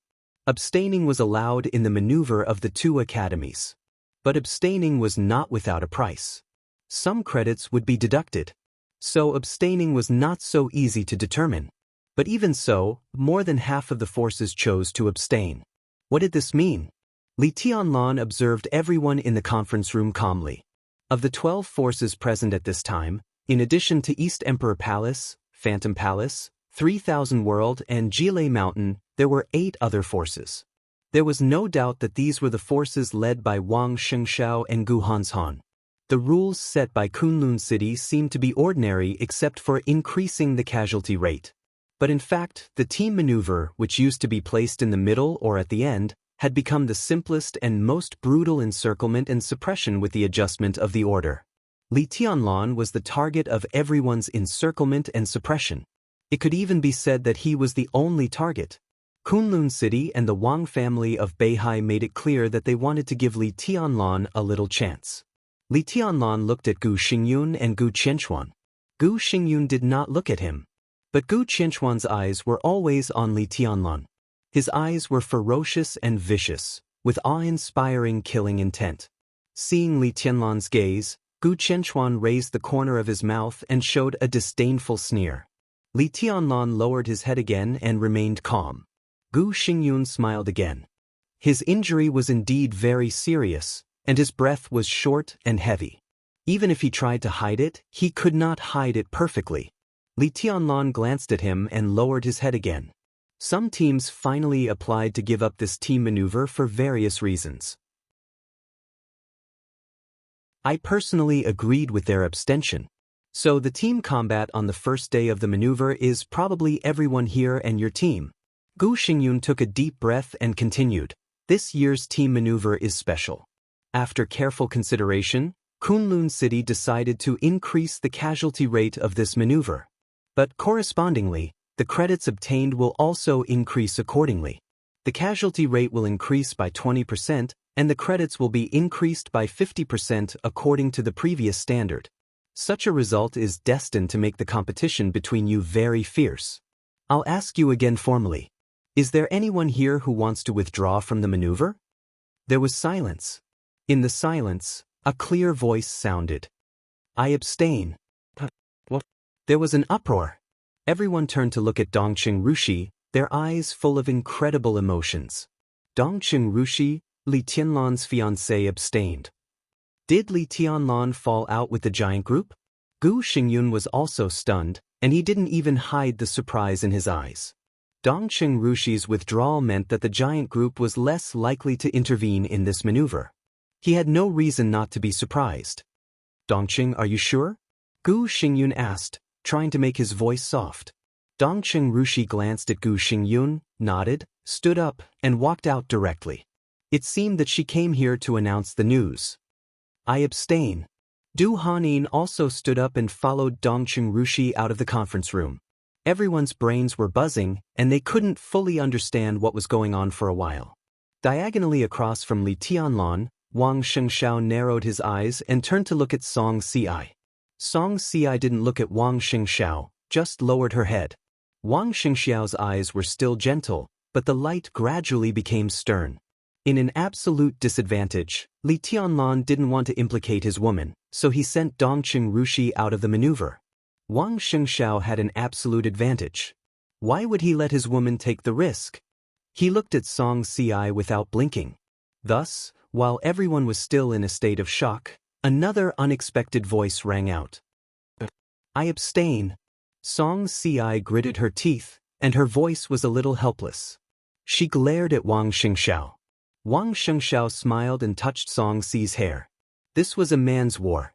Abstaining was allowed in the maneuver of the two academies. But abstaining was not without a price. Some credits would be deducted. So abstaining was not so easy to determine. But even so, more than half of the forces chose to abstain. What did this mean? Li Tianlan observed everyone in the conference room calmly. Of the 12 forces present at this time, in addition to East Emperor Palace, Phantom Palace, 3000 World, and Jilei Mountain, there were 8 other forces. There was no doubt that these were the forces led by Wang Xianxia and Gu Hanshan. The rules set by Kunlun City seemed to be ordinary except for increasing the casualty rate. But in fact, the team maneuver, which used to be placed in the middle or at the end, had become the simplest and most brutal encirclement and suppression with the adjustment of the order. Li Tianlan was the target of everyone's encirclement and suppression. It could even be said that he was the only target. Kunlun City and the Wang family of Beihai made it clear that they wanted to give Li Tianlan a little chance. Li Tianlan looked at Gu Xingyun and Gu Qianquan. Gu Xingyun did not look at him. But Gu Qianquan's eyes were always on Li Tianlan. His eyes were ferocious and vicious, with awe-inspiring killing intent. Seeing Li Tianlan's gaze, Gu Qianquan raised the corner of his mouth and showed a disdainful sneer. Li Tianlan lowered his head again and remained calm. Gu Xingyun smiled again. His injury was indeed very serious, and his breath was short and heavy. Even if he tried to hide it, he could not hide it perfectly. Li Tianlan glanced at him and lowered his head again. Some teams finally applied to give up this team maneuver for various reasons. I personally agreed with their abstention. So the team combat on the first day of the maneuver is probably everyone here and your team. Gu Xingyun took a deep breath and continued. This year's team maneuver is special. After careful consideration, Kunlun City decided to increase the casualty rate of this maneuver. But correspondingly, the credits obtained will also increase accordingly. The casualty rate will increase by 20%, and the credits will be increased by 50% according to the previous standard. Such a result is destined to make the competition between you very fierce. I'll ask you again formally. Is there anyone here who wants to withdraw from the maneuver? There was silence. In the silence, a clear voice sounded. I abstain. What? There was an uproar. Everyone turned to look at Dongqing Rushi, their eyes full of incredible emotions. Dongqing Rushi, Li Tianlan's fiancé, abstained. Did Li Tianlan fall out with the giant group? Gu Xingyun was also stunned, and he didn't even hide the surprise in his eyes. Dongqing Rushi's withdrawal meant that the giant group was less likely to intervene in this maneuver. He had no reason not to be surprised. Dongqing, are you sure? Gu Xingyun asked, trying to make his voice soft. Dongqing Rushi glanced at Gu Xingyun, nodded, stood up, and walked out directly. It seemed that she came here to announce the news. I abstain. Du Hanin also stood up and followed Dongqing Rushi out of the conference room. Everyone's brains were buzzing, and they couldn't fully understand what was going on for a while. Diagonally across from Li Tianlan, Wang Xianxia narrowed his eyes and turned to look at Song Ci. Song Ci didn't look at Wang Xianxia, just lowered her head. Wang Xianxiao's eyes were still gentle, but the light gradually became stern. In an absolute disadvantage, Li Tianlan didn't want to implicate his woman, so he sent Dongqing Rushi out of the maneuver. Wang Xianxia had an absolute advantage. Why would he let his woman take the risk? He looked at Song Ci without blinking. Thus, while everyone was still in a state of shock, another unexpected voice rang out. I abstain. Song Ci gritted her teeth, and her voice was a little helpless. She glared at Wang Xianxia. Wang Xianxia smiled and touched Song Ci's hair. This was a man's war.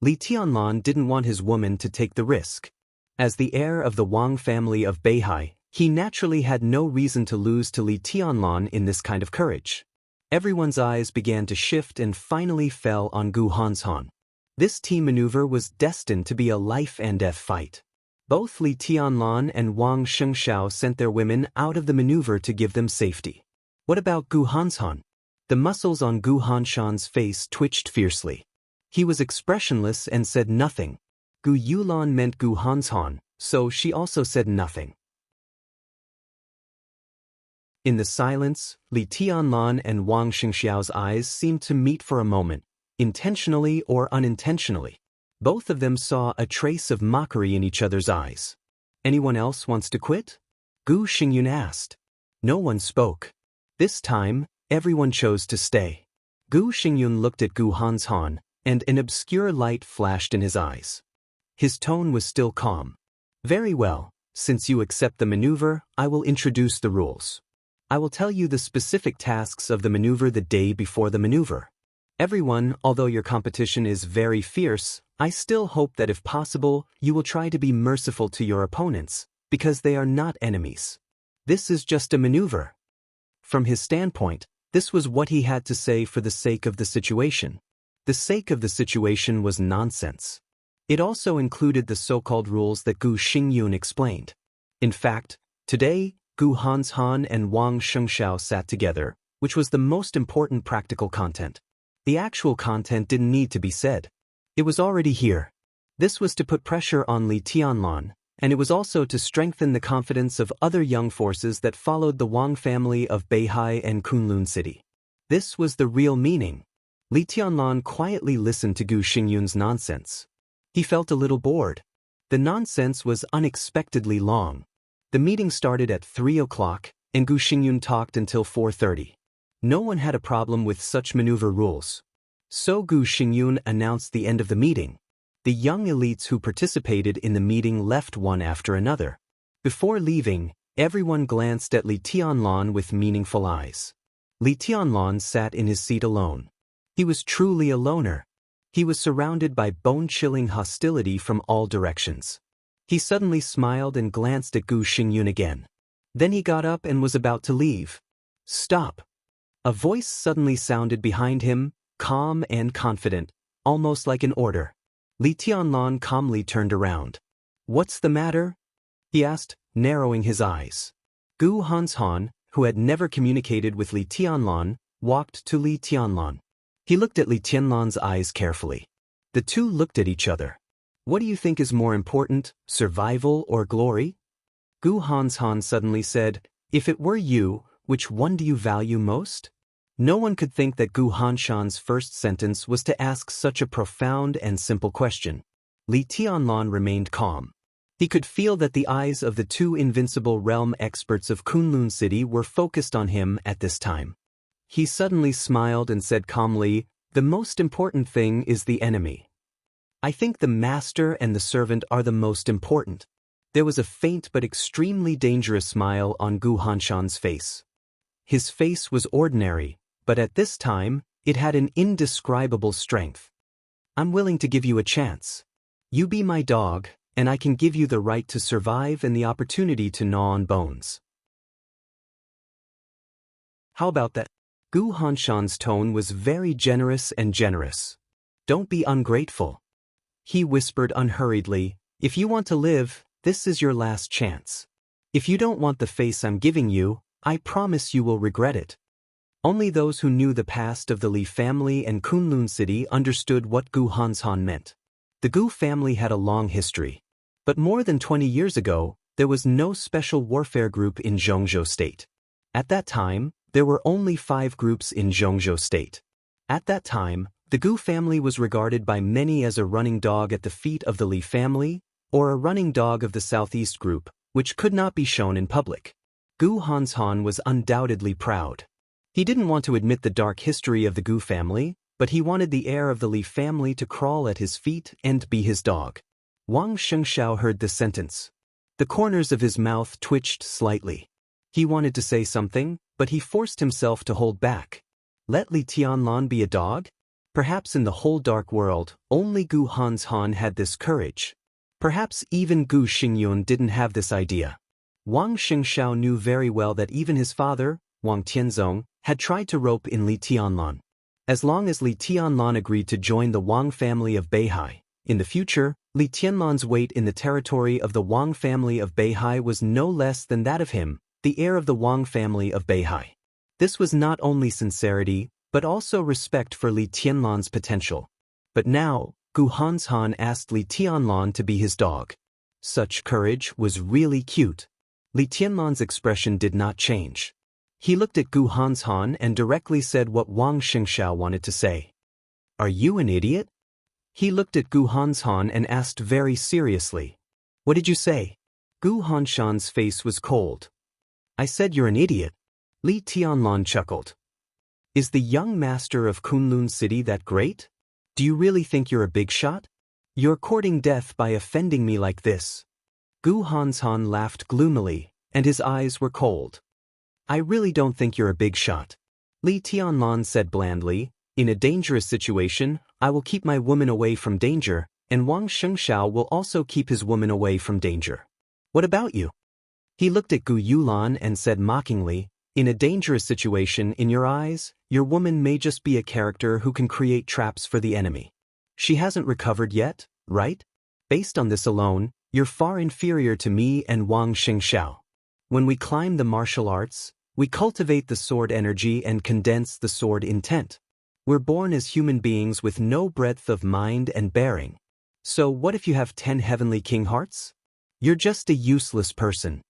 Li Tianlan didn't want his woman to take the risk. As the heir of the Wang family of Beihai, he naturally had no reason to lose to Li Tianlan in this kind of courage. Everyone's eyes began to shift and finally fell on Gu Hanshan. This team maneuver was destined to be a life-and-death fight. Both Li Tianlan and Wang Xianxia sent their women out of the maneuver to give them safety. What about Gu Hanshan? The muscles on Gu Hanshan's face twitched fiercely. He was expressionless and said nothing. Gu Yulan meant Gu Hanshan, so she also said nothing. In the silence, Li Tianlan and Wang Xianxiao's eyes seemed to meet for a moment, intentionally or unintentionally. Both of them saw a trace of mockery in each other's eyes. Anyone else wants to quit? Gu Xingyun asked. No one spoke. This time, everyone chose to stay. Gu Xingyun looked at Gu Hanshan, and an obscure light flashed in his eyes. His tone was still calm. Very well, since you accept the maneuver, I will introduce the rules. I will tell you the specific tasks of the maneuver the day before the maneuver. Everyone, although your competition is very fierce, I still hope that if possible, you will try to be merciful to your opponents, because they are not enemies. This is just a maneuver. From his standpoint, this was what he had to say for the sake of the situation. The sake of the situation was nonsense. It also included the so-called rules that Gu Xingyun explained. In fact, today, Gu Hanshan and Wang Xianxia sat together, which was the most important practical content. The actual content didn't need to be said. It was already here. This was to put pressure on Li Tianlan, and it was also to strengthen the confidence of other young forces that followed the Wang family of Beihai and Kunlun City. This was the real meaning. Li Tianlan quietly listened to Gu Xingyun's nonsense. He felt a little bored. The nonsense was unexpectedly long. The meeting started at 3 o'clock, and Gu Xingyun talked until 4:30. No one had a problem with such maneuver rules. So Gu Xingyun announced the end of the meeting. The young elites who participated in the meeting left one after another. Before leaving, everyone glanced at Li Tianlan with meaningful eyes. Li Tianlan sat in his seat alone. He was truly a loner. He was surrounded by bone-chilling hostility from all directions. He suddenly smiled and glanced at Gu Xingyun again. Then he got up and was about to leave. "Stop!" A voice suddenly sounded behind him, calm and confident, almost like an order. Li Tianlan calmly turned around. "What's the matter?" he asked, narrowing his eyes. Gu Hanshan, who had never communicated with Li Tianlan, walked to Li Tianlan. He looked at Li Tianlan's eyes carefully. The two looked at each other. "What do you think is more important, survival or glory?" Gu Hanshan suddenly said, "If it were you, which one do you value most?" No one could think that Gu Hanshan's first sentence was to ask such a profound and simple question. Li Tianlan remained calm. He could feel that the eyes of the two invincible realm experts of Kunlun City were focused on him at this time. He suddenly smiled and said calmly, "The most important thing is the enemy. I think the master and the servant are the most important." There was a faint but extremely dangerous smile on Gu Hanshan's face. His face was ordinary, but at this time, it had an indescribable strength. "I'm willing to give you a chance. You be my dog, and I can give you the right to survive and the opportunity to gnaw on bones. How about that?" Gu Hanshan's tone was very generous and generous. "Don't be ungrateful." He whispered unhurriedly, "If you want to live, this is your last chance. If you don't want the face I'm giving you, I promise you will regret it." Only those who knew the past of the Li family and Kunlun City understood what Gu Hanshan meant. The Gu family had a long history. But more than 20 years ago, there was no special warfare group in Zhongzhou State. At that time, there were only 5 groups in Zhongzhou State. At that time, the Gu family was regarded by many as a running dog at the feet of the Li family, or a running dog of the Southeast group, which could not be shown in public. Gu Hanshan was undoubtedly proud. He didn't want to admit the dark history of the Gu family, but he wanted the heir of the Li family to crawl at his feet and be his dog. Wang Xianxia heard this sentence. The corners of his mouth twitched slightly. He wanted to say something, but he forced himself to hold back. Let Li Tianlan be a dog? Perhaps in the whole dark world, only Gu Hanshan had this courage. Perhaps even Gu Xingyun didn't have this idea. Wang Xianxia knew very well that even his father, Wang Tianzong, had tried to rope in Li Tianlan. As long as Li Tianlan agreed to join the Wang family of Beihai, in the future, Li Tianlan's weight in the territory of the Wang family of Beihai was no less than that of him, the heir of the Wang family of Beihai. This was not only sincerity, but also respect for Li Tianlan's potential. But now, Gu Hanshan asked Li Tianlan to be his dog. Such courage was really cute. Li Tianlan's expression did not change. He looked at Gu Hanshan and directly said what Wang Xianxia wanted to say. "Are you an idiot?" He looked at Gu Hanshan and asked very seriously. "What did you say?" Gu Hanshan's face was cold. "I said you're an idiot." Li Tianlan chuckled. "Is the young master of Kunlun City that great? Do you really think you're a big shot? You're courting death by offending me like this." Gu Hanshan laughed gloomily, and his eyes were cold. "I really don't think you're a big shot." Li Tianlan said blandly, "In a dangerous situation, I will keep my woman away from danger, and Wang Xianxia will also keep his woman away from danger. What about you?" He looked at Gu Yulan and said mockingly, "In a dangerous situation, in your eyes, your woman may just be a character who can create traps for the enemy. She hasn't recovered yet, right? Based on this alone, you're far inferior to me and Wang Xianxia. When we climb the martial arts, we cultivate the sword energy and condense the sword intent. We're born as human beings with no breadth of mind and bearing. So what if you have 10 heavenly king hearts? You're just a useless person."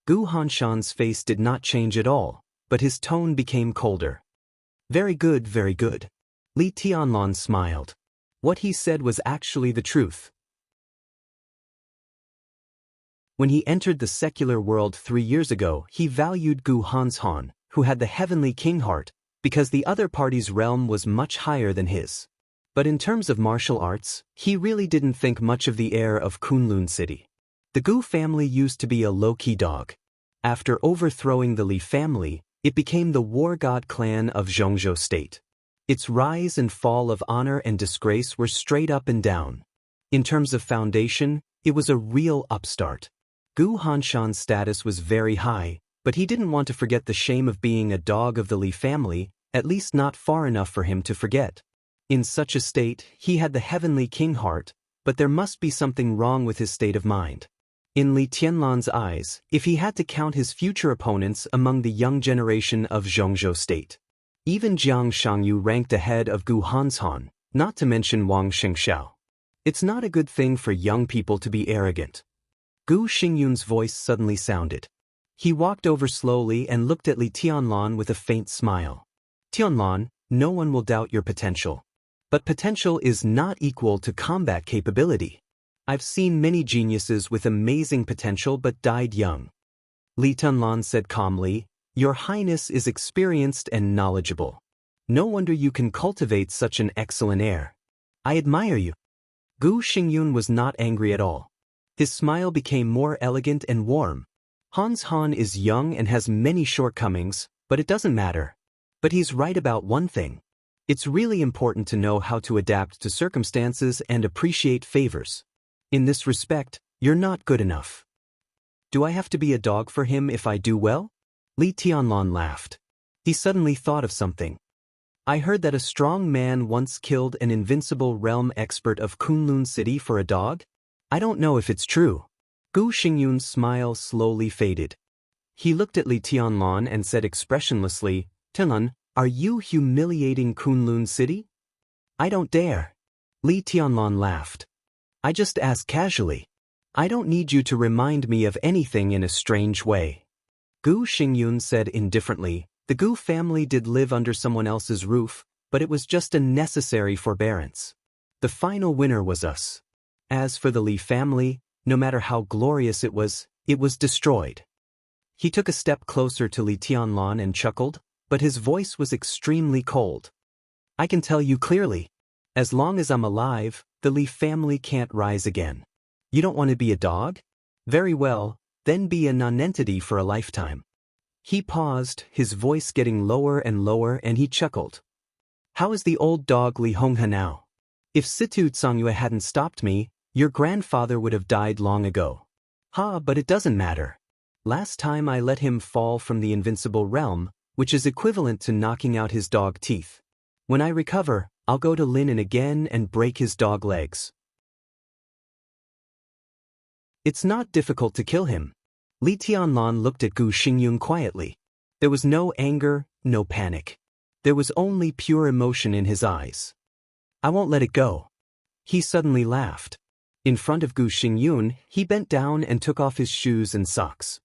Gu Hanshan's face did not change at all, but his tone became colder. Very good, very good." Li Tianlan smiled. What he said was actually the truth. When he entered the secular world 3 years ago, he valued Gu Hanshan, who had the heavenly king heart, because the other party's realm was much higher than his. But in terms of martial arts, he really didn't think much of the heir of Kunlun City. The Gu family used to be a low-key dog. After overthrowing the Li family, it became the war god clan of Zhongzhou State. Its rise and fall of honor and disgrace were straight up and down. In terms of foundation, it was a real upstart. Gu Hanshan's status was very high, but he didn't want to forget the shame of being a dog of the Li family, at least not far enough for him to forget. In such a state, he had the heavenly king heart, but there must be something wrong with his state of mind. In Li Tianlan's eyes, if he had to count his future opponents among the young generation of Zhongzhou State, even Jiang Shangyu ranked ahead of Gu Hanshan, not to mention Wang Xingxiao. It's not a good thing for young people to be arrogant. Gu Xingyun's voice suddenly sounded. He walked over slowly and looked at Li Tianlan with a faint smile. Tianlan, no one will doubt your potential. But potential is not equal to combat capability. I've seen many geniuses with amazing potential but died young. Li Tianlan said calmly, Your Highness is experienced and knowledgeable. No wonder you can cultivate such an excellent heir. I admire you. Gu Xingyun was not angry at all. His smile became more elegant and warm. Hans Han is young and has many shortcomings, but it doesn't matter. But he's right about one thing. It's really important to know how to adapt to circumstances and appreciate favors. In this respect, you're not good enough. Do I have to be a dog for him if I do well? Li Tianlan laughed. He suddenly thought of something. I heard that a strong man once killed an invincible realm expert of Kunlun City for a dog. I don't know if it's true. Gu Xingyun's smile slowly faded. He looked at Li Tianlan and said expressionlessly, Tianlan, are you humiliating Kunlun City? I don't dare. Li Tianlan laughed. I just asked casually. I don't need you to remind me of anything in a strange way. Gu Xingyun said indifferently, the Gu family did live under someone else's roof, but it was just a necessary forbearance. The final winner was us. As for the Li family, no matter how glorious it was destroyed. He took a step closer to Li Tianlan and chuckled, but his voice was extremely cold. I can tell you clearly. As long as I'm alive, the Li family can't rise again. You don't want to be a dog? Very well, then be a nonentity for a lifetime. He paused, his voice getting lower and lower, and he chuckled. How is the old dog Li Honghe now? If Situ Tsangyue hadn't stopped me, your grandfather would have died long ago. But it doesn't matter. Last time I let him fall from the invincible realm, which is equivalent to knocking out his dog teeth. When I recover, I'll go to Lin again and break his dog legs. It's not difficult to kill him. Li Tianlan looked at Gu Xingyun quietly. There was no anger, no panic. There was only pure emotion in his eyes. I won't let it go. He suddenly laughed. In front of Gu Xingyun, he bent down and took off his shoes and socks.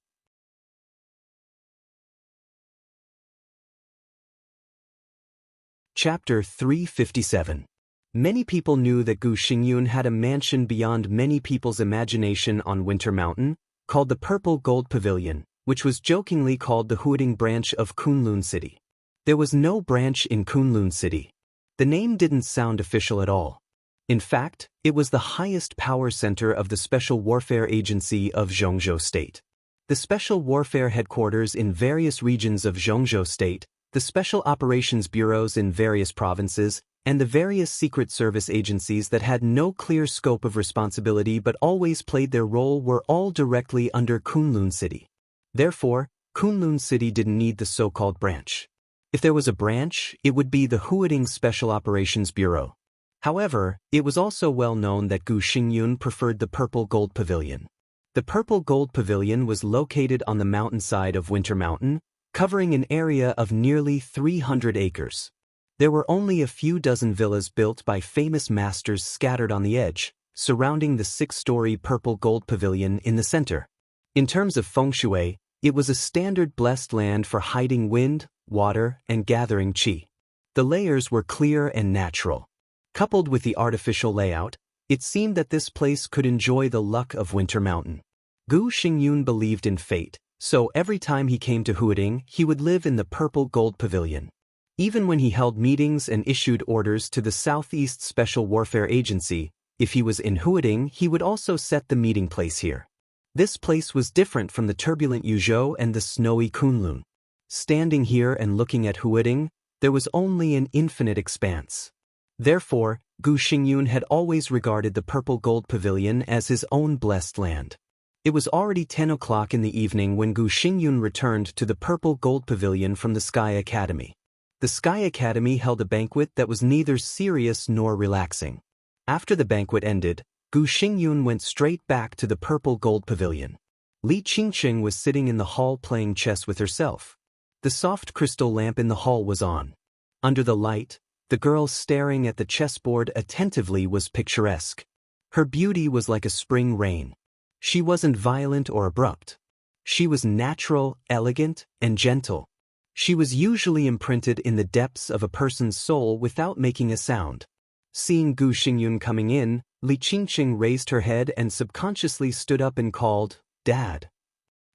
Chapter 357. Many people knew that Gu Xingyun had a mansion beyond many people's imagination on Winter Mountain, called the Purple Gold Pavilion, which was jokingly called the Huading branch of Kunlun City. There was no branch in Kunlun City. The name didn't sound official at all. In fact, it was the highest power center of the Special Warfare Agency of Zhongzhou State. The Special Warfare Headquarters in various regions of Zhongzhou State, the Special Operations Bureaus in various provinces, and the various secret service agencies that had no clear scope of responsibility but always played their role were all directly under Kunlun City. Therefore, Kunlun City didn't need the so-called branch. If there was a branch, it would be the Huading Special Operations Bureau. However, it was also well known that Gu Xingyun preferred the Purple Gold Pavilion. The Purple Gold Pavilion was located on the mountainside of Winter Mountain, covering an area of nearly 300 acres. There were only a few dozen villas built by famous masters scattered on the edge, surrounding the 6-story Purple Gold Pavilion in the center. In terms of feng shui, it was a standard blessed land for hiding wind, water, and gathering qi. The layers were clear and natural. Coupled with the artificial layout, it seemed that this place could enjoy the luck of Winter Mountain. Gu Xingyun believed in fate, so every time he came to Huading, he would live in the Purple Gold Pavilion. Even when he held meetings and issued orders to the Southeast Special Warfare Agency, if he was in Huading, he would also set the meeting place here. This place was different from the turbulent Yuzhou and the snowy Kunlun. Standing here and looking at Huading, there was only an infinite expanse. Therefore, Gu Xingyun had always regarded the Purple Gold Pavilion as his own blessed land. It was already 10 o'clock in the evening when Gu Xingyun returned to the Purple Gold Pavilion from the Sky Academy. The Sky Academy held a banquet that was neither serious nor relaxing. After the banquet ended, Gu Xingyun went straight back to the Purple Gold Pavilion. Li Qingqing was sitting in the hall playing chess with herself. The soft crystal lamp in the hall was on. Under the light, the girl staring at the chessboard attentively was picturesque. Her beauty was like a spring rain. She wasn't violent or abrupt. She was natural, elegant, and gentle. She was usually imprinted in the depths of a person's soul without making a sound. Seeing Gu Xingyun coming in, Li Qingqing raised her head and subconsciously stood up and called, "Dad."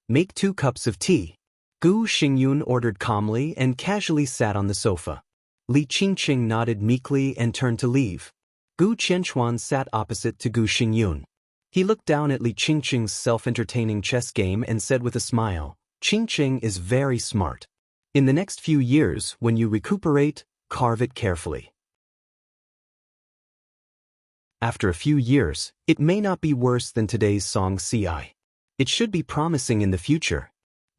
"Make 2 cups of tea." Gu Xingyun ordered calmly and casually sat on the sofa. Li Qingqing nodded meekly and turned to leave. Gu Qianxuan sat opposite to Gu Xingyun. He looked down at Li Qingqing's self-entertaining chess game and said with a smile, "Qingqing is very smart. In the next few years, when you recuperate, carve it carefully. After a few years, it may not be worse than today's Song Ci. It should be promising in the future."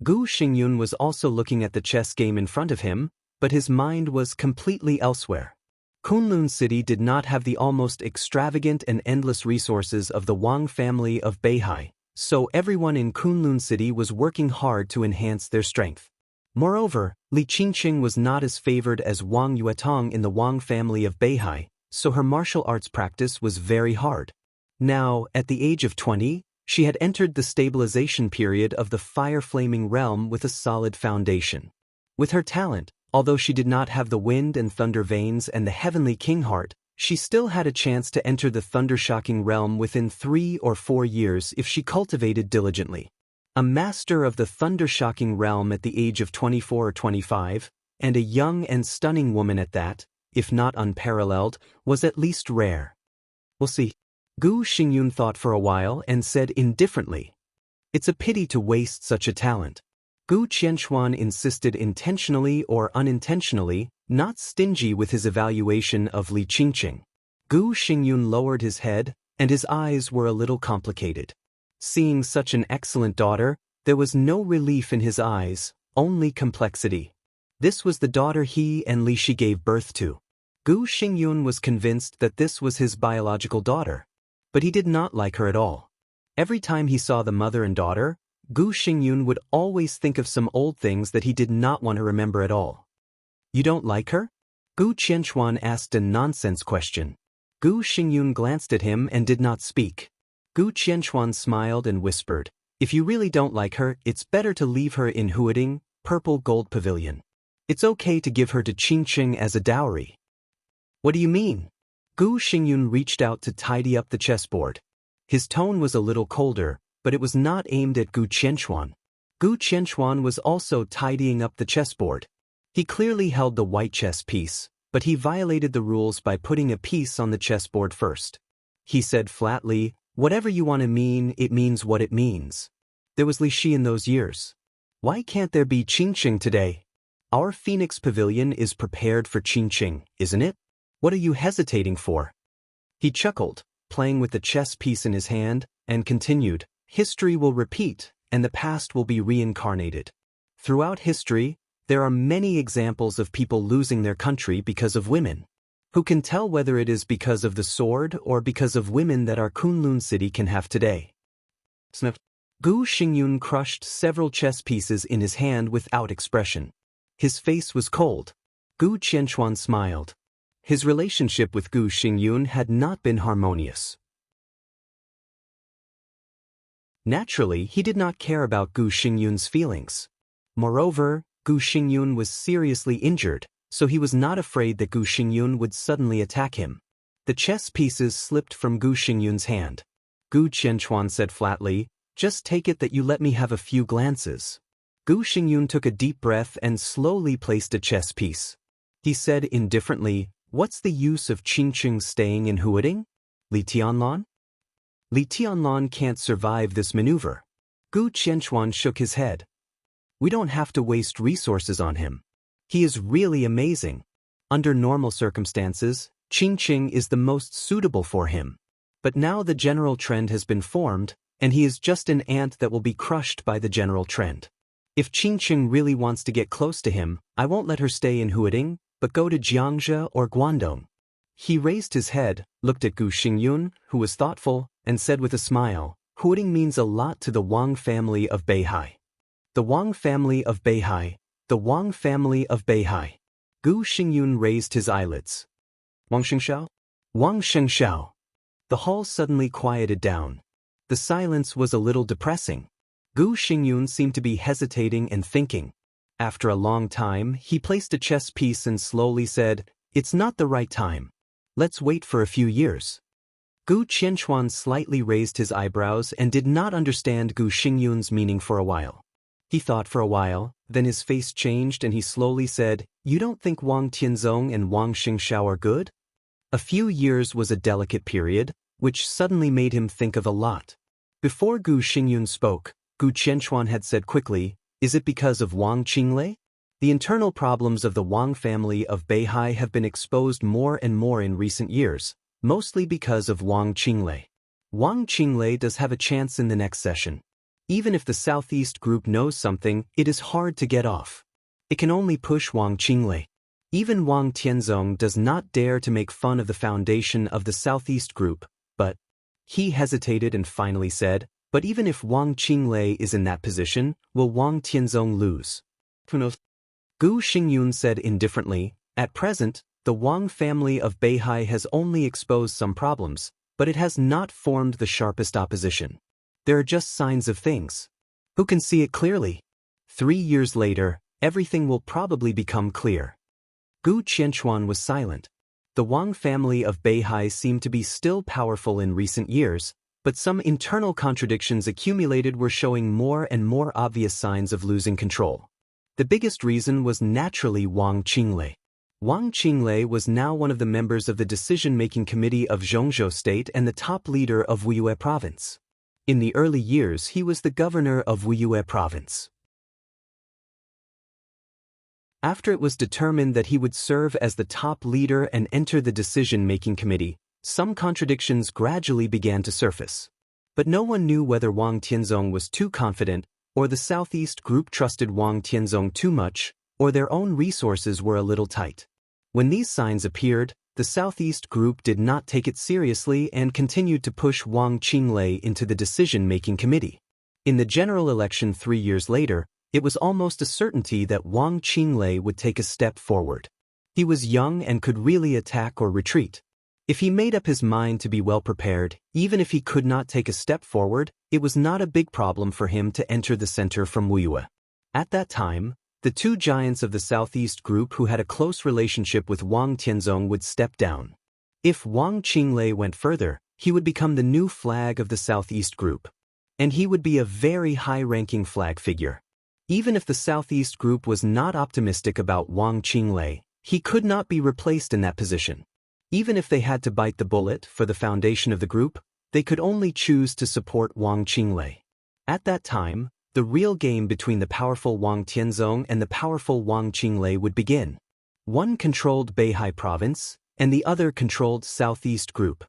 Gu Xingyun was also looking at the chess game in front of him, but his mind was completely elsewhere. Kunlun City did not have the almost extravagant and endless resources of the Wang family of Beihai, so everyone in Kunlun City was working hard to enhance their strength. Moreover, Li Qingqing was not as favored as Wang Yuetong in the Wang family of Beihai, so her martial arts practice was very hard. Now, at the age of 20, she had entered the stabilization period of the fire-flaming realm with a solid foundation. With her talent, although she did not have the wind and thunder veins and the heavenly king heart, she still had a chance to enter the thunder-shocking realm within 3 or 4 years if she cultivated diligently. A master of the thunder-shocking realm at the age of 24 or 25, and a young and stunning woman at that, if not unparalleled, was at least rare. "We'll see." Gu Xingyun thought for a while and said indifferently, "It's a pity to waste such a talent." Gu Qianxuan insisted intentionally or unintentionally, not stingy with his evaluation of Li Qingqing. Gu Xingyun lowered his head, and his eyes were a little complicated. Seeing such an excellent daughter, there was no relief in his eyes, only complexity. This was the daughter he and Li Shi gave birth to. Gu Xingyun was convinced that this was his biological daughter. But he did not like her at all. Every time he saw the mother and daughter, Gu Xingyun would always think of some old things that he did not want to remember at all. "You don't like her?" Gu Qianxuan asked a nonsense question. Gu Xingyun glanced at him and did not speak. Gu Qianxuan smiled and whispered, "If you really don't like her, it's better to leave her in Huading, Purple Gold Pavilion. It's okay to give her to Qingqing as a dowry." "What do you mean?" Gu Xingyun reached out to tidy up the chessboard. His tone was a little colder, but it was not aimed at Gu Qianxuan. Gu Qianxuan was also tidying up the chessboard. He clearly held the white chess piece, but he violated the rules by putting a piece on the chessboard first. He said flatly, "Whatever you want to mean, it means what it means." There was Li Shi in those years. Why can't there be Qingqing today? Our Phoenix Pavilion is prepared for Qingqing, isn't it? What are you hesitating for? He chuckled, playing with the chess piece in his hand, and continued, "History will repeat, and the past will be reincarnated. Throughout history, there are many examples of people losing their country because of women. Who can tell whether it is because of the sword or because of women that our Kunlun City can have today?" Sniff. Gu Xingyun crushed several chess pieces in his hand without expression. His face was cold. Gu Qianxuan smiled. His relationship with Gu Xingyun had not been harmonious. Naturally, he did not care about Gu Xingyun's feelings. Moreover, Gu Xingyun was seriously injured, so he was not afraid that Gu Xingyun would suddenly attack him. The chess pieces slipped from Gu Xingyun's hand. Gu Qianxuan said flatly, "Just take it that you let me have a few glances." Gu Xingyun took a deep breath and slowly placed a chess piece. He said indifferently, "What's the use of Qingqing staying in Huading? Li Tianlan? Li Tianlan can't survive this maneuver." Gu Qianchuan shook his head. "We don't have to waste resources on him. He is really amazing. Under normal circumstances, Qingqing is the most suitable for him. But now the general trend has been formed, and he is just an ant that will be crushed by the general trend. If Qingqing really wants to get close to him, I won't let her stay in Huading, but go to Jiangxia or Guangdong." He raised his head, looked at Gu Xingyun, who was thoughtful, and said with a smile, "Huading means a lot to the Wang family of Beihai." The Wang family of Beihai. The Wang family of Beihai. Gu Xingyun raised his eyelids. Wang Xianxia? Wang Xianxia. The hall suddenly quieted down. The silence was a little depressing. Gu Xingyun seemed to be hesitating and thinking. After a long time, he placed a chess piece and slowly said, "It's not the right time. Let's wait for a few years." Gu Qianchuan slightly raised his eyebrows and did not understand Gu Xingyun's meaning for a while. He thought for a while, then his face changed and he slowly said, "You don't think Wang Tianzong and Wang Xingxiao are good?" A few years was a delicate period, which suddenly made him think of a lot. Before Gu Xingyun spoke, Gu Qianchuan had said quickly, "Is it because of Wang Qinglei? The internal problems of the Wang family of Beihai have been exposed more and more in recent years, mostly because of Wang Qinglei. Wang Qinglei does have a chance in the next session. Even if the Southeast group knows something, it is hard to get off. It can only push Wang Qinglei. Even Wang Tianzong does not dare to make fun of the foundation of the Southeast group, but..." He hesitated and finally said, "But even if Wang Qinglei is in that position, will Wang Tianzong lose?" Who knows? Gu Xingyun said indifferently, "At present, the Wang family of Beihai has only exposed some problems, but it has not formed the sharpest opposition. There are just signs of things. Who can see it clearly? 3 years later, everything will probably become clear." Gu Qianchuan was silent. The Wang family of Beihai seemed to be still powerful in recent years, but some internal contradictions accumulated were showing more and more obvious signs of losing control. The biggest reason was naturally Wang Qinglei. Wang Qinglei was now one of the members of the decision-making committee of Zhongzhou State and the top leader of Wuyue Province. In the early years, he was the governor of Wuyue Province. After it was determined that he would serve as the top leader and enter the decision-making committee, some contradictions gradually began to surface. But no one knew whether Wang Tianzong was too confident, or the Southeast group trusted Wang Tianzong too much, or their own resources were a little tight. When these signs appeared, the Southeast group did not take it seriously and continued to push Wang Qinglei into the decision-making committee. In the general election 3 years later, it was almost a certainty that Wang Qinglei would take a step forward. He was young and could really attack or retreat. If he made up his mind to be well prepared, even if he could not take a step forward, it was not a big problem for him to enter the center from Wuyue. At that time, the two giants of the Southeast group who had a close relationship with Wang Tianzong would step down. If Wang Qinglei went further, he would become the new flag of the Southeast group. And he would be a very high-ranking flag figure. Even if the Southeast group was not optimistic about Wang Qinglei, he could not be replaced in that position. Even if they had to bite the bullet for the foundation of the group, they could only choose to support Wang Qinglei. At that time, the real game between the powerful Wang Tianzong and the powerful Wang Qinglei would begin. One controlled Beihai province, and the other controlled Southeast group.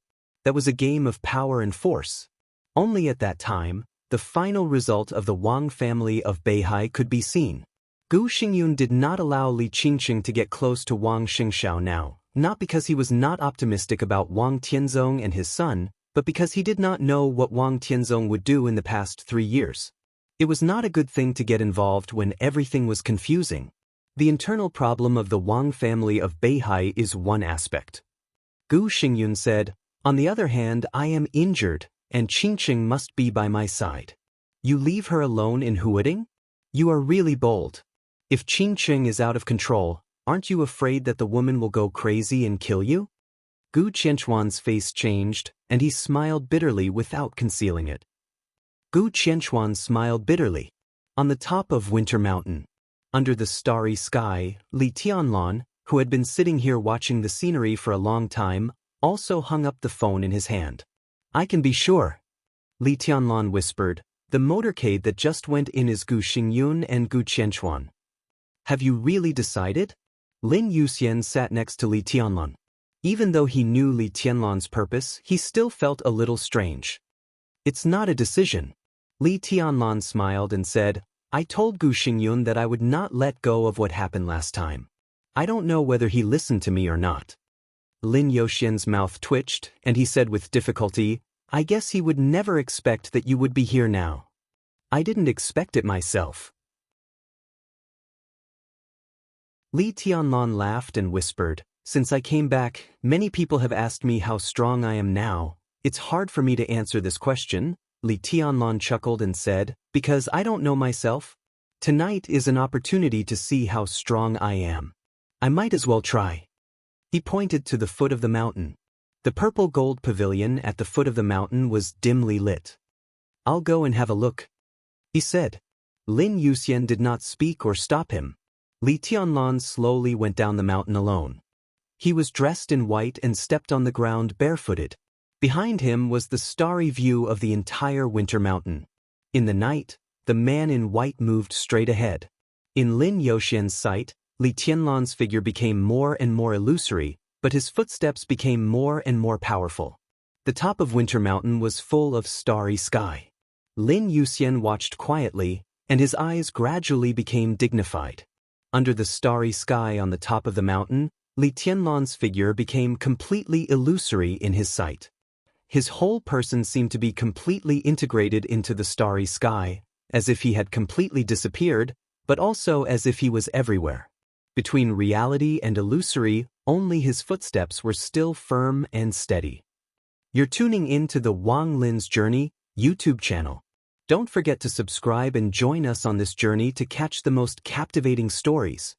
That was a game of power and force. Only at that time, the final result of the Wang family of Beihai could be seen. Gu Xingyun did not allow Li Qingqing to get close to Wang Xingxiao now, not because he was not optimistic about Wang Tianzong and his son, but because he did not know what Wang Tianzong would do in the past 3 years. It was not a good thing to get involved when everything was confusing. The internal problem of the Wang family of Beihai is one aspect. Gu Xingyun said, "On the other hand, I am injured, and Qingqing must be by my side. You leave her alone in Huading? You are really bold. If Qingqing is out of control, aren't you afraid that the woman will go crazy and kill you?" Gu Qianchuan's face changed, and he smiled bitterly without concealing it. Gu Qianchuan smiled bitterly. On the top of Winter Mountain, under the starry sky, Li Tianlan, who had been sitting here watching the scenery for a long time, also hung up the phone in his hand. I can be sure, Li Tianlan whispered. The motorcade that just went in is Gu Xingyun and Gu Qianchuan. Have you really decided? Lin Yuxian sat next to Li Tianlan. Even though he knew Li Tianlan's purpose, he still felt a little strange. It's not a decision. Li Tianlan smiled and said, I told Gu Xingyun that I would not let go of what happened last time. I don't know whether he listened to me or not. Lin Yuxian's mouth twitched, and he said with difficulty, I guess he would never expect that you would be here now. I didn't expect it myself. Li Tianlan laughed and whispered, Since I came back, many people have asked me how strong I am now. It's hard for me to answer this question, Li Tianlan chuckled and said, because I don't know myself. Tonight is an opportunity to see how strong I am. I might as well try. He pointed to the foot of the mountain. The purple gold pavilion at the foot of the mountain was dimly lit. I'll go and have a look, he said. Lin Yuxian did not speak or stop him. Li Tianlan slowly went down the mountain alone. He was dressed in white and stepped on the ground barefooted. Behind him was the starry view of the entire winter mountain. In the night, the man in white moved straight ahead. In Lin Yuxian's sight, Li Tianlan's figure became more and more illusory, but his footsteps became more and more powerful. The top of Winter Mountain was full of starry sky. Lin Yuxian watched quietly, and his eyes gradually became dignified. Under the starry sky on the top of the mountain, Li Tianlan's figure became completely illusory in his sight. His whole person seemed to be completely integrated into the starry sky, as if he had completely disappeared, but also as if he was everywhere. Between reality and illusory, only his footsteps were still firm and steady. You're tuning in to the Wang Lin's Journey YouTube channel. Don't forget to subscribe and join us on this journey to catch the most captivating stories.